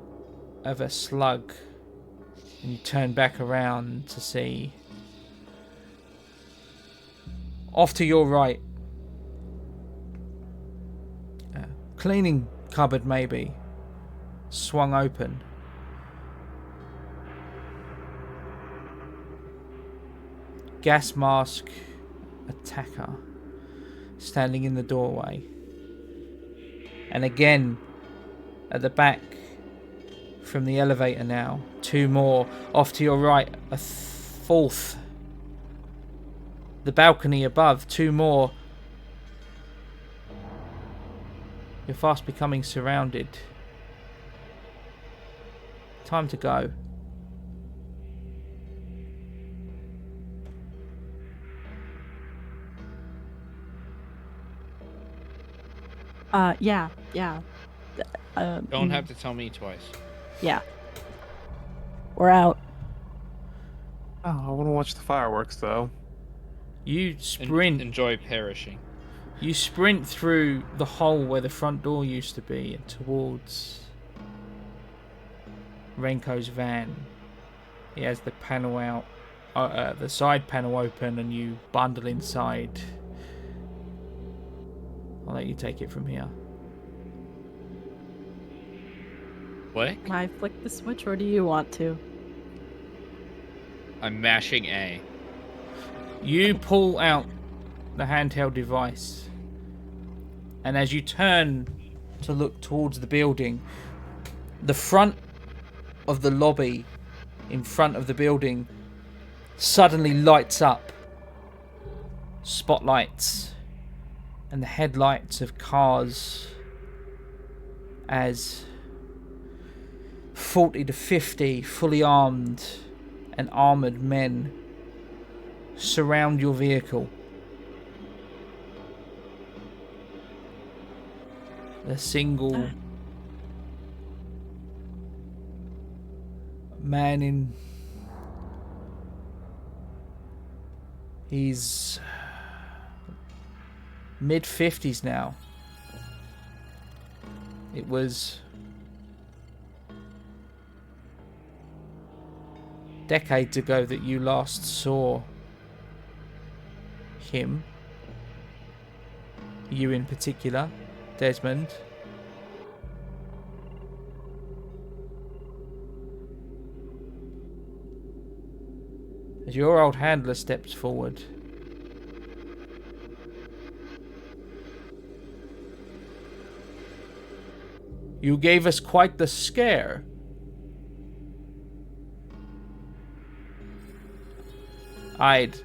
of a slug, and you turn back around to see off to your right, a cleaning cupboard maybe swung open. Gas mask attacker standing in the doorway, and again at the back from the elevator now. 2 more. Off to your right, a 4th. The balcony above, 2 more. You're fast becoming surrounded. Time to go. Yeah. Don't have to tell me twice. Yeah. We're out. Oh, I want to watch the fireworks though. You sprint. Enjoy perishing. You sprint through the hole where the front door used to be and towards Renko's van. He has the panel out, the side panel open, and you bundle inside. I'll let you take it from here. What? Can I flick the switch, or do you want to? I'm mashing A. You pull out the handheld device, and as you turn to look towards the building, the front of the lobby in front of the building suddenly lights up. Spotlights and the headlights of cars as 40 to 50 fully armed and armoured men surround your vehicle. A single man in... He's mid-50s now. It was decades ago that you last saw him. You in particular, Desmond. As your old handler steps forward, you gave us quite the scare. I'd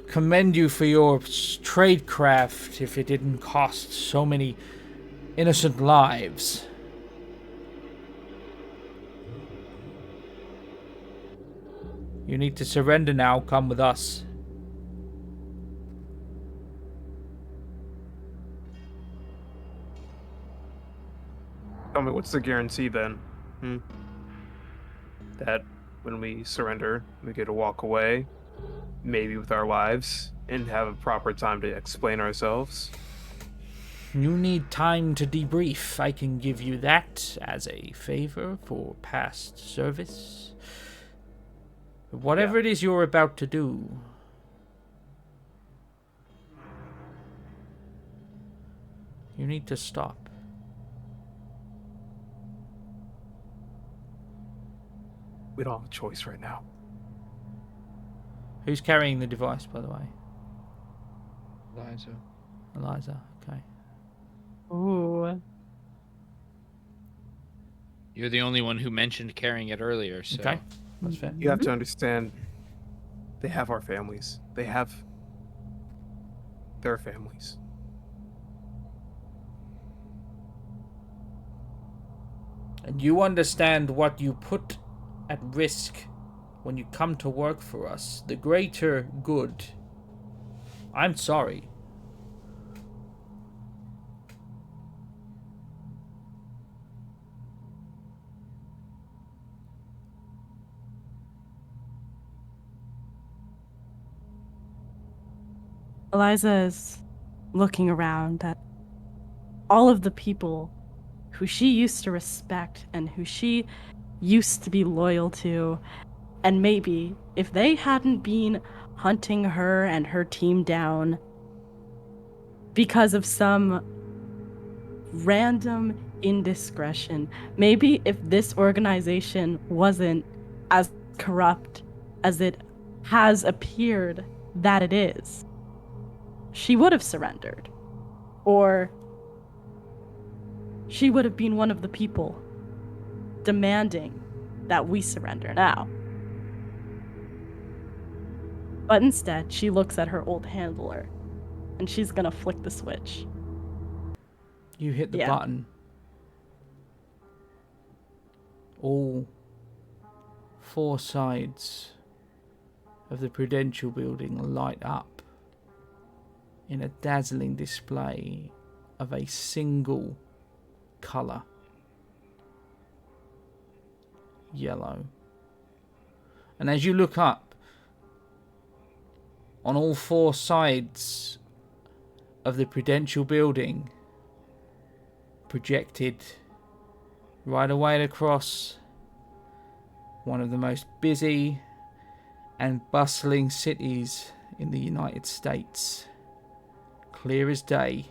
commend you for your tradecraft if it didn't cost so many innocent lives. You need to surrender now. Come with us. Tell me, what's the guarantee then? That when we surrender, we get to walk away, maybe with our lives, and have a proper time to explain ourselves? You need time to debrief. I can give you that as a favor for past service. Whatever it is you're about to do, you need to stop. We don't have a choice right now. Who's carrying the device, by the way? Eliza. Eliza, okay. Ooh. You're the only one who mentioned carrying it earlier, so... Okay, that's fair. You have to understand, they have our families. They have their families. And you understand what you put at risk when you come to work for us. The greater good. I'm sorry. Eliza is looking around at all of the people who she used to respect and who she used to be loyal to. And maybe if they hadn't been hunting her and her team down because of some random indiscretion, maybe if this organization wasn't as corrupt as it has appeared that it is, she would have surrendered. Or she would have been one of the people demanding that we surrender now. But instead, she looks at her old handler, and she's gonna flick the switch. You hit the button. All 4 sides of the Prudential building light up in a dazzling display of a single colour. Yellow. And as you look up, on all 4 sides of the Prudential building, projected right away across one of the most busy and bustling cities in the United States, clear as day,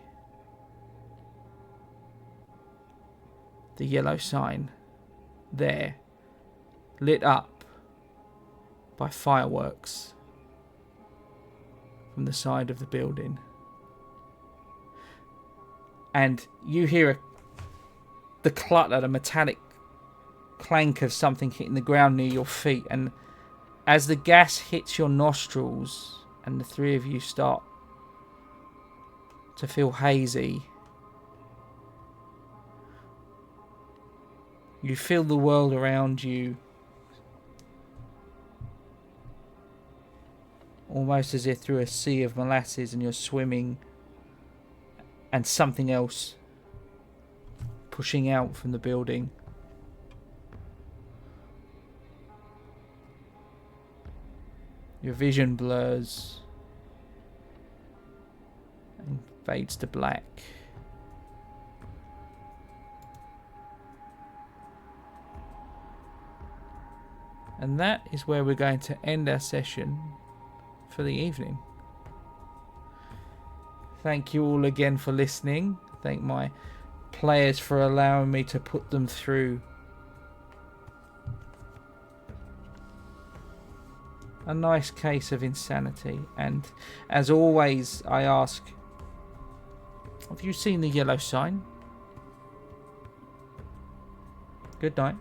the yellow sign there, lit up by fireworks from the side of the building. And you hear the clutter, the metallic clank of something hitting the ground near your feet, and as the gas hits your nostrils and the 3 of you start to feel hazy, you feel the world around you almost as if through a sea of molasses, and you're swimming, and something else pushing out from the building. Your vision blurs and fades to black. And that is where we're going to end our session for the evening. Thank you all again for listening. Thank my players for allowing me to put them through a nice case of insanity. And as always, I ask, have you seen the yellow sign? Good night.